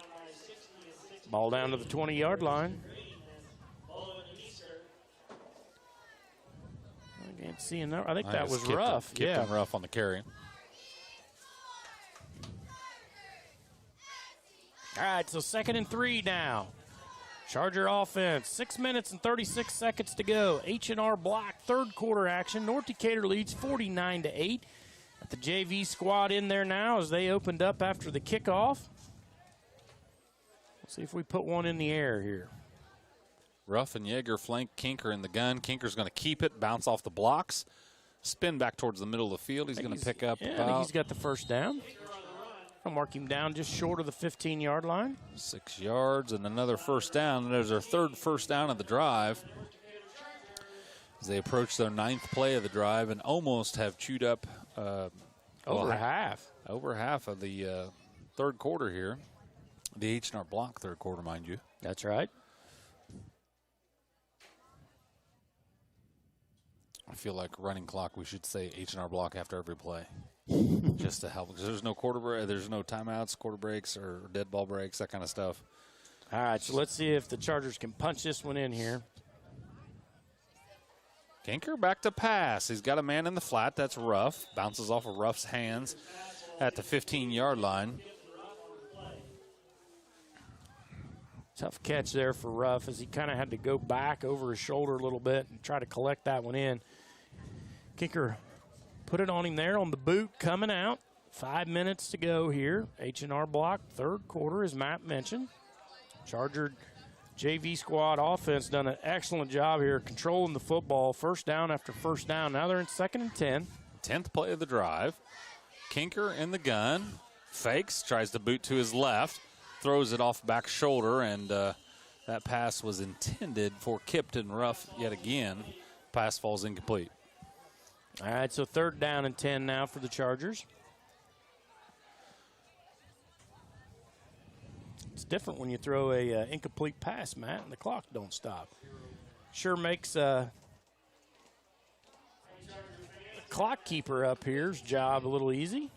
Ball down to the 20-yard line. I can't see enough. I think that was Ruff. Kipton Ruff on the carry. All right, so 2nd and 3 now. Charger offense, 6 minutes and 36 seconds to go. H&R Block, third quarter action. North Decatur leads 49-8. Got the JV squad in there now as they opened up after the kickoff. Let's see if we put one in the air here. Ruff and Yeager flank Kinker in the gun. Kinker's going to keep it, bounce off the blocks, spin back towards the middle of the field. He's going to pick up I think he's got the first down. I'll mark him down just short of the 15-yard line. 6 yards and another first down. And there's their third first down of the drive as they approach their 9th play of the drive and almost have chewed up over half. Over half of the third quarter here. The H&R Block third quarter, mind you. That's right. I feel like running clock, we should say H&R Block after every play. Just to help, because there's no there's no timeouts, quarter breaks, or dead ball breaks, that kind of stuff. All right, so let's see if the Chargers can punch this one in here. Kinker back to pass. He's got a man in the flat. That's Ruff. Bounces off of Ruff's hands at the 15-yard line. Tough catch there for Ruff as he kind of had to go back over his shoulder a little bit and try to collect that one in. Kinker put it on him there on the boot coming out. 5 minutes to go here. H&R Block, third quarter, as Matt mentioned. Charger JV squad offense done an excellent job here controlling the football. First down after first down. Now they're in 2nd and 10. 10th play of the drive. Kinker in the gun. Fakes, tries to boot to his left. Throws it off back shoulder, and that pass was intended for Kipton Ruff yet again. Pass falls incomplete. All right, so 3rd down and 10 now for the Chargers. It's different when you throw a incomplete pass, Matt, and the clock don't stop. Sure makes the clock keeper up here's job a little easy.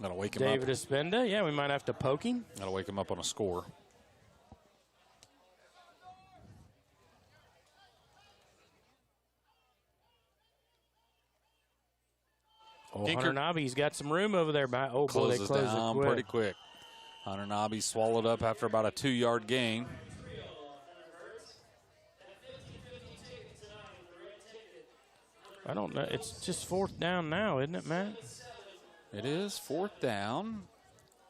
Gotta wake him David up. Espenda, yeah, we might have to poke him. Gotta wake him up on a score. Oh, Hunter Nobby's got some room over there. Oh, boy, they close down it quick. pretty quick. Hunter Nobby swallowed up after about a 2-yard gain. I don't know. It's just 4th down now, isn't it, Matt? It is 4th down.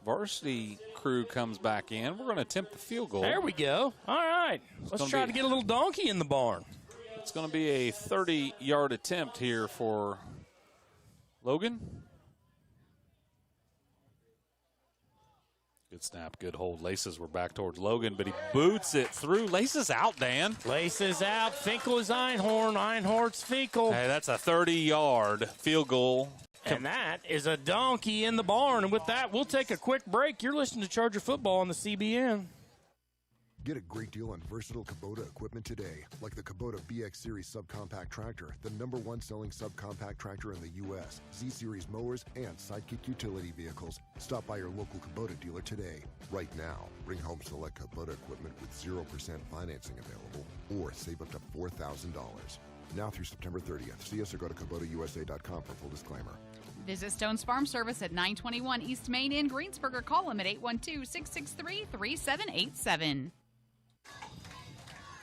Varsity crew comes back in. We're going to attempt the field goal. There we go. All right. Let's try to get a little donkey in the barn. It's going to be a 30-yard attempt here for Logan. Good snap, good hold. Laces were back towards Logan, but he boots it through. Laces out, Dan. Laces out. Finkel is Einhorn. Einhorn's Finkel. Hey, that's a 30-yard field goal. And that is a donkey in the barn. And with that, we'll take a quick break. You're listening to Charger Football on the CBN. Get a great deal on versatile Kubota equipment today, like the Kubota BX Series subcompact tractor, the #1 selling subcompact tractor in the U.S., Z-Series mowers, and Sidekick utility vehicles. Stop by your local Kubota dealer today. Right now, bring home select Kubota equipment with 0% financing available, or save up to $4,000. Now through September 30th. See us or go to KubotaUSA.com for full disclaimer. Visit Stone's Farm Service at 921 East Main in Greensburg or call them at 812-663-3787.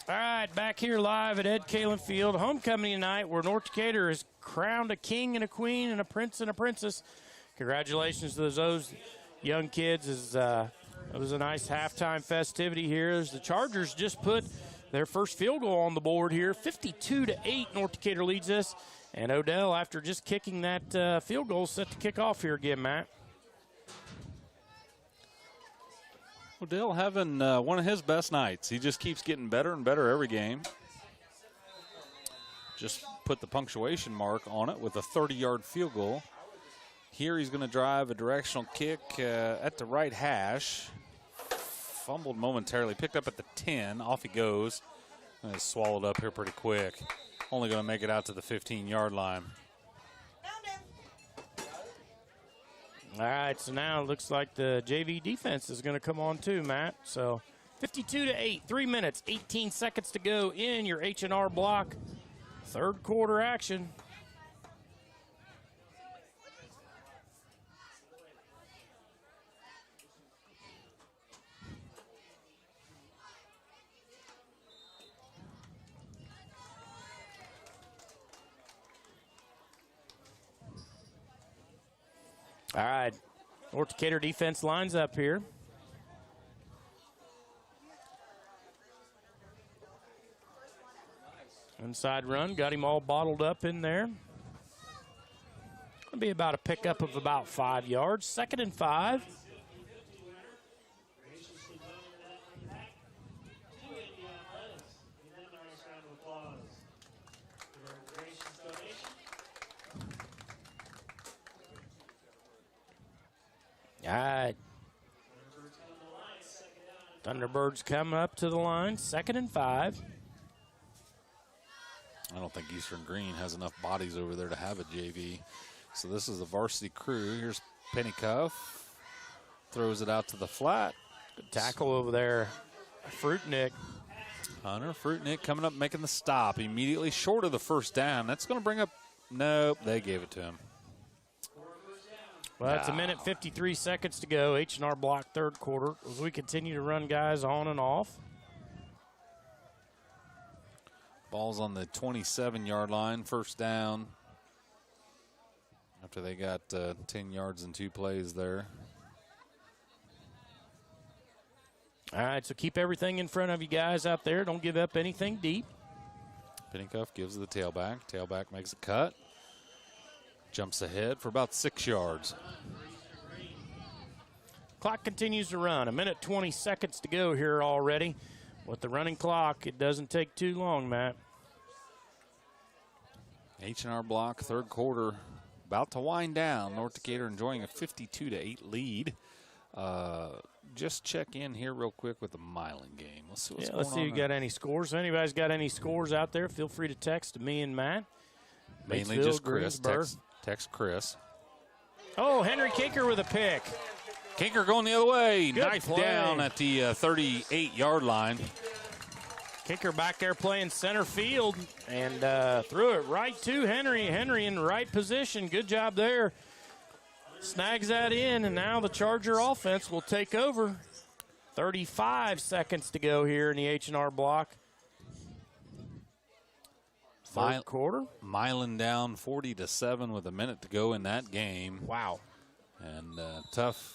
All right, back here live at Ed Kalin Field. Homecoming tonight where North Decatur has crowned a king and a queen and a prince and a princess. Congratulations to those young kids. It was a nice halftime festivity here as the Chargers just put their first field goal on the board here. 52-8, North Decatur leads us. And Odell, after just kicking that field goal, set to kick off here again, Matt. Odell having one of his best nights. He just keeps getting better and better every game. Just put the punctuation mark on it with a 30-yard field goal. Here he's going to drive a directional kick at the right hash. Fumbled momentarily, picked up at the 10. Off he goes. And it's swallowed up here pretty quick. Only going to make it out to the 15-yard line. All right, so now it looks like the JV defense is going to come on too, Matt. So 52-8, 3 minutes, 18 seconds to go in your H&R block. Third quarter action. All right, North Decatur defense lines up here. Inside run, got him all bottled up in there. Going to be about a pickup of about 5 yards. 2nd and 5. All right. Thunderbirds coming up to the line. 2nd and 5. I don't think Eastern Greene has enough bodies over there to have a JV. So this is the varsity crew. Here's Pennycuff. Throws it out to the flat. Good tackle over there. Fruitnick. Hunter Fruitnick coming up making the stop. Immediately short of the first down. That's going to bring up. Nope, they gave it to him. Well, that's a minute 53 seconds to go. H&R block third quarter as we continue to run guys on and off. Ball's on the 27-yard line, first down. After they got 10 yards in 2 plays there. All right, so keep everything in front of you guys out there. Don't give up anything deep. Pennycuff gives the tailback. Tailback makes a cut. Jumps ahead for about 6 yards. Clock continues to run. A minute 20 seconds to go here already. With the running clock, it doesn't take too long, Matt. H&R block, third quarter, about to wind down. North Decatur enjoying a 52-8 lead. Just check in here real quick with the Milan game. Let's see what's going on. Let's see if you got any scores. If anybody's got any scores out there, feel free to text to me and Matt. Mainly Batesville, just Chris. Greensburg. Text Chris. Oh, Henry Kinker with a pick. Kinker going the other way. Good Knife play. down at the 38-yard line. Kinker back there playing center field and threw it right to Henry. Henry in the right position. Good job there. Snags that in, and now the Charger offense will take over. 35 seconds to go here in the H&R block. Third quarter. Milan down 40-7 with a minute to go in that game. Wow. And tough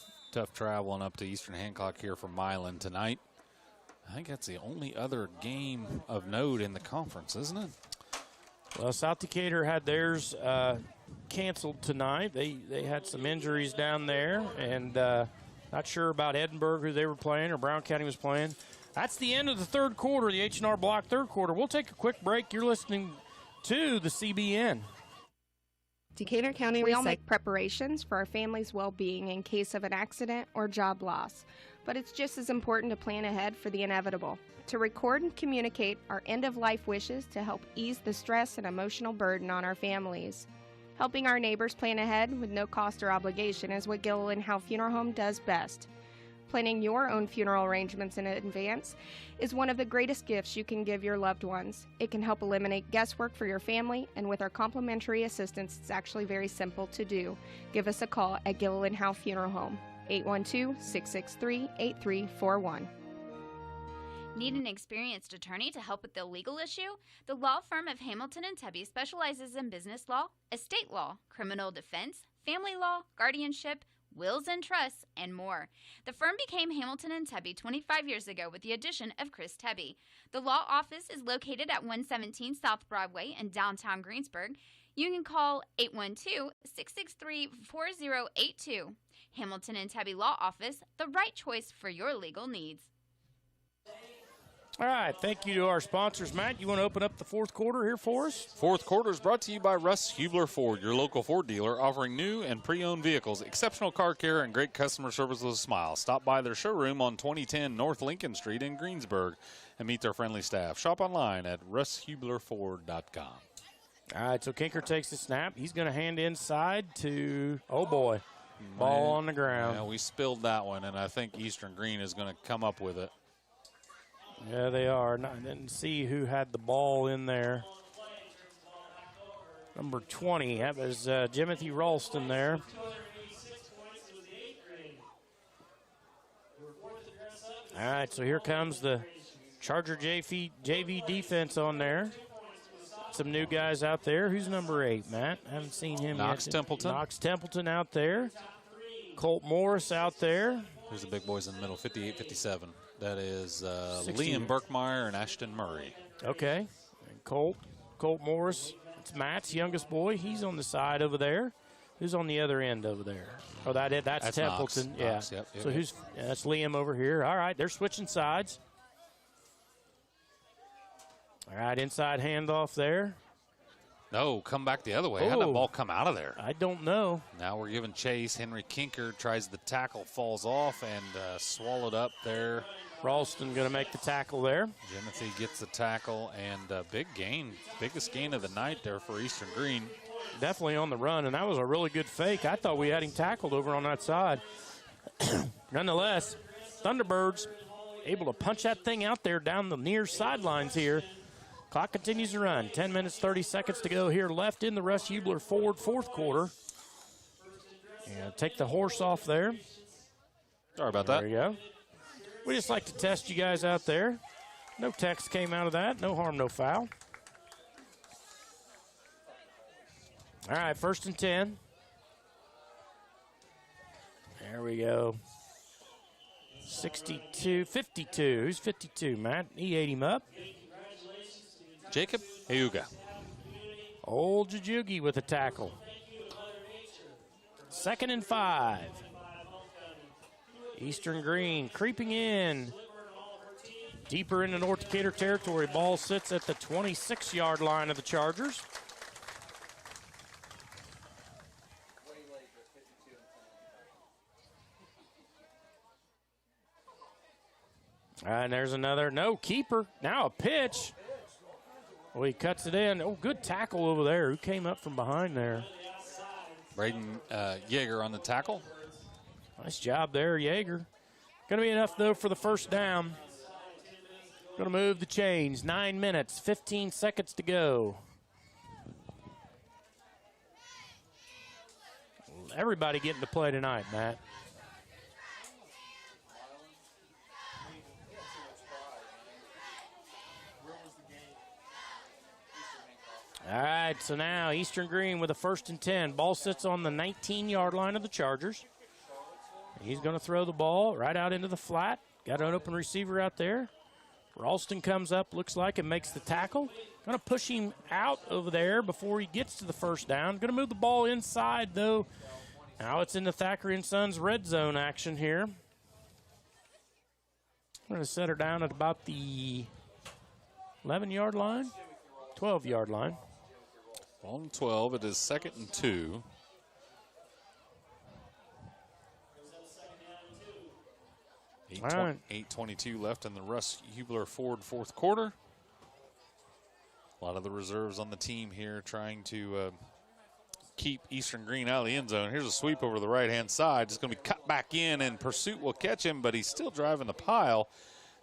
traveling up to Eastern Hancock here from Milan tonight. I think that's the only other game of note in the conference, isn't it? Well, South Decatur had theirs canceled tonight. They had some injuries down there, and not sure about Edinburgh, who they were playing, or Brown County was playing. That's the end of the third quarter, the H&R Block third quarter. We'll take a quick break. You're listening to the CBN. Decatur County We all make preparations for our family's well-being in case of an accident or job loss, but it's just as important to plan ahead for the inevitable, to record and communicate our end-of-life wishes to help ease the stress and emotional burden on our families. Helping our neighbors plan ahead with no cost or obligation is what Gilliland Howe Funeral Home does best. Planning your own funeral arrangements in advance is one of the greatest gifts you can give your loved ones. It can help eliminate guesswork for your family, and with our complimentary assistance, it's actually very simple to do. Give us a call at Gilliland Howe Funeral Home, 812-663-8341. Need an experienced attorney to help with the legal issue? The law firm of Hamilton and Tebby specializes in business law, estate law, criminal defense, family law, guardianship, wills and trusts, and more. The firm became Hamilton and Tebby 25 years ago with the addition of Chris Tebby. The law office is located at 117 South Broadway in downtown Greensburg. You can call 812-663-4082. Hamilton and Tebby Law Office, the right choice for your legal needs. All right, thank you to our sponsors. Matt, you want to open up the fourth quarter here for us? Fourth quarter is brought to you by Russ Hubler Ford, your local Ford dealer, offering new and pre-owned vehicles, exceptional car care, and great customer service with a smile. Stop by their showroom on 2010 North Lincoln Street in Greensburg and meet their friendly staff. Shop online at russhublerford.com. All right, so Kinker takes the snap. He's going to hand inside to, oh boy, ball on the ground. Yeah, we spilled that one, and I think Eastern Greene is going to come up with it. Yeah, they are. I didn't see who had the ball in there. Number 20, that was Jimothy Ralston there. All right, so here comes the Charger JV defense on there. Some new guys out there. Who's number 8, Matt? I haven't seen him yet. Knox Templeton. Knox Templeton out there. Colt Morris out there. Who's the big boys in the middle, 58, 57. That is Liam Burkmeyer and Ashton Murray. Okay. And Colt Morris. It's Matt's youngest boy. He's on the side over there. Who's on the other end over there? Oh, that's Templeton. Knox. Yeah. Knox, yep, So that's Liam over here. All right, they're switching sides. All right, inside handoff there. No, come back the other way. How'd that ball come out of there? I don't know. Now we're giving chase. Henry Kinker tries the tackle, falls off, and swallowed up there. Ralston going to make the tackle there. Jimothy gets the tackle, and big gain. Biggest gain of the night there for Eastern Greene. Definitely on the run, and that was a really good fake. I thought we had him tackled over on that side. Nonetheless, Thunderbirds able to punch that thing out there down the near sidelines here. Clock continues to run. 10 minutes, 30 seconds to go here left in the Russ Hubler Ford fourth quarter. And take the horse off there. Sorry about that. There you go. We just like to test you guys out there. No text came out of that. No harm, no foul. All right, 1st and 10. There we go. 62, 52. Who's 52, Matt? He ate him up. Jacob Ayuga. Old Jajugi with a tackle. 2nd and 5. Eastern Greene creeping in. Deeper into North Decatur territory. Ball sits at the 26-yard line of the Chargers. All right, and there's another. No, keeper. Now a pitch. Well, he cuts it in. Oh, good tackle over there. Who came up from behind there? Braden Yeager on the tackle. Nice job there, Yeager. Going to be enough, though, for the first down. Going to move the chains. 9 minutes, 15 seconds to go. Everybody getting to play tonight, Matt. All right, so now Eastern Greene with a 1st and 10. Ball sits on the 19-yard line of the Chargers. He's going to throw the ball right out into the flat. Got an open receiver out there. Ralston comes up, looks like, and makes the tackle. Going to push him out over there before he gets to the first down. Going to move the ball inside, though. Now it's in the Thackeray & Sons red zone action here. We're going to set her down at about the 11-yard line, 12-yard line. On 12, it is 2nd and 2. Right. 8:22 left in the Russ Hubler Ford fourth quarter. A lot of the reserves on the team here trying to keep Eastern Greene out of the end zone. Here's a sweep over the right-hand side. It's going to be cut back in, and Pursuit will catch him, but he's still driving the pile.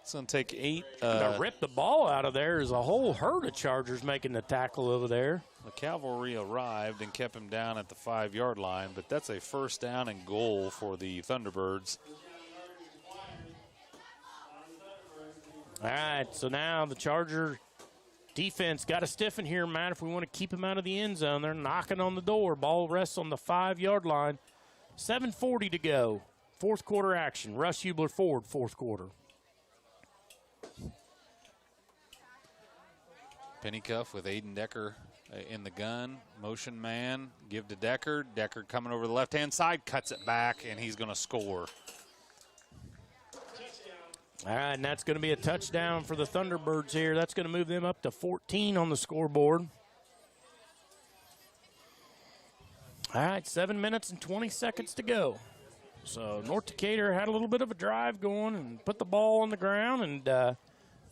It's going to take 8. To rip the ball out of there is a whole herd of Chargers making the tackle over there. The cavalry arrived and kept him down at the 5-yard line, but that's a first down and goal for the Thunderbirds. All right, so now the Charger defense got to stiffen here, Matt, if we want to keep him out of the end zone. They're knocking on the door. Ball rests on the 5-yard line. 7:40 to go. Fourth quarter action. Russ Hubler Ford, fourth quarter. Pennycuff with Aiden Decker in the gun. Motion man, give to Decker. Decker coming over the left-hand side, cuts it back, and he's going to score. All right, and that's going to be a touchdown for the Thunderbirds here. That's going to move them up to 14 on the scoreboard. All right, 7 minutes and 20 seconds to go. So North Decatur had a little bit of a drive going and put the ball on the ground, and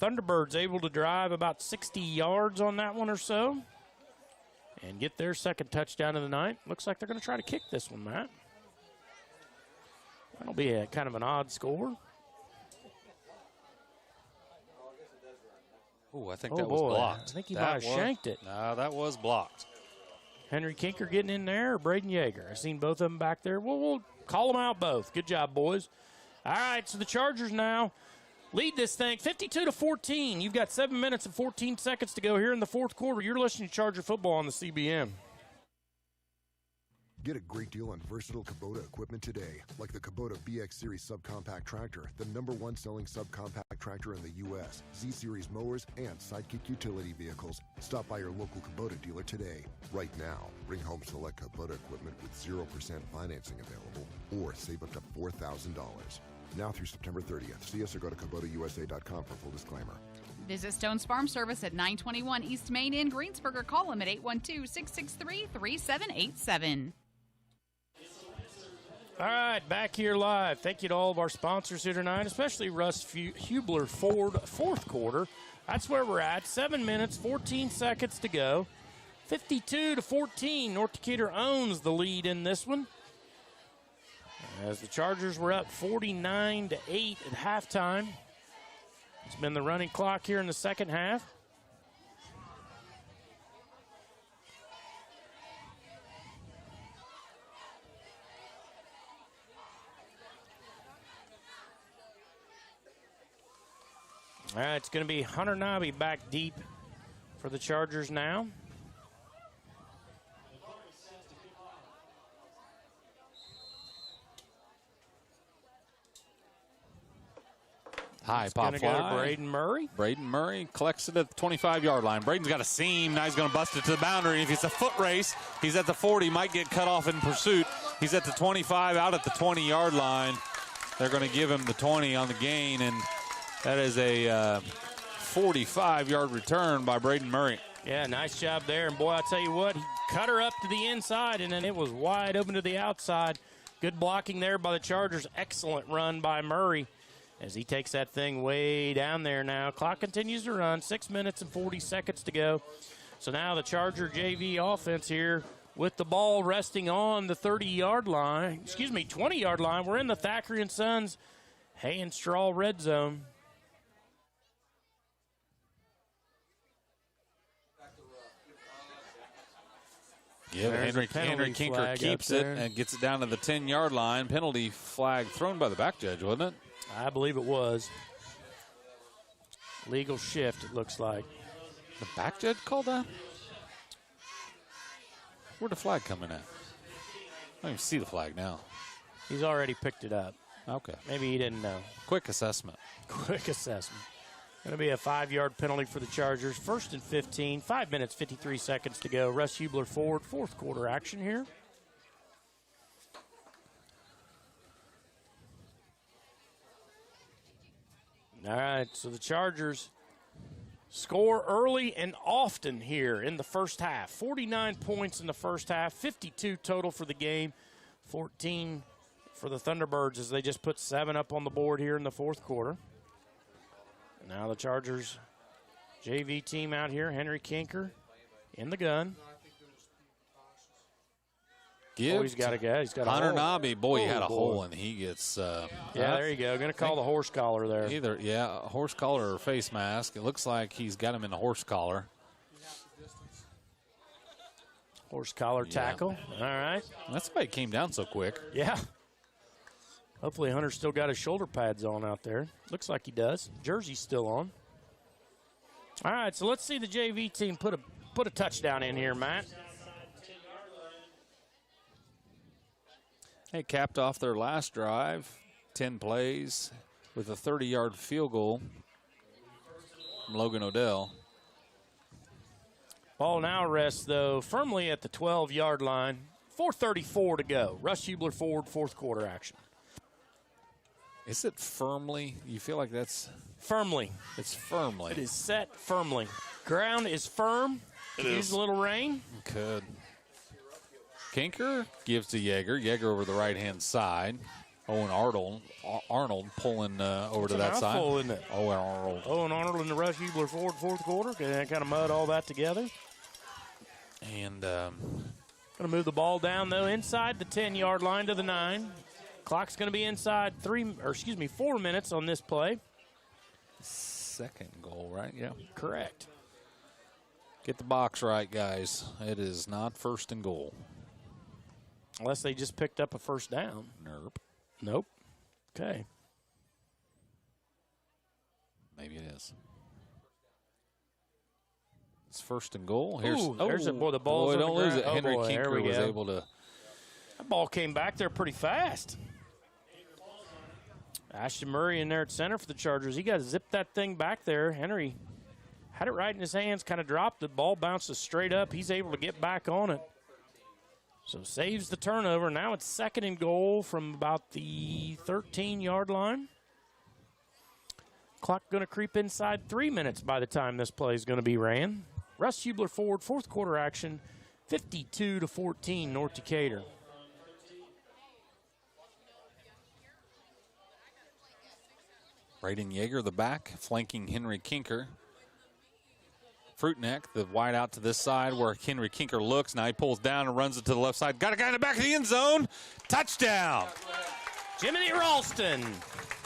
Thunderbirds able to drive about 60 yards on that one or so and get their second touchdown of the night. Looks like they're going to try to kick this one, Matt. That'll be a kind of an odd score. Oh, I think that was blocked. I think he might have shanked it. No, that was blocked. Henry Kinker getting in there, or Braden Yeager? I've seen both of them back there. We'll call them out both. Good job, boys. All right, so the Chargers now lead this thing 52-14. You've got 7 minutes and 14 seconds to go here in the fourth quarter. You're listening to Charger football on the CBN. Get a great deal on versatile Kubota equipment today, like the Kubota BX Series subcompact tractor, the #1 selling subcompact tractor in the U.S., Z Series mowers, and Sidekick utility vehicles. Stop by your local Kubota dealer today. Right now, bring home select Kubota equipment with 0% financing available, or save up to $4,000. Now through September 30th. See us or go to KubotaUSA.com for full disclaimer. Visit Stone's Farm Service at 921 East Main in Greensburg or call them at 812-663-3787. All right, back here live. Thank you to all of our sponsors here tonight, especially Russ Hubler Ford, fourth quarter. That's where we're at. 7 minutes, 14 seconds to go. 52-14. North Decatur owns the lead in this one, as the Chargers were up 49-8 at halftime. It's been the running clock here in the second half. All right, it's going to be Hunter Nobby back deep for the Chargers now. High pop fly. Go to Braden Murray. Braden Murray collects it at the 25-yard line. Braden's got a seam. Now he's going to bust it to the boundary. If it's a foot race, he's at the 40. Might get cut off in pursuit. He's at the 25, out at the 20-yard line. They're going to give him the 20 on the gain, and that is a 45-yard return by Braden Murray. Yeah, nice job there. And, boy, I tell you what, he cut her up to the inside, and then it was wide open to the outside. Good blocking there by the Chargers. Excellent run by Murray as he takes that thing way down there now. Clock continues to run. 6 minutes and 40 seconds to go. So now the Charger JV offense here with the ball resting on the 30-yard line. 20-yard line. We're in the Thackeray & Sons hay and straw red zone. Yeah, Henry Kinker keeps it and gets it down to the 10-yard line. Penalty flag thrown by the back judge, wasn't it? I believe it was. Legal shift, it looks like. The back judge called that? Where'd the flag come in at? I don't even see the flag now. He's already picked it up. Okay. Maybe he didn't know. Quick assessment. Quick assessment. Going to be a 5-yard penalty for the Chargers. 1st and 15. 5 minutes, 53 seconds to go. Russ Hubler forward. Fourth quarter action here. All right, so the Chargers score early and often here in the first half. 49 points in the first half, 52 total for the game, 14 for the Thunderbirds as they just put 7 up on the board here in the fourth quarter. Now the Chargers JV team out here, Henry Kinker in the gun. He's got a guy. He's got Hunter a hole. Nobby, boy, he had a boy. hole, and he gets. Yeah, there you go. Going to call the horse collar there. Either, a horse collar or face mask. It looks like he's got him in the horse collar. Horse collar tackle. All right. That's why he came down so quick. Yeah. Hopefully Hunter's still got his shoulder pads on out there. Looks like he does. Jersey's still on. All right, so let's see the JV team put a touchdown in here, Matt. They capped off their last drive, 10 plays, with a 30-yard field goal from Logan Odell. Ball now rests, though, firmly at the 12-yard line. 4:34 to go. Russ Hubler forward, fourth quarter action. Is it firmly? You feel like that's... Firmly. It's firmly. It is set firmly. Ground is firm. Could use a little rain. Could. Kinker gives to Yeager. Yeager over the right-hand side. Owen Arnold pulling over to that side. Isn't it? Owen Arnold. Owen Arnold and the Russ Hubler forward, fourth quarter. Kind of mud all that together. And going to move the ball down, though, inside the 10-yard line to the 9. Clock's going to be inside 4 minutes on this play. Second goal, right? Yeah. Correct. Get the box right, guys. It is not first and goal. Unless they just picked up a first down. Nope. Okay. Maybe it is. It's first and goal. There's the ball's on don't the lose ground. it. Henry Kinker was able to. That ball came back there pretty fast. Ashton Murray in there at center for the Chargers. He got to zip that thing back there. Henry had it right in his hands, kind of dropped it. Ball bounces straight up. He's able to get back on it. So saves the turnover. Now it's second and goal from about the 13-yard line. Clock going to creep inside 3 minutes by the time this play is going to be ran. Russ Hubler forward, fourth quarter action, 52-14, North Decatur. Braden Yeager, the back, flanking Henry Kinker. Fruitneck, the wide out to this side where Henry Kinker looks. Now he pulls down and runs it to the left side. Got a guy in the back of the end zone. Touchdown. Jiminy Ralston.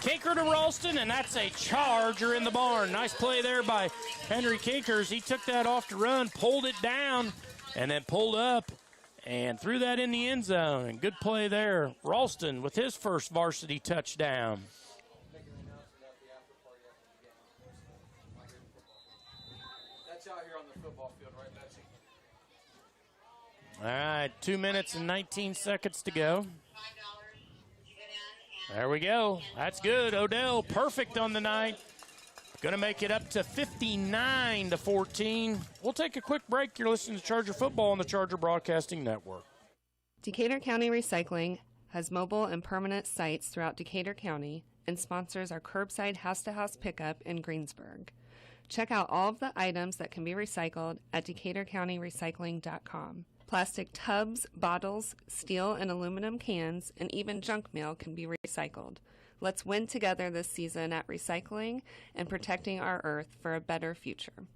Kinker to Ralston, and that's a Charger in the barn. Nice play there by Henry Kinkers. He took that off to run, pulled it down, and then pulled up and threw that in the end zone. And good play there. Ralston with his first varsity touchdown. Out here on the football field, right, Betsy? All right, 2 minutes and 19 seconds to go. There we go. That's good. Odell, perfect on the night. Going to make it up to 59-14. We'll take a quick break. You're listening to Charger Football on the Charger Broadcasting Network. Decatur County Recycling has mobile and permanent sites throughout Decatur County and sponsors our curbside house-to-house pickup in Greensburg. Check out all of the items that can be recycled at DecaturCountyRecycling.com. Plastic tubs, bottles, steel and aluminum cans, and even junk mail can be recycled. Let's win together this season at recycling and protecting our earth for a better future.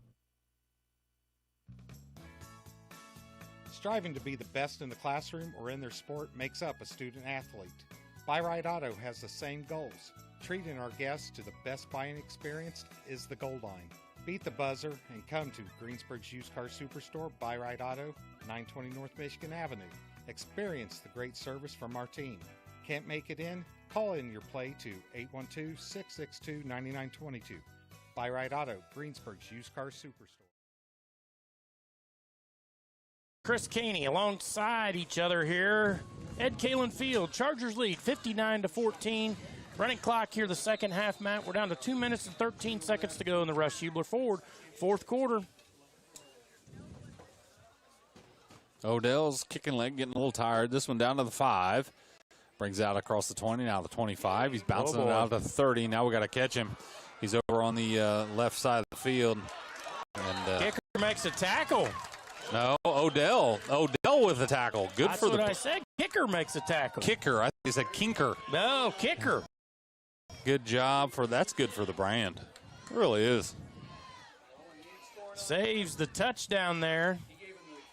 Striving to be the best in the classroom or in their sport makes up a student athlete. Buy Right Auto has the same goals. Treating our guests to the best buying experience is the goal line. Beat the buzzer and come to Greensburg's Used Car Superstore, Buy Right Auto, 920 North Michigan Avenue. Experience the great service from our team. Can't make it in? Call in your play to 812-662-9922. Buy Right Auto, Greensburg's Used Car Superstore. Chris Caney alongside each other here Ed Kalen Field. Chargers lead 59-14. Running clock here the second half, Matt. We're down to 2 minutes and 13 seconds to go in the Rush Hubler Ford fourth quarter. Odell's kicking leg, getting a little tired. This one down to the 5. Brings out across the 20, now the 25. He's bouncing it out to the 30. Now we got to catch him. He's over on the left side of the field. And Kicker makes a tackle. No, Odell with the tackle. Good That's for what the. I said. Kicker makes a tackle. Kicker. I think he said kinker. No, kicker. Good job that's good for the brand. It really is. Saves the touchdown there.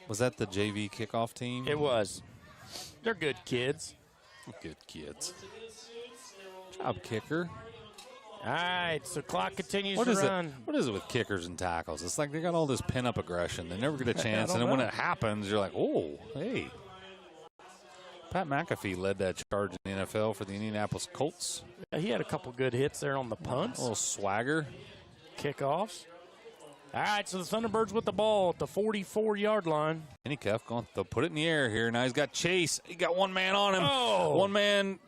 Was that the JV kickoff team? It was. They're good kids. Good kids. Good job, kicker. All right, so clock continues What to is run. it? What is it with kickers and tackles? It's like they got all this pin-up aggression. They never get a chance, I and don't then when know. it happens, you're like, oh, hey. Pat McAfee led that charge in the NFL for the Indianapolis Colts. Yeah, he had a couple good hits there on the punts. A little swagger. Kickoffs. All right, so the Thunderbirds with the ball at the 44-yard line. Pennycuff going to put it in the air here. Now he's got Chase. He got one man on him. Oh. One man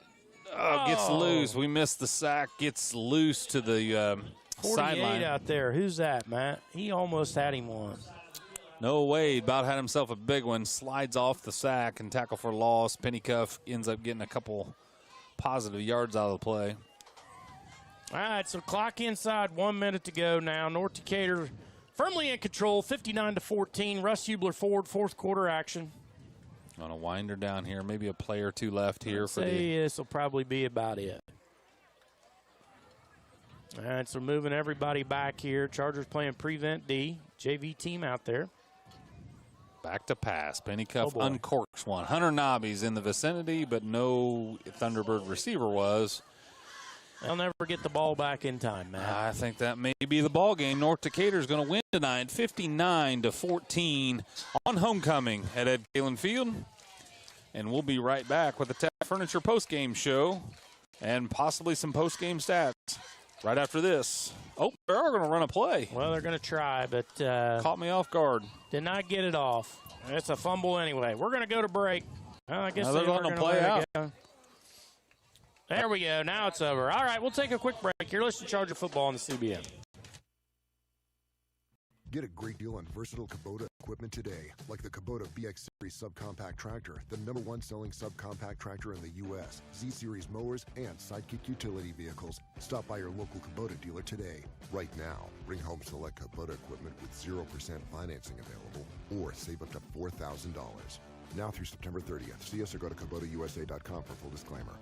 gets loose. We missed the sack. Gets loose to the 48 sideline. out there. Who's that, Matt? He almost had him one. No way. About had himself a big one. Slides off the sack and tackle for loss. Pennycuff ends up getting a couple positive yards out of the play. All right, so clock inside, 1 minute to go now. North Decatur firmly in control, 59-14. Russ Hubler Ford, fourth quarter action. On a winder down here. Maybe a play or two left here for Say this will probably be about it. All right, so moving everybody back here. Chargers playing prevent D. JV team out there. Back to pass. Pennycuff boy. uncorks one. Hunter Nobby's in the vicinity, but no Thunderbird receiver was. They'll never get the ball back in time, Matt. I think that may be the ball game. North Decatur's going to win tonight, 59-14 on homecoming at Ed Kalen Field. And we'll be right back with the Tap Furniture postgame show and possibly some postgame stats right after this. Oh, they are going to run a play. Well, they're going to try, but Caught me off guard. did not get it off. It's a fumble anyway. We're going to go to break. I guess Now they're they are letting them gonna play let it out. go. There we go. Now it's over. All right, we'll take a quick break. You're listening to Charger Football on the CBN. Get a great deal on versatile Kubota equipment today, like the Kubota BX Series subcompact tractor, the #1 selling subcompact tractor in the U.S., Z-Series mowers, and Sidekick utility vehicles. Stop by your local Kubota dealer today. Right now, bring home select Kubota equipment with 0% financing available, or save up to $4,000. Now through September 30th. See us or go to KubotaUSA.com for full disclaimer.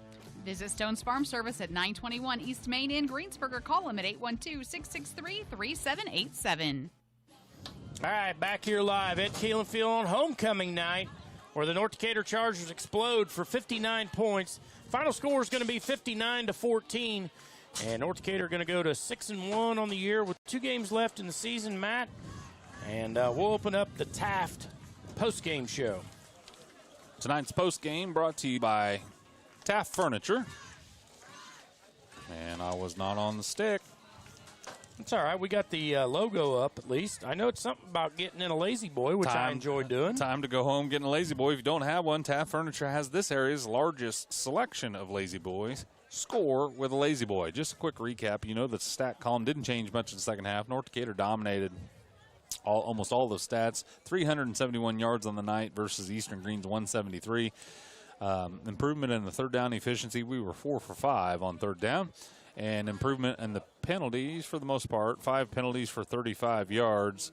Visit Stone's Farm Service at 921 East Main in Greensburg or call them at 812-663-3787. All right, back here live at Kalen Field on homecoming night, where the North Decatur Chargers explode for 59 points. Final score is going to be 59-14, and North Decatur are going to go to 6-1 on the year with 2 games left in the season, Matt. And we'll open up the Taft postgame show. Tonight's postgame brought to you by Taft Furniture. And I was not on the stick. It's all right. We got the logo up at least. I know it's something about getting in a lazy boy, which I enjoy doing. Time to go home getting a lazy boy. If you don't have one, Taft Furniture has this area's largest selection of lazy boys. Score with a lazy boy. Just a quick recap. You know the stat column didn't change much in the second half. North Decatur dominated almost all the stats. 371 yards on the night versus Eastern Greene's 173. Improvement in the third down efficiency. We were 4 for 5 on third down. And improvement in the penalties for the most part. 5 penalties for 35 yards.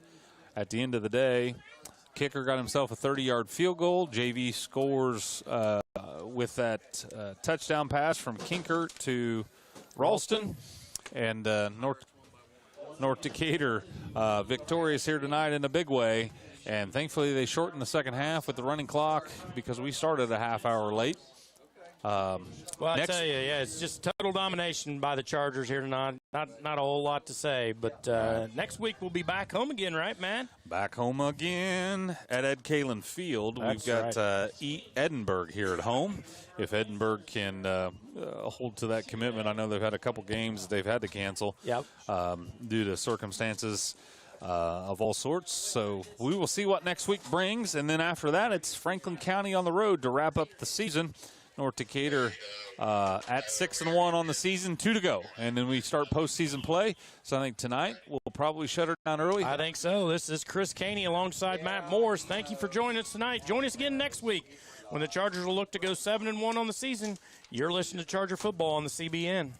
At the end of the day, kicker got himself a 30-yard field goal. JV scores with that touchdown pass from Kinker to Ralston. And North Decatur victorious here tonight in a big way. And thankfully they shortened the second half with the running clock because we started a half hour late. Well, I tell you, yeah, it's just total domination by the Chargers here tonight. Not a whole lot to say, but next week we'll be back home again, right, man? Back home again at Ed Kalen Field. That's We've got Edinburgh here at home. If Edinburgh can hold to that commitment, I know they've had a couple games they've had to cancel due to circumstances. of all sorts. So we will see what next week brings. And then after that, it's Franklin County on the road to wrap up the season. North Decatur at 6-1 on the season, 2 to go. And then we start postseason play. So I think tonight we'll probably shut her down early. I think so. This is Chris Caney alongside Matt Morris. Thank you for joining us tonight. Join us again next week when the Chargers will look to go 7-1 on the season. You're listening to Charger Football on the CBN.